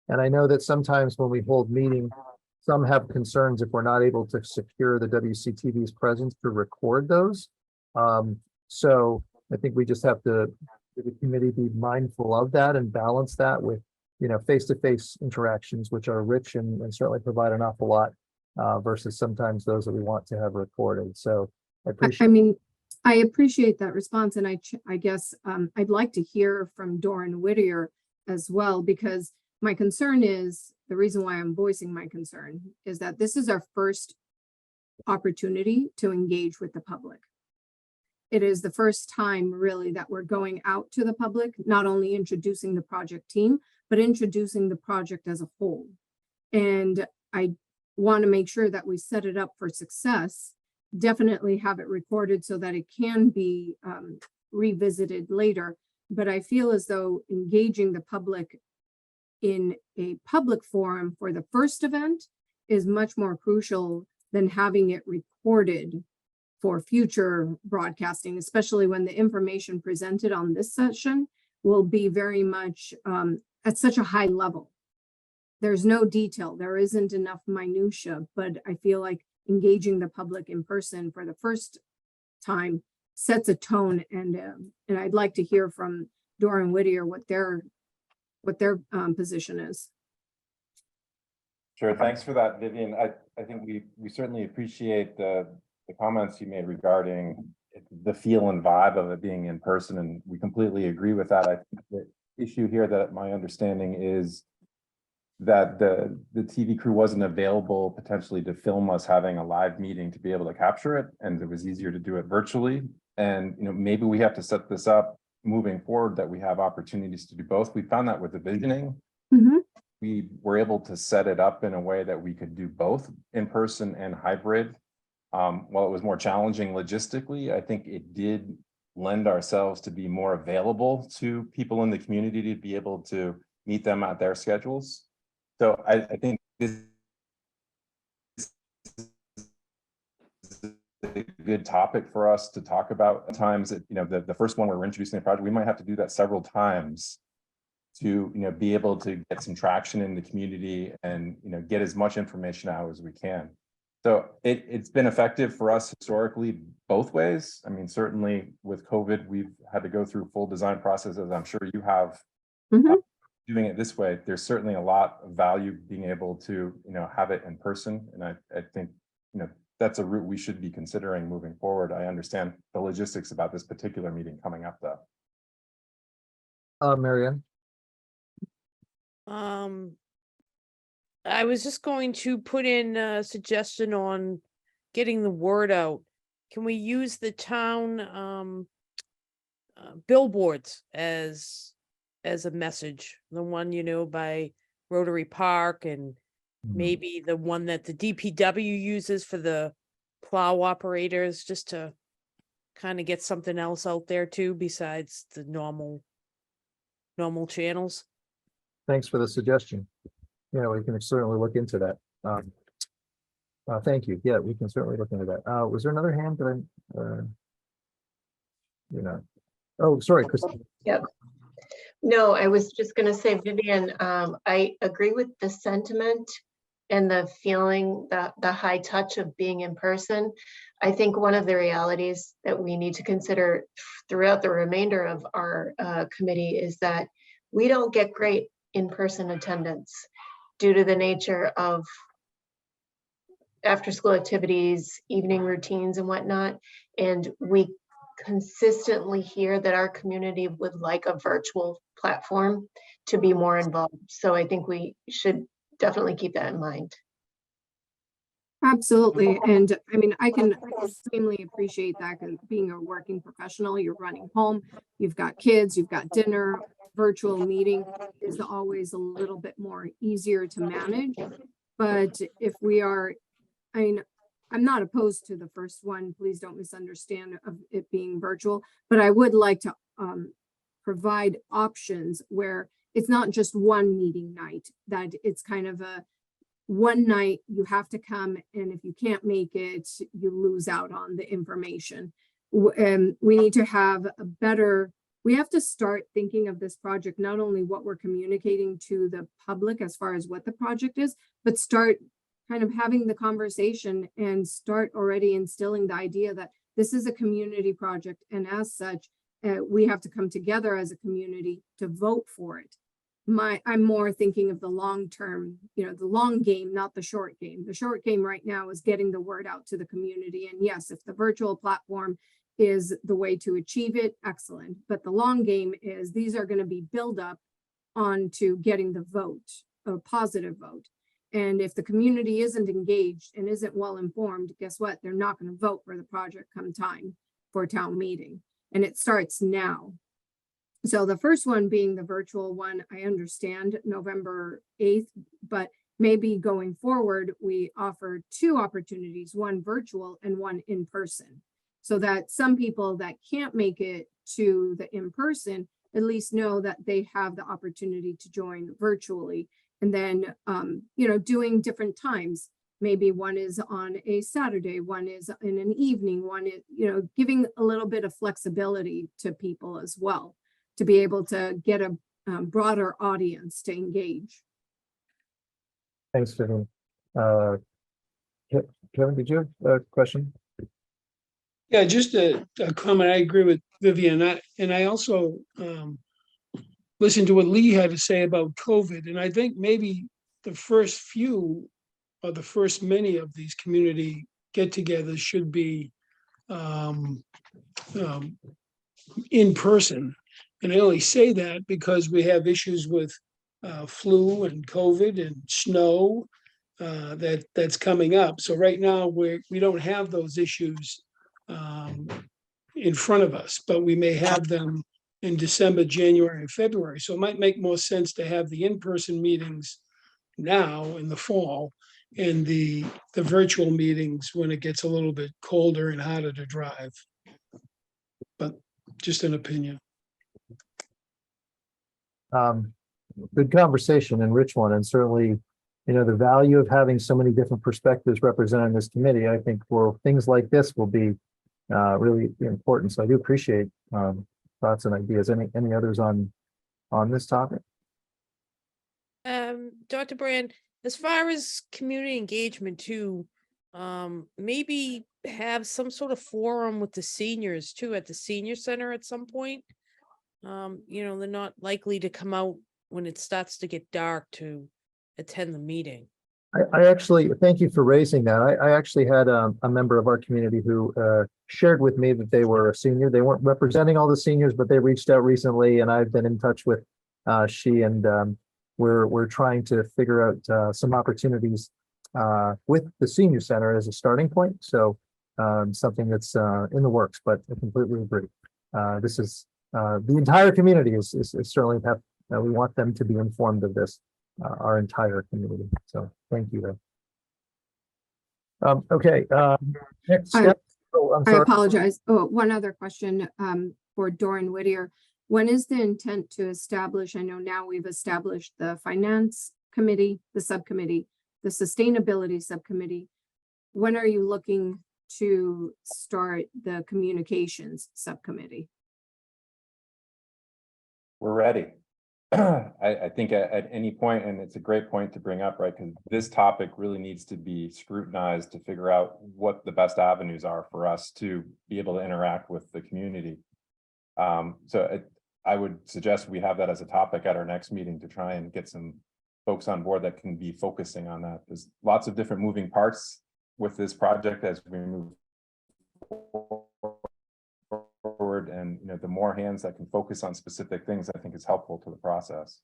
And I know that sometimes when we hold meetings, some have concerns if we're not able to secure the WCTV's presence to record those. So I think we just have to, the committee, be mindful of that and balance that with, face-to-face interactions, which are rich and certainly provide an awful lot versus sometimes those that we want to have recorded. So I appreciate. I appreciate that response, and I guess I'd like to hear from Doran Whittier as well, because my concern is, the reason why I'm voicing my concern is that this is our first opportunity to engage with the public. It is the first time really that we're going out to the public, not only introducing the project team, but introducing the project as a whole. And I want to make sure that we set it up for success, definitely have it recorded so that it can be revisited later. But I feel as though engaging the public in a public forum for the first event is much more crucial than having it recorded for future broadcasting, especially when the information presented on this session will be very much at such a high level. There's no detail, there isn't enough minutia, but I feel like engaging the public in person for the first time sets a tone, and I'd like to hear from Doran Whittier what their position is. Sure, thanks for that, Vivian. I think we certainly appreciate the comments you made regarding the feel and vibe of it being in person, and we completely agree with that. I think the issue here, that my understanding is that the TV crew wasn't available potentially to film us having a live meeting to be able to capture it, and it was easier to do it virtually. And maybe we have to set this up moving forward, that we have opportunities to do both. We found that with the visioning. Mm-hmm. We were able to set it up in a way that we could do both in person and hybrid. While it was more challenging logistically, I think it did lend ourselves to be more available to people in the community to be able to meet them at their schedules. So I think this is a good topic for us to talk about. At times that, the first one where we're introducing the project, we might have to do that several times to, be able to get some traction in the community and, get as much information out as we can. So it's been effective for us historically both ways. I mean, certainly with COVID, we've had to go through full design processes. I'm sure you have. Doing it this way, there's certainly a lot of value being able to, have it in person. And I think, that's a route we should be considering moving forward. I understand the logistics about this particular meeting coming up though. Marianne? I was just going to put in a suggestion on getting the word out. Can we use the town billboards as as a message. The one, by Rotary Park, and maybe the one that the DPW uses for the plow operators, just to kind of get something else out there too, besides the normal channels. Thanks for the suggestion. Yeah, we can certainly look into that. Thank you. Yeah, we can certainly look into that. Was there another hand that oh, sorry, Chris. Yep. No, I was just gonna say, Vivian, I agree with the sentiment and the feeling that the high touch of being in person. I think one of the realities that we need to consider throughout the remainder of our committee is that we don't get great in-person attendance due to the nature of after-school activities, evening routines and whatnot. And we consistently hear that our community would like a virtual platform to be more involved. So I think we should definitely keep that in mind. Absolutely. And I mean, I can extremely appreciate that, because being a working professional, you're running home, you've got kids, you've got dinner, virtual meeting is always a little bit more easier to manage. But if we are, I mean, I'm not opposed to the first one, please don't misunderstand, of it being virtual, but I would like to provide options where it's not just one meeting night, that it's kind of a one night you have to come, and if you can't make it, you lose out on the information. We need to have a better, we have to start thinking of this project, not only what we're communicating to the public as far as what the project is, but start kind of having the conversation and start already instilling the idea that this is a community project, and as such, we have to come together as a community to vote for it. I'm more thinking of the long term, the long game, not the short game. The short game right now is getting the word out to the community. And yes, if the virtual platform is the way to achieve it, excellent. But the long game is these are going to be build up onto getting the vote, a positive vote. And if the community isn't engaged and isn't well informed, guess what? They're not going to vote for the project come time for town meeting. And it starts now. So the first one being the virtual one, I understand November 8th, but maybe going forward, we offer two opportunities, one virtual and one in person, so that some people that can't make it to the in-person at least know that they have the opportunity to join virtually. And then, doing different times. Maybe one is on a Saturday, one is in an evening, one is, giving a little bit of flexibility to people as well, to be able to get a broader audience to engage. Thanks, Vivian. Kevin, did you have a question? Yeah, just a comment. I agree with Vivian. I also listened to what Lee had to say about COVID. And I think maybe the first few or the first many of these community get-togethers should be in person. And I only say that because we have issues with flu and COVID and snow that's coming up. So right now we don't have those issues in front of us, but we may have them in December, January, and February. So it might make more sense to have the in-person meetings now in the fall and the virtual meetings when it gets a little bit colder and harder to drive. But just an opinion. Good conversation and rich one, and certainly, the value of having so many different perspectives represented in this committee, I think for things like this will be really important. So I do appreciate thoughts and ideas. Any others on this topic? Dr. Brand, as far as community engagement too, maybe have some sort of forum with the seniors too at the senior center at some point. They're not likely to come out when it starts to get dark to attend the meeting. I actually, thank you for raising that. I actually had a member of our community who shared with me that they were a senior. They weren't representing all the seniors, but they reached out recently, and I've been in touch with she, and we're trying to figure out some opportunities with the senior center as a starting point. So something that's in the works, but I completely agree. This is the entire community is certainly we want them to be informed of this, our entire community. So thank you. Okay, next step. Oh, I'm I sorry. apologize. Oh, one other question for Doran Whittier. When is the intent to establish, I know now we've established the finance committee, the subcommittee, the sustainability subcommittee. When are you looking to start the communications subcommittee? We're ready. I think at any point, and it's a great point to bring up, right? Because this topic really needs to be scrutinized to figure out what the best avenues are for us to be able to interact with the community. I would suggest we have that as a topic at our next meeting to try and get some folks on board that can be focusing on that. There's lots of different moving parts with this project as we move forward, and the more hands that can focus on specific things, I think is helpful to the process.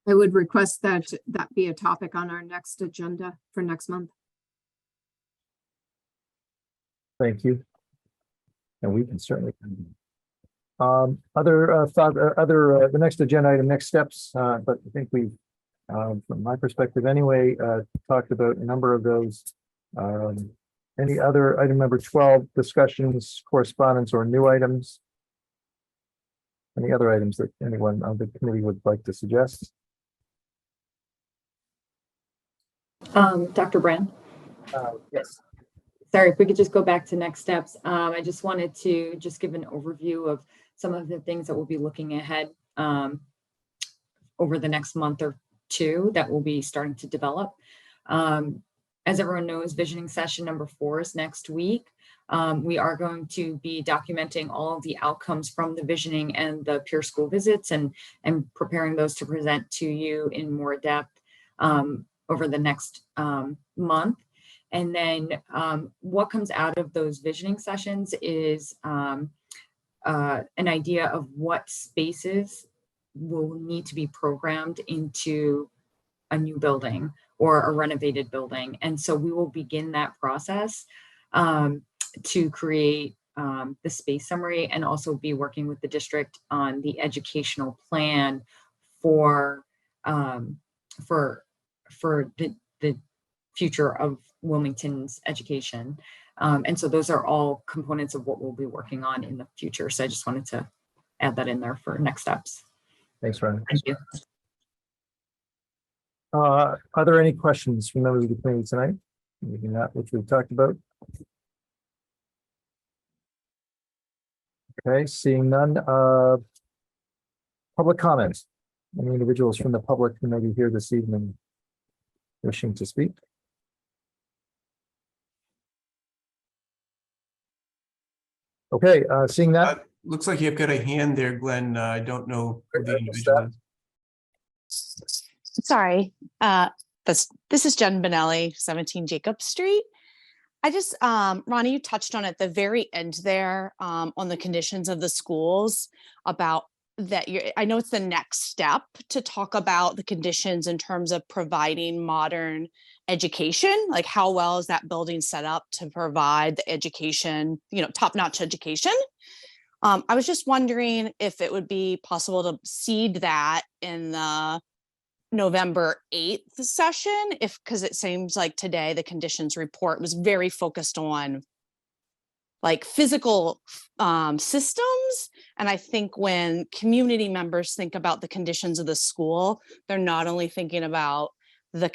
I would request that that be a topic on our next agenda for next month. Thank you. And we can certainly. The next agenda item, next steps, but I think we've, from my perspective anyway, talked about a number of those. Any other item number 12, discussions, correspondence, or new items? Any other items that anyone on the committee would like to suggest? Dr. Brand? Yes. Sorry, if we could just go back to next steps. I just wanted to just give an overview of some of the things that we'll be looking ahead over the next month or two that we'll be starting to develop. As everyone knows, visioning session number 4 is next week. We are going to be documenting all of the outcomes from the visioning and the peer school visits and preparing those to present to you in more depth over the next month. And then what comes out of those visioning sessions is an idea of what spaces will need to be programmed into a new building or a renovated building. And so we will begin that process to create the space summary and also be working with the district on the educational plan for the future of Wilmington's education. And so those are all components of what we'll be working on in the future. So I just wanted to add that in there for next steps. Thanks, Ryan. Thank you. Are there any questions from members of the committee tonight? Maybe not, which we've talked about. Okay, seeing none. Public comments. Any individuals from the public who may be here this evening wishing to speak? Okay, seeing that. Looks like you've got a hand there, Glenn. I don't know who the individual is. Sorry, this is Jen Benelli, 17 Jacob Street. I just, Ronnie, you touched on at the very end there on the conditions of the schools about that. I know it's the next step to talk about the conditions in terms of providing modern education, like how well is that building set up to provide the education, top-notch education. I was just wondering if it would be possible to seed that in the November 8th session, because it seems like today the conditions report was very focused on like physical systems. And I think when community members think about the conditions of the school, they're not only thinking about the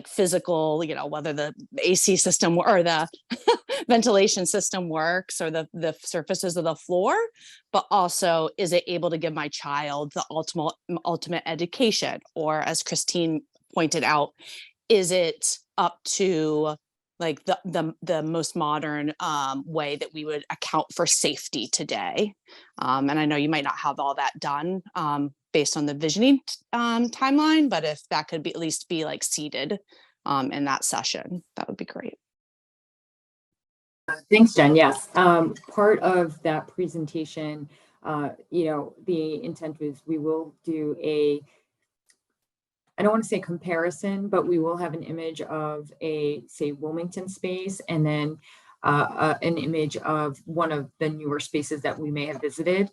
physical, whether the AC system or the ventilation system works or the surfaces of the floor, but also, is it able to give my child the ultimate education? Or as Christine pointed out, is it up to like the most modern way that we would account for safety today? And I know you might not have all that done based on the visioning timeline, but if that could be at least be like seated in that session, that would be great. Thanks, Jen. Yes, part of that presentation, the intent was we will do I don't want to say comparison, but we will have an image of say Wilmington space, and then an image of one of the newer spaces that we may have visited,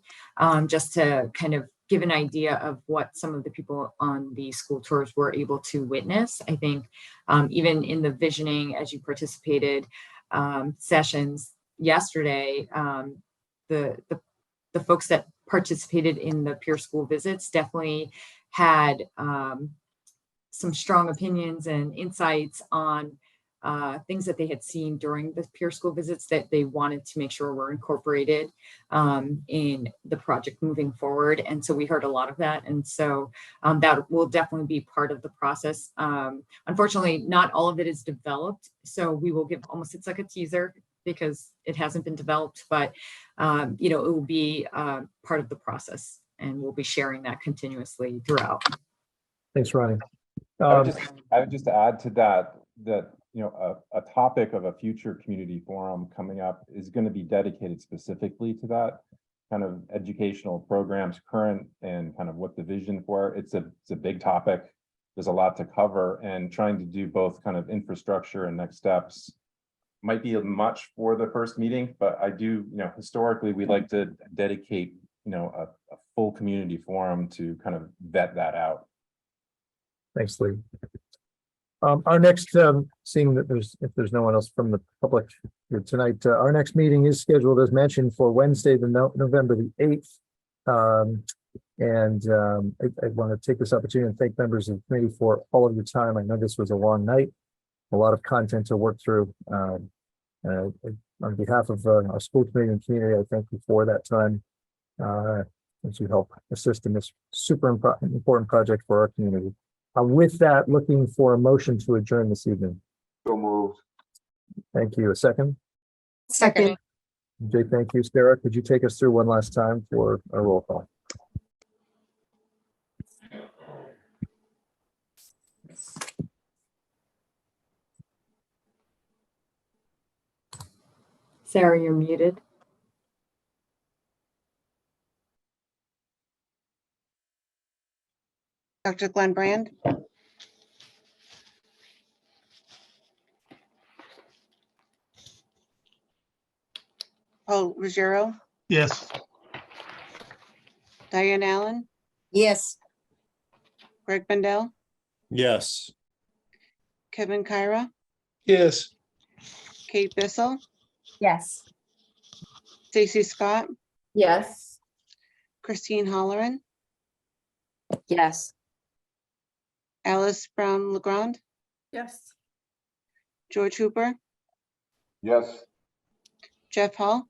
just to kind of give an idea of what some of the people on the school tours were able to witness. I think even in the visioning, as you participated sessions yesterday, the folks that participated in the peer school visits definitely had some strong opinions and insights on things that they had seen during the peer school visits that they wanted to make sure were incorporated in the project moving forward. And so we heard a lot of that. And so that will definitely be part of the process. Unfortunately, not all of it is developed. So we will give almost, it's like a teaser because it hasn't been developed, but you know, it will be part of the process, and we'll be sharing that continuously throughout. Thanks, Ronnie. I would just add to that, you know, a topic of a future community forum coming up is going to be dedicated specifically to that kind of educational programs, current and kind of what the vision for. It's a big topic. There's a lot to cover, and trying to do both kind of infrastructure and next steps might be much for the first meeting, but I do, you know, historically, we like to dedicate, you know, a full community forum to kind of vet that out. Thanks, Lee. Our next, seeing that if there's no one else from the public here tonight, our next meeting is scheduled as mentioned for Wednesday, November the 8th. I want to take this opportunity and thank members of the committee for all of your time. I know this was a long night, a lot of content to work through. On behalf of our school committee and community, I thank you for that time as you help assist in this super important project for our community. With that, looking for a motion to adjourn this evening. So moved. Thank you. A second? Second. Jay, thank you. Sarah, could you take us through one last time for a roll call? Sarah, you're muted. Dr. Glenn Brand. Paul Ruggiero. Yes. Diane Allen. Yes. Greg Bendel. Yes. Kevin Kyra. Yes. Kate Bissell. Yes. Stacy Scott. Yes. Christine Holleran. Yes. Alice Brown Legrand. Yes. George Hooper. Yes. Jeff Hall.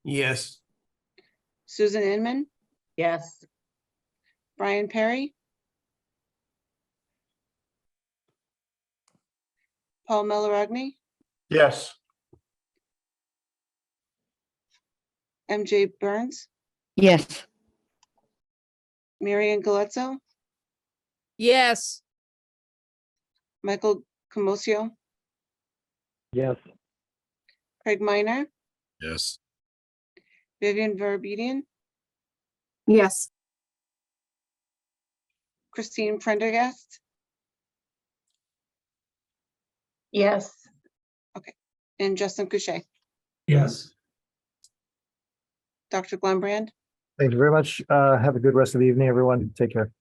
Yes. Susan Inman. Yes. Brian Perry. Paul Melaragni. Yes. MJ Burns. Yes. Marian Galezzo. Yes. Michael Comosio. Yes. Craig Minor. Yes. Vivian Verabedian. Yes. Christine Prendergast. Yes. And Justin Couchet. Yes. Dr. Glenn Brand. Thank you very much. Have a good rest of the evening, everyone. Take care.